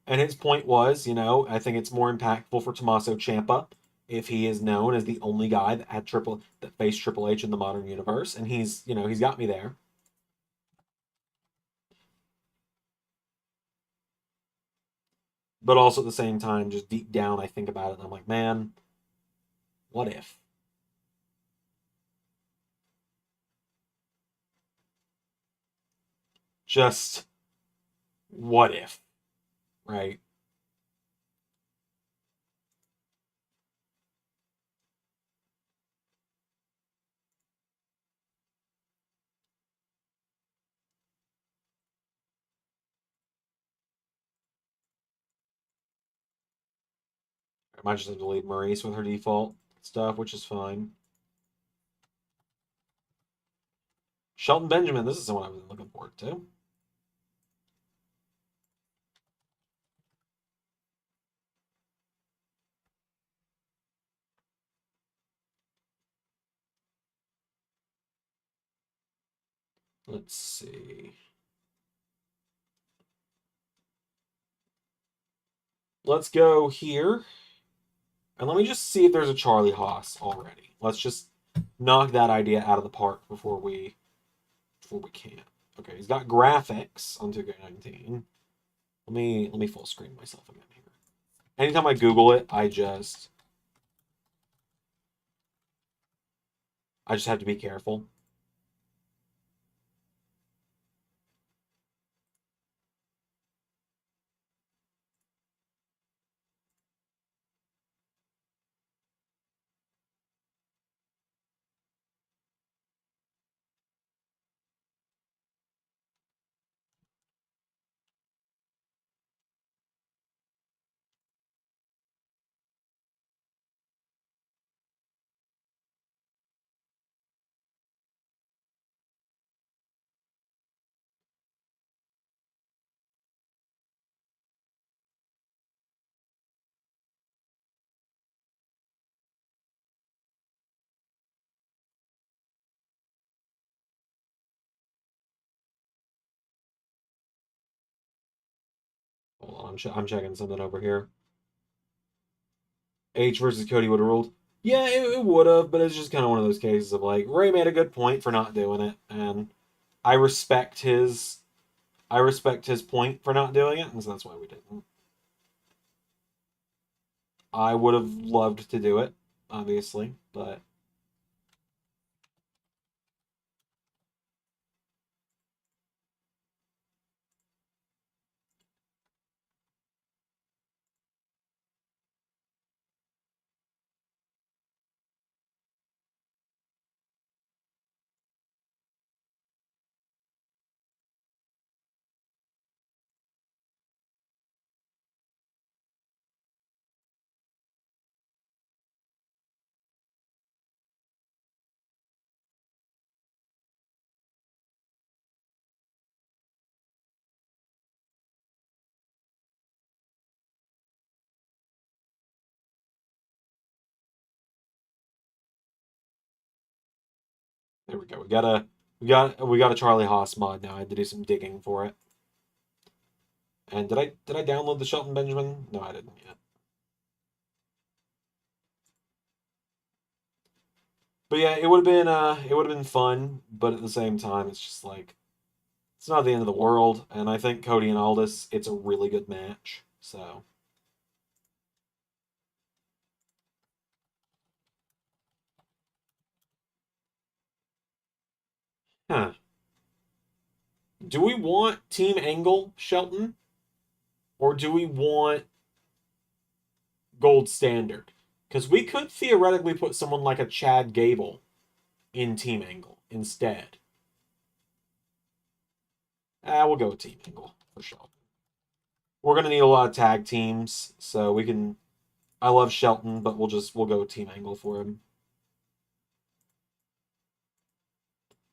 And his point was, I think it's more impactful for Tommaso Ciampa if he is known as the only guy that faced Triple H in the modern universe, and he's got me there. But also at the same time, just deep down, I think about it, and I'm like, man, what if? Just what if, right? I might just have to leave Maurice with her default stuff, which is fine. Shelton Benjamin, this is someone I've been looking forward to. Let's see. Let's go here. And let me just see if there's a Charlie Haas already. Let's just knock that idea out of the park before we can. Okay, he's got graphics on 2K19. Let me full screen myself again here. Anytime I Google it, I just have to be careful. Hold on, I'm checking something over here. H versus Cody would have ruled. Yeah, it would have, but it's just kind of one of those cases of like Ray made a good point for not doing it, and I respect his I respect his point for not doing it, and so that's why we didn't. I would have loved to do it, obviously, but there we go. We got a Charlie Haas mod now. I had to do some digging for it. And did I download the Shelton Benjamin? No, I didn't yet. But yeah, it would have been fun, but at the same time, it's just like it's not the end of the world. And I think Cody and Aldis, it's a really good match. So huh. Do we want Team Angle Shelton? Or do we want Gold Standard? Because we could theoretically put someone like a Chad Gable in Team Angle instead. We'll go with Team Angle for sure. We're gonna need a lot of tag teams, so we can. I love Shelton, but we'll go with Team Angle for him.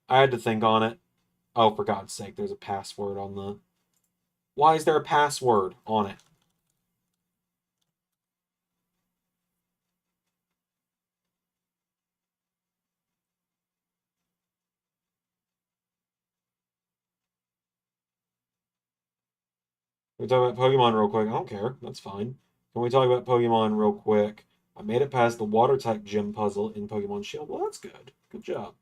I had to think on it. Oh, for God's sake, there's a password on the. Why is there a password on it? Can we talk about Pokemon real quick? I don't care. That's fine. Can we talk about Pokemon real quick? I made it past the water type gym puzzle in Pokemon Shield. Well, that's good. Good job.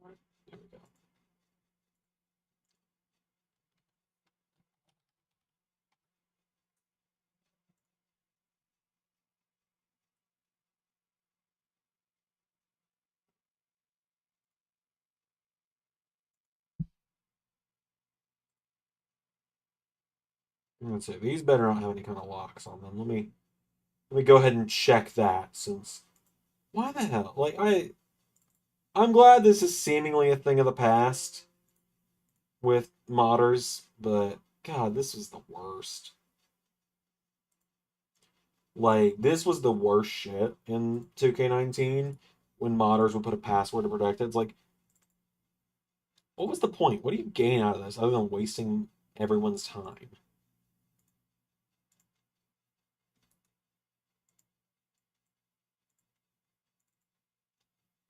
All right, there we go. Let's see. These better not have any kind of locks on them. Let me go ahead and check that since. Why the hell? Like I'm glad this is seemingly a thing of the past with modders, but God, this was the worst. Like, this was the worst shit in 2K19 when modders would put a password to protect it. It's like, what was the point? What do you gain out of this other than wasting everyone's time?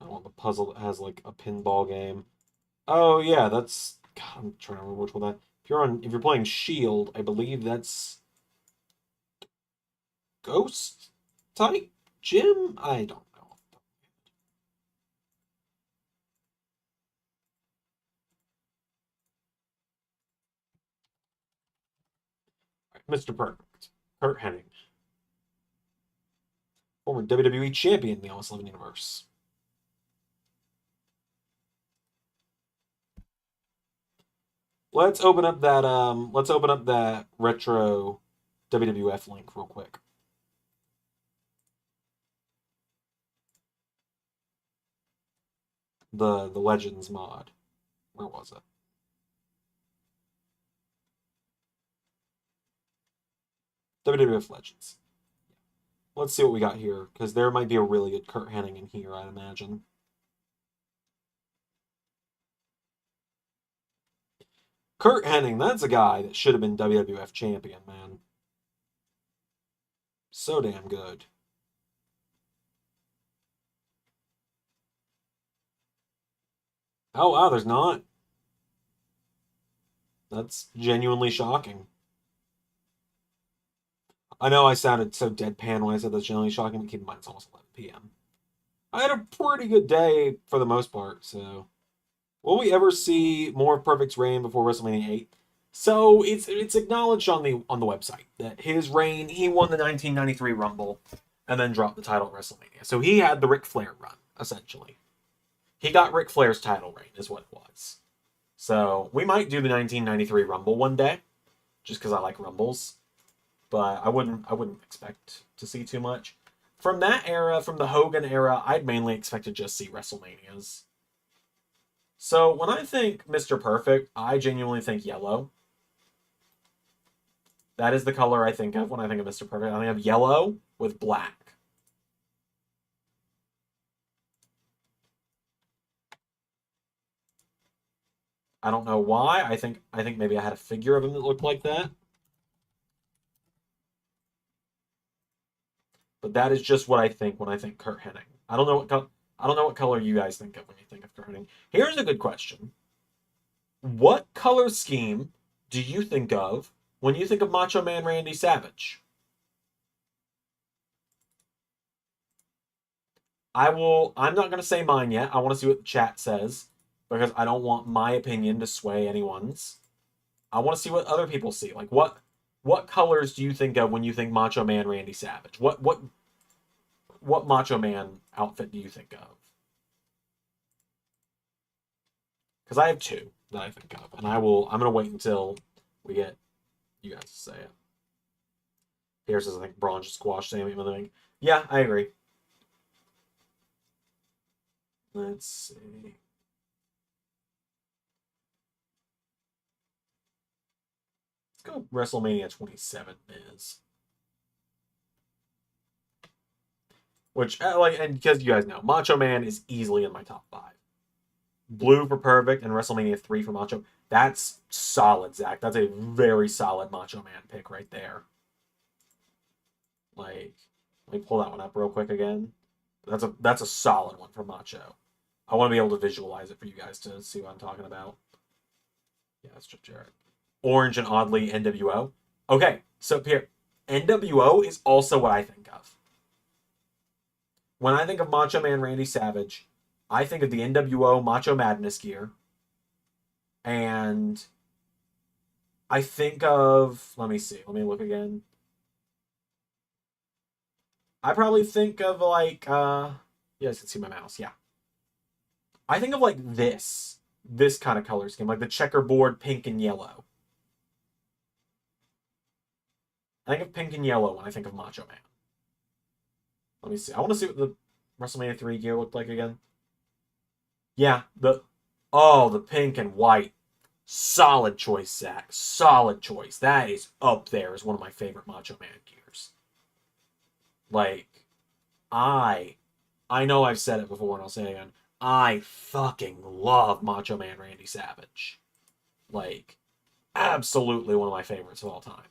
I don't want the puzzle that has like a pinball game. Oh yeah, that's God, I'm trying to remember which one that. If you're playing Shield, I believe that's Ghost type gym. I don't know. Right, Mr. Perfect, Kurt Hennig, former WWE champion in the Almost 11 universe. Let's open up that retro WWF link real quick. The Legends mod. Where was it? WWF Legends. Let's see what we got here, because there might be a really good Kurt Hennig in here, I'd imagine. Kurt Hennig, that's a guy that should have been WWF champion, man. So damn good. Oh, wow, there's not. That's genuinely shocking. I know I sounded so deadpan when I said that's genuinely shocking, but keep in mind it's almost 11 p.m. I had a pretty good day for the most part, so. Will we ever see more of Perfect's reign before WrestleMania 8? So it's acknowledged on the website that his reign, he won the 1993 Rumble and then dropped the title at WrestleMania. So he had the Ric Flair run, essentially. He got Ric Flair's title reign, is what it was. So we might do the 1993 Rumble one day, just because I like Rumbles. But I wouldn't expect to see too much. From that era, from the Hogan era, I'd mainly expect to just see WrestleManias. So when I think Mr. Perfect, I genuinely think yellow. That is the color I think of when I think of Mr. Perfect. I think of yellow with black. I don't know why. I think maybe I had a figure of him that looked like that. But that is just what I think when I think Kurt Hennig. I don't know what color you guys think of when you think of Kurt Hennig. Here's a good question. What color scheme do you think of when you think of Macho Man Randy Savage? I'm not going to say mine yet. I want to see what the chat says because I don't want my opinion to sway anyone's. I want to see what other people see. Like what colors do you think of when you think Macho Man Randy Savage? What Macho Man outfit do you think of? Because I have two that I think of, and I'm gonna wait until We get you guys to say it. Pierce says, I think Braun should squash Sami in the ring. Yeah, I agree. Let's see. Let's go WrestleMania 27 Miz. Which, and because you guys know, Macho Man is easily in my top 5. Blue for Perfect and WrestleMania 3 for Macho. That's solid, Zach. That's a very solid Macho Man pick right there. Like, let me pull that one up real quick again. That's a solid one for Macho. I want to be able to visualize it for you guys to see what I'm talking about. Yeah, that's Jeff Jarrett. Orange and oddly NWO. Okay, so here, NWO is also what I think of. When I think of Macho Man Randy Savage, I think of the NWO Macho Madness gear. And I think of, let me see, let me look again. I probably think of like, you guys can see my mouse, yeah. I think of like this kind of color scheme, like the checkerboard pink and yellow. I think of pink and yellow when I think of Macho Man. Let me see. I want to see what the WrestleMania 3 gear looked like again. Yeah, the pink and white. Solid choice, Zach. Solid choice. That is up there as one of my favorite Macho Man gears. Like, I know I've said it before and I'll say it again. I fucking love Macho Man Randy Savage. Like, absolutely one of my favorites of all time.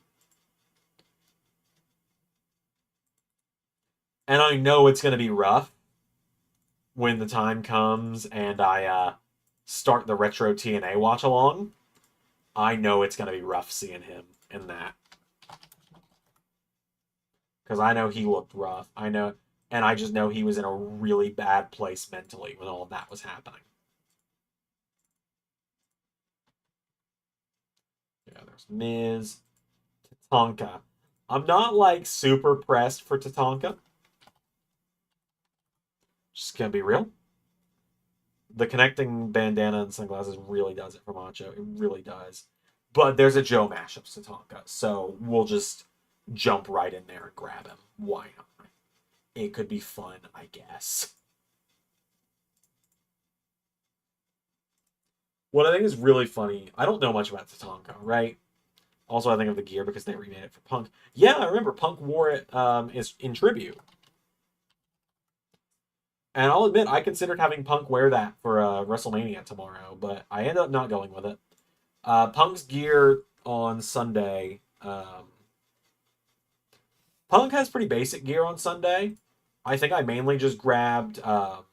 And I know it's going to be rough when the time comes and I start the Retro TNA watch along. I know it's going to be rough seeing him in that. Because I know he looked rough. I know, and I just know he was in a really bad place mentally when all of that was happening. Yeah, there's Miz. Tatanka. I'm not, like, super pressed for Tatanka. Just gonna be real. The connecting bandana and sunglasses really does it for Macho. It really does. But there's a Joe mashup Tatanka, so we'll just jump right in there and grab him. Why not? It could be fun, I guess. What I think is really funny, I don't know much about Tatanka, right? Also, I think of the gear because they remade it for Punk. Yeah, I remember Punk wore it is in tribute. And I'll admit, I considered having Punk wear that for WrestleMania tomorrow, but I ended up not going with it. Punk's gear on Sunday. Punk has pretty basic gear on Sunday. I think I mainly just grabbed... hold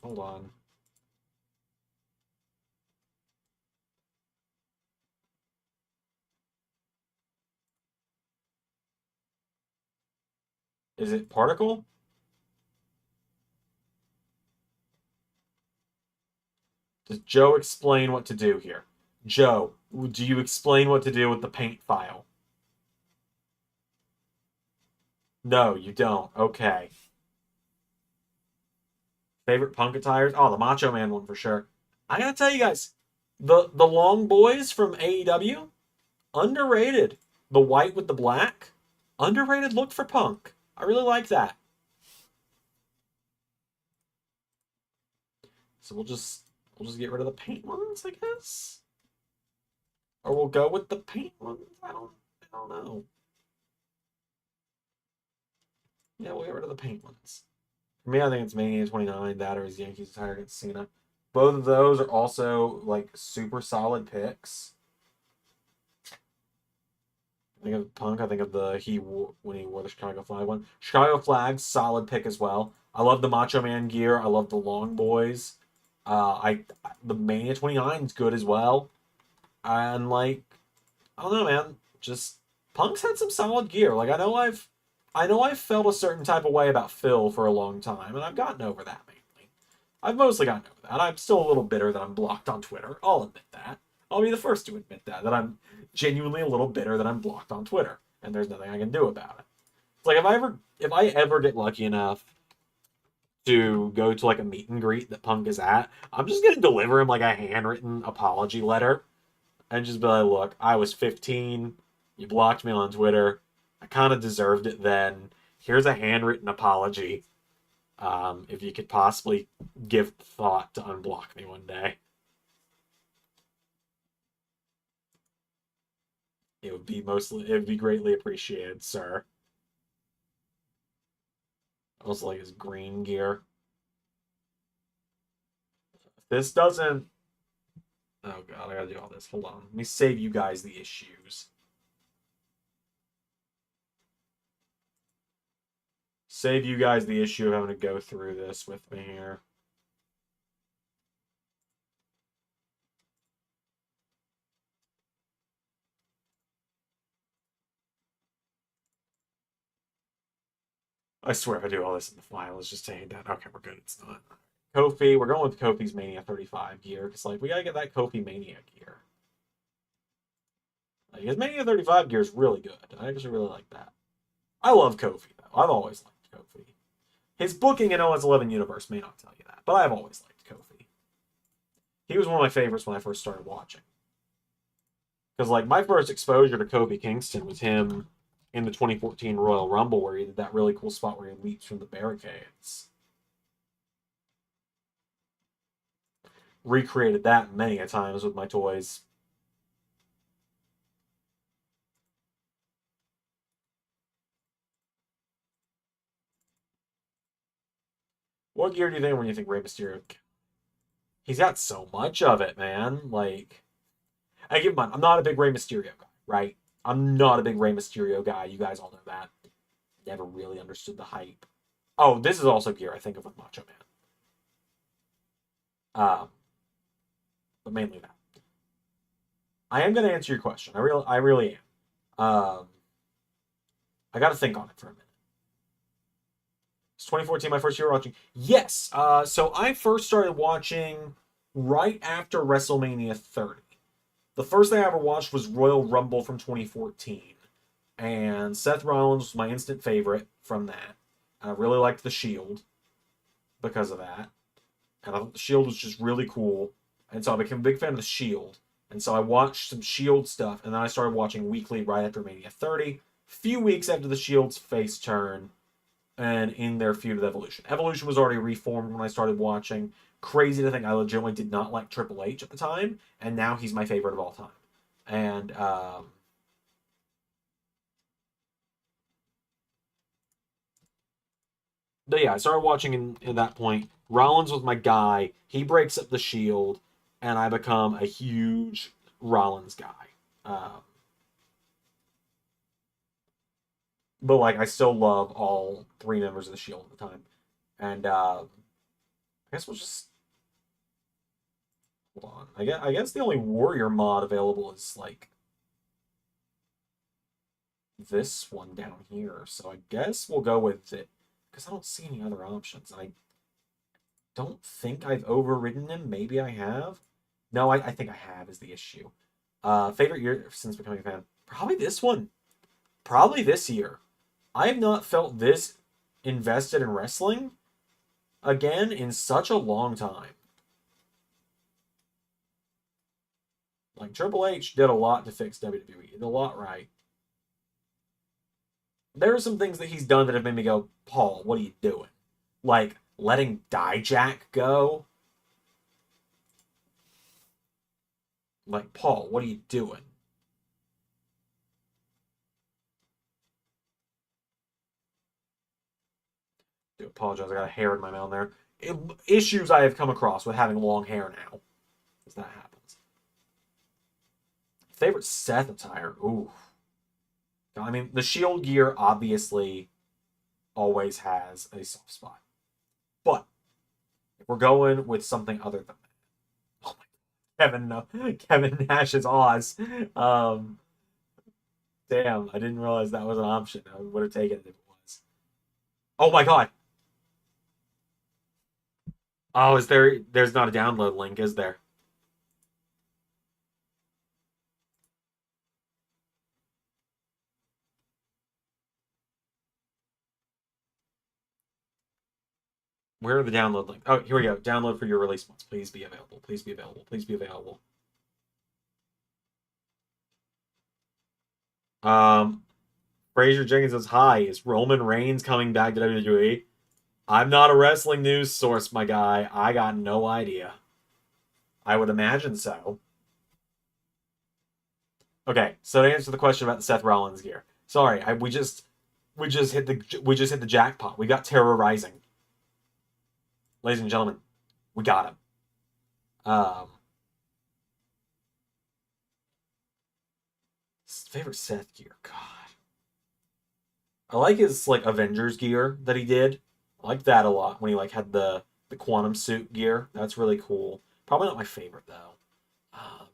on. Is it Particle? Does Joe explain what to do here? Joe, do you explain what to do with the paint file? No, you don't. Okay. Favorite Punk attires? Oh, the Macho Man one for sure. I gotta tell you guys, the long boys from AEW, underrated. The white with the black, underrated look for Punk. I really like that. So we'll just get rid of the paint ones, I guess. Or we'll go with the paint ones. I don't know. Yeah, we'll get rid of the paint ones. For me, I think it's Mania 29. That or is Yankees attire against Cena. Both of those are also like super solid picks. I think of Punk. I think of when he wore the Chicago flag one. Chicago flag, solid pick as well. I love the Macho Man gear. I love the Long Boys. The Mania 29 is good as well. And like, I don't know, man. Just Punk's had some solid gear. Like I know I've felt a certain type of way about Phil for a long time, and I've gotten over that mainly. I've mostly gotten over that. I'm still a little bitter that I'm blocked on Twitter. I'll admit that. I'll be the first to admit that I'm genuinely a little bitter that I'm blocked on Twitter, and there's nothing I can do about it. It's like if I ever get lucky enough to go to like a meet and greet that Punk is at, I'm just gonna deliver him like a handwritten apology letter and just be like, look, I was 15. You blocked me on Twitter. I kind of deserved it then. Here's a handwritten apology. If you could possibly give thought to unblock me one day, it would be greatly appreciated, sir. Also like his green gear. This doesn't. Oh god, I gotta do all this. Hold on. Let me save you guys the issues. Save you guys the issue of having to go through this with me here. I swear if I do all this in the file, it's just saying that. Okay, we're good. It's not. Kofi, we're going with Kofi's Mania 35 gear because like we gotta get that Kofi Mania gear. Like his Mania 35 gear is really good. I actually really like that. I love Kofi though. I've always liked Kofi. His booking in OS 11 universe may not tell you that, but I've always liked Kofi. He was one of my favorites when I first started watching. Because like my first exposure to Kofi Kingston was him in the 2014 Royal Rumble where he did that really cool spot where he leaps from the barricades. Recreated that many a times with my toys. What gear do you think when you think Rey Mysterio? He's got so much of it, man. Like, I give him I'm not a big Rey Mysterio guy, right? I'm not a big Rey Mysterio guy. You guys all know that. Never really understood the hype. Oh, this is also gear I think of with Macho Man. But mainly that. I am going to answer your question. I really am. I got to think on it for a minute. It's 2014, my first year watching. Yes. So I first started watching right after WrestleMania 30. The first thing I ever watched was Royal Rumble from 2014. And Seth Rollins was my instant favorite from that. I really liked The Shield because of that. And I thought The Shield was just really cool. And so I became a big fan of The Shield. And so I watched some Shield stuff. And then I started watching weekly right after Mania 30. Few weeks after The Shield's face turn and in their feud with Evolution. Evolution was already reformed when I started watching. Crazy to think I legitimately did not like Triple H at the time. And now he's my favorite of all time. And but yeah, I started watching in that point. Rollins was my guy. He breaks up the Shield, and I become a huge Rollins guy. Um, but like, I still love all three members of the Shield at the time. And I guess we'll just hold on. I guess the only Warrior mod available is like this one down here. So I guess we'll go with it because I don't see any other options. I don't think I've overridden him. Maybe I have. No, I think I have is the issue. Favorite year since becoming a fan? Probably this one. Probably this year. I have not felt this invested in wrestling again in such a long time. Like Triple H did a lot to fix WWE. He did a lot right. There are some things that he's done that have made me go, Paul, what are you doing? Like letting Dijak go. Like, Paul, what are you doing? I do apologize. I got a hair in my mouth there. Issues I have come across with having long hair now. As that happens. Favorite Seth attire? Ooh. I mean, the Shield gear obviously always has a soft spot. But if we're going with something other than that, oh my Kevin Nash's Oz. Um, damn, I didn't realize that was an option. I would have taken it if it was. Oh my god. Oh, there's not a download link, is there? Where are the download links? Oh, here we go. Download for your release months. Please be available. Please be available. Please be available. Um, Fraser Jenkins says, "Hi, is Roman Reigns coming back to WWE?" I'm not a wrestling news source, my guy. I got no idea. I would imagine so. Okay, so to answer the question about the Seth Rollins gear, sorry, we just hit the jackpot. We got Terror Rising, ladies and gentlemen. We got him. Um, favorite Seth gear, God. I like his like Avengers gear that he did. I like that a lot when he like had the quantum suit gear. That's really cool. Probably not my favorite though. Um,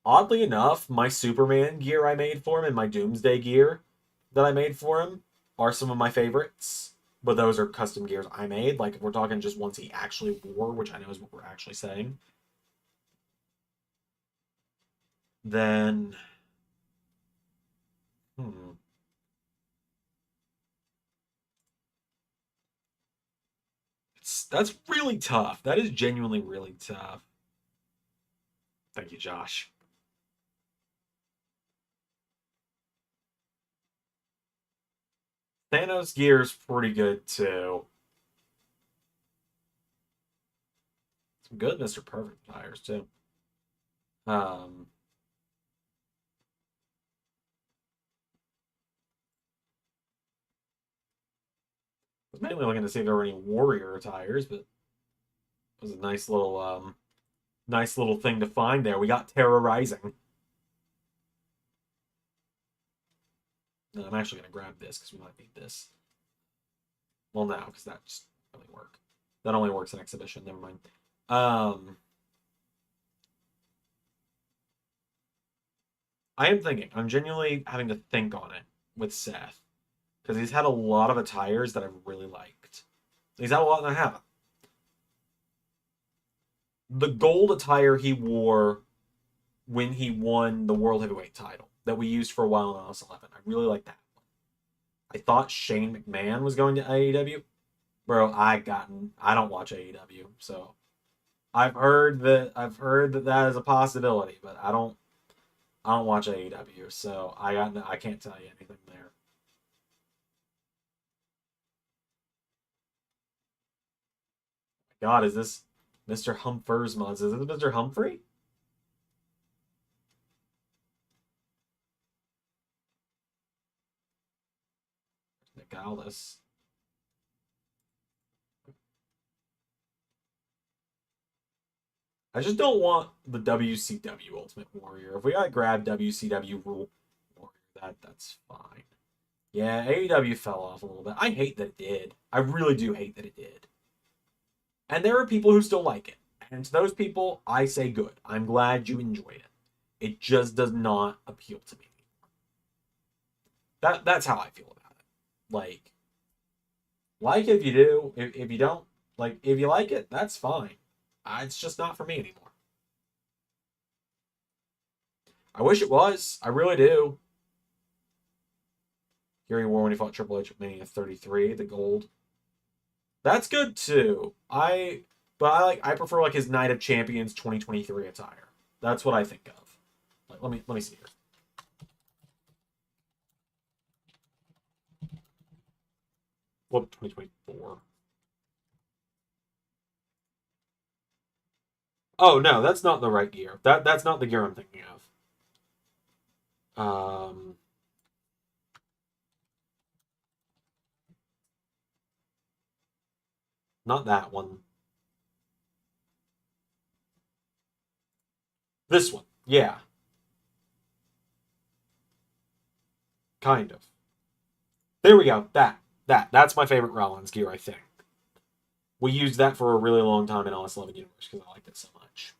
Oddly enough, my Superman gear I made for him and my Doomsday gear that I made for him are some of my favorites. But those are custom gears I made. Like if we're talking just ones he actually wore, which I know is what we're actually saying, then hmm, that's really tough. That is genuinely really tough. Thank you, Josh. Thanos gear's pretty good too. Some good Mr. Perfect tires too. Um, I was mainly looking to see if there were any Warrior tires, but it was a nice little thing to find there. We got Terra Rising. No, I'm actually gonna grab this because we might need this. Well, now because that just doesn't work. That only works in exhibition. Never mind. Um, I am thinking. I'm genuinely having to think on it with Seth because he's had a lot of attires that I've really liked. He's had a lot that I haven't. The gold attire he wore when he won the World Heavyweight title that we used for a while in OS 11. I really like that one. I thought Shane McMahon was going to AEW. Bro, I don't watch AEW, so I've heard that that is a possibility, but I don't watch AEW, so I can't tell you anything there. God, is this Mr. Humphers mods? Is it Mr. Humphrey? Nick Aldis. I just don't want the WCW Ultimate Warrior. If we gotta grab WCW Rule Warrior, that's fine. Yeah, AEW fell off a little bit. I hate that it did. I really do hate that it did. And there are people who still like it. And to those people, I say good. I'm glad you enjoyed it. It just does not appeal to me. That's how I feel about it. Like if you do, if you don't, like if you like it, that's fine. It's just not for me anymore. I wish it was. I really do. Gary wore when he fought Triple H at Mania 33, the gold. That's good too. I prefer like his Night of Champions 2023 attire. That's what I think of. Like, let me see here. What 2024? Oh no, that's not the right gear. That's not the gear I'm thinking of. Um, Not that one. This one. Yeah, kind of. There we go. That's my favorite Rollins gear, I think. We used that for a really long time in OS 11 Universe because I liked it so much.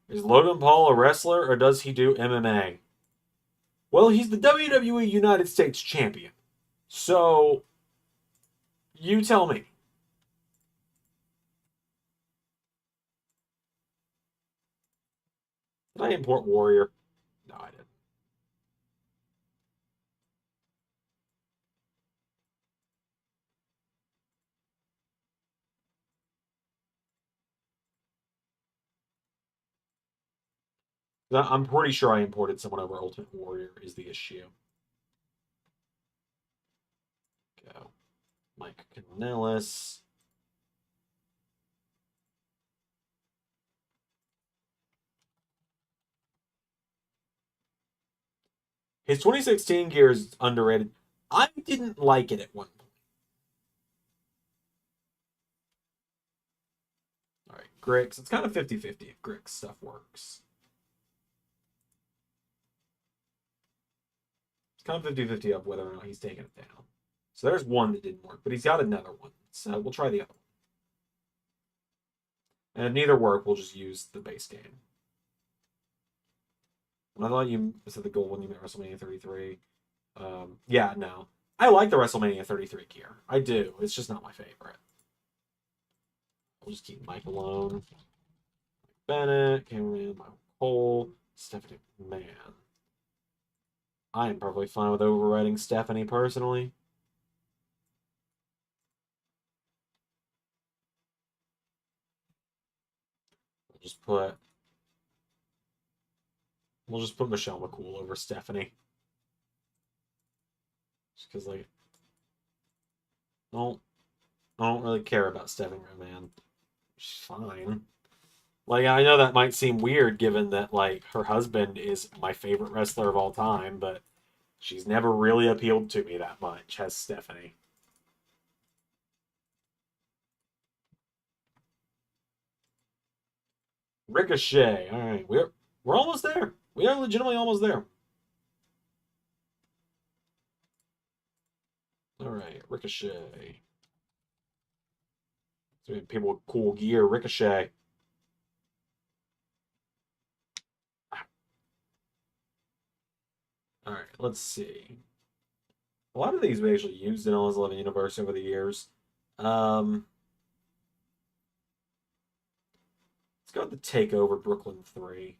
Is Logan Paul a wrestler or does he do MMA? Well, he's the WWE United States champion. So, you tell me. Did I import Warrior? No, I didn't. I'm pretty sure I imported someone over Ultimate Warrior is the issue. Go. Mike Kanellis. His 2016 gear is underrated. I didn't like it at one point. All right, Grix. It's kind of 50-50 if Grix stuff works. It's kind of 50-50 of whether or not he's taking it down. So there's one that didn't work, but he's got another one. So we'll try the other one. And if neither work, we'll just use the base game. I thought you said the goal when you met WrestleMania 33. Yeah, no. I like the WrestleMania 33 gear. I do. It's just not my favorite. We'll just keep Mike alone. Mike Bennett, Cameraman, Michael Cole, Stephanie McMahon. I am perfectly fine with overriding Stephanie personally. We'll just put Michelle McCool over Stephanie. Just because like I don't really care about Stephanie McMahon. She's fine. Like I know that might seem weird given that like her husband is my favorite wrestler of all time, but she's never really appealed to me that much, has Stephanie. Ricochet. All right, we're almost there. We are legitimately almost there. All right, Ricochet. So people with cool gear. Ricochet. All right, let's see. A lot of these we actually used in All 11 Universe over the years. Let's go with the Takeover Brooklyn 3.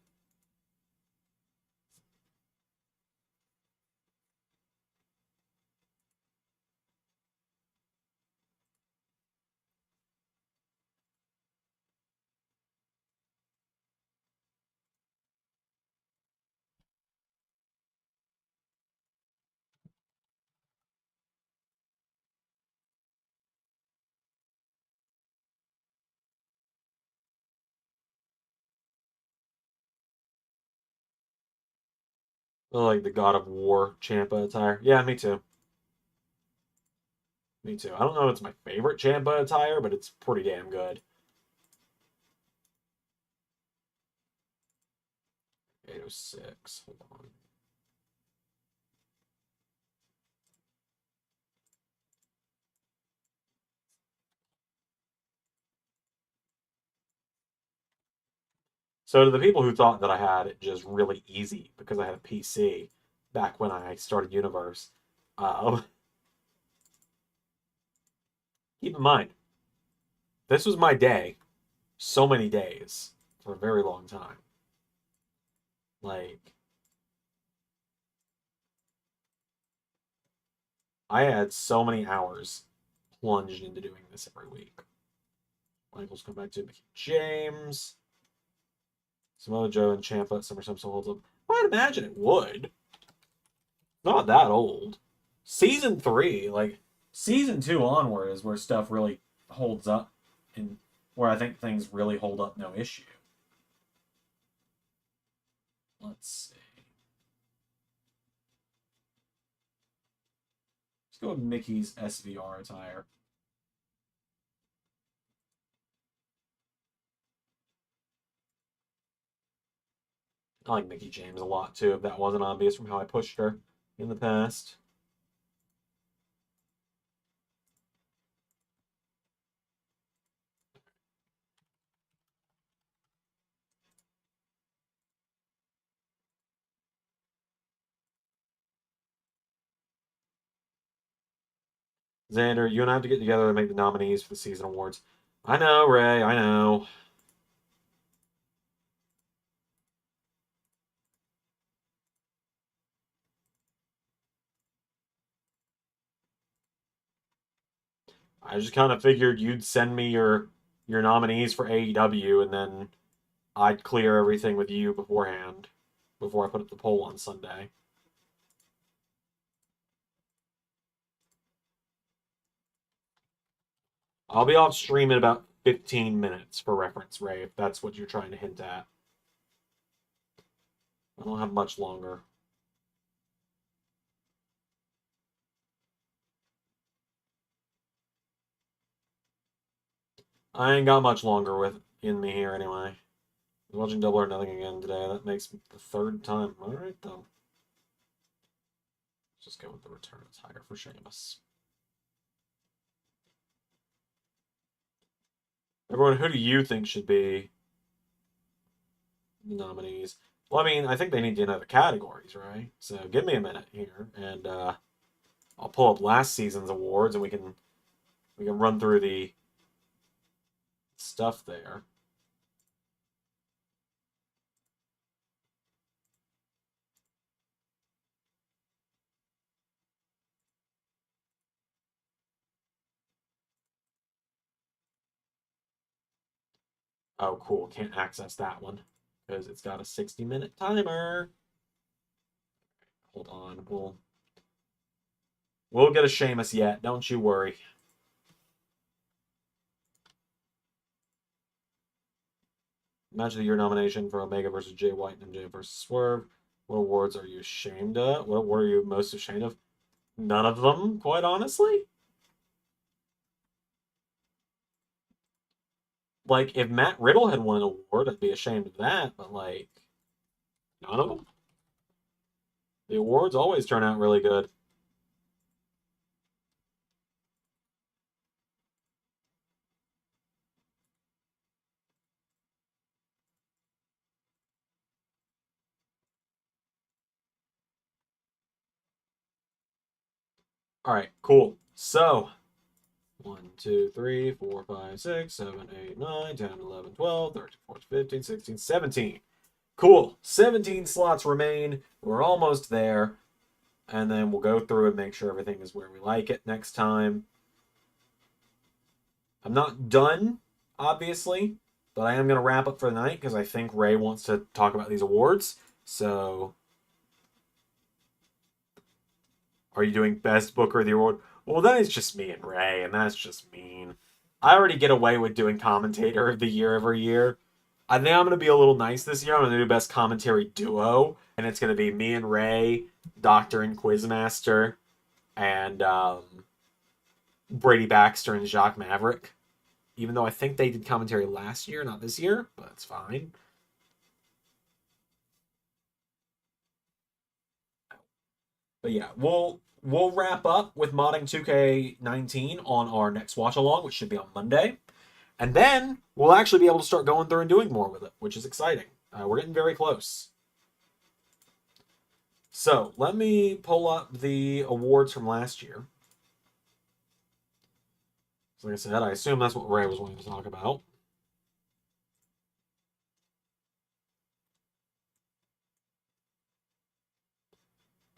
I like the God of War Champa attire. Yeah, me too. Me too. I don't know if it's my favorite Champa attire, but it's pretty damn good. 806. Hold on. So to the people who thought that I had it just really easy because I had a PC back when I started Universe, uh, keep in mind, this was my day, so many days, for a very long time. Like, I had so many hours plunged into doing this every week. Michael's come back to Mickey James. Samoa Joe and Ciampa at SummerSlam still holds up. I'd imagine it would. Not that old. Season 3, like season 2 onward is where stuff really holds up and where I think things really hold up no issue. Let's see. Let's go with Mickey's SVR attire. I like Mickey James a lot too, if that wasn't obvious from how I pushed her in the past. Xander, you and I have to get together and make the nominees for the season awards. I know, Ray, I know. I just kind of figured you'd send me your nominees for AEW, and then I'd clear everything with you beforehand, before I put up the poll on Sunday. I'll be off stream in about 15 minutes for reference, Ray, if that's what you're trying to hint at. I don't have much longer. I ain't got much longer with in me here anyway. I'm watching Double or Nothing again today. That makes the third time. All right, though. Let's just go with the return of Tiger for Sheamus. Everyone, who do you think should be the nominees? Well, I mean, I think they need to know the categories, right? So give me a minute here, and I'll pull up last season's awards, and we can run through the stuff there. Oh, cool. Can't access that one because it's got a 60-minute timer. Hold on. We'll get a Sheamus yet. Don't you worry. Match of the Year nomination for Omega versus Jay White and MJ versus Swerve. What awards are you ashamed of? What are you most ashamed of? None of them, quite honestly. Like, if Matt Riddle had won an award, I'd be ashamed of that, but, like, none of them. The awards always turn out really good. All right, cool. So, 1, 2, 3, 4, 5, 6, 7, 8, 9, 10, 11, 12, 13, 14, 15, 16, 17. Cool. 17 slots remain. We're almost there. And then we'll go through and make sure everything is where we like it next time. I'm not done, obviously, but I am going to wrap up for the night because I think Ray wants to talk about these awards. So, are you doing Best Booker of the Award? Well, that is just me and Ray, and that's just mean. I already get away with doing Commentator of the Year every year. I think I'm going to be a little nice this year. I'm going to do Best Commentary Duo, and it's going to be me and Ray, Doctor and Quizmaster, and Brady Baxter and Jacques Maverick. Even though I think they did commentary last year, not this year, but it's fine. But yeah, we'll wrap up with modding 2K19 on our next watch along, which should be on Monday. And then we'll actually be able to start going through and doing more with it, which is exciting. We're getting very close. So let me pull up the awards from last year. So like I said, I assume that's what Ray was wanting to talk about.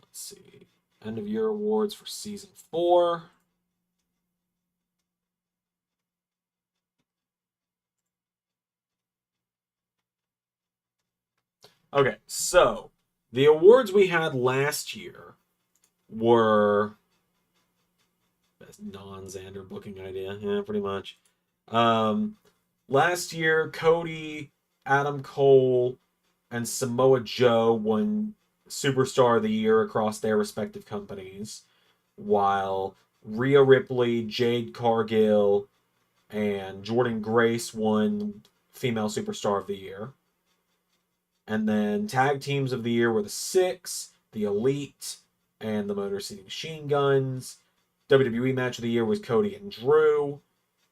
Let's see. End of year awards for season 4. Okay, so the awards we had last year were best non-Xander booking idea. Yeah, pretty much. Last year, Cody, Adam Cole, and Samoa Joe won Superstar of the Year across their respective companies, while Rhea Ripley, Jade Cargill, and Jordan Grace won Female Superstar of the Year. And then Tag Teams of the Year were the Six, the Elite, and the Motor City Machine Guns. WWE Match of the Year was Cody and Drew.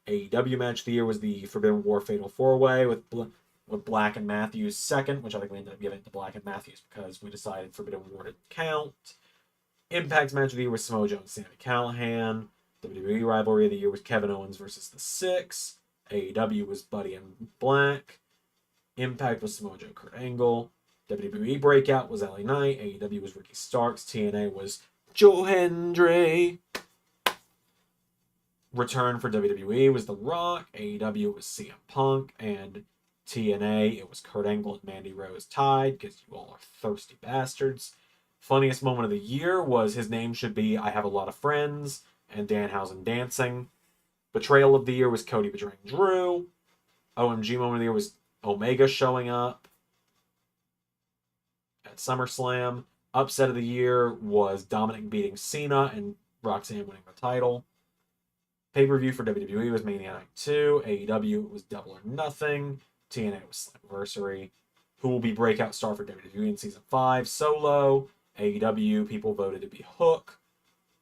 AEW Match of the Year was the Forbidden War Fatal 4-Way with Black and Matthews second, which I think we ended up giving to Black and Matthews because we decided Forbidden War didn't count. Impact Match of the Year was Samoa Joe and Sami Callihan. WWE Rivalry of the Year was Kevin Owens versus the Six. AEW was Buddy and Black. Impact was Samoa Joe, Kurt Angle. WWE Breakout was LA Knight. AEW was Ricky Starks. TNA was Joe Hendry. return for WWE was The Rock. AEW was CM Punk. And TNA, it was Kurt Angle and Mandy Rose tied because you all are thirsty bastards. Funniest moment of the year was his name should be I Have a Lot of Friends and Danhausen dancing. Betrayal of the year was Cody betraying Drew. OMG moment of the year was Omega showing up at SummerSlam. Upset of the year was Dominic beating Cena and Roxanne winning the title. Pay-per-view for WWE was Mania Night 2. AEW was Double or Nothing. TNA was Slammiversary. Who will be breakout star for WWE in Season 5? Solo. AEW people voted to be Hook.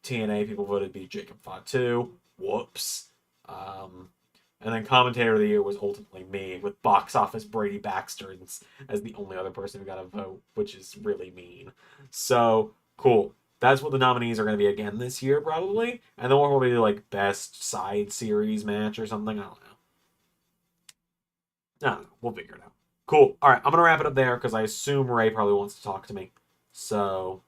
TNA people voted to be Jacob Fatu. Whoops. And then commentator of the year was ultimately me, with box office Brady Baxter as the only other person who got a vote, which is really mean. So, cool. That's what the nominees are going to be again this year, probably. And then we'll probably do, like, best side series match or something. I don't know. I don't know. We'll figure it out. Cool. All right, I'm going to wrap it up there because I assume Ray probably wants to talk to me. So,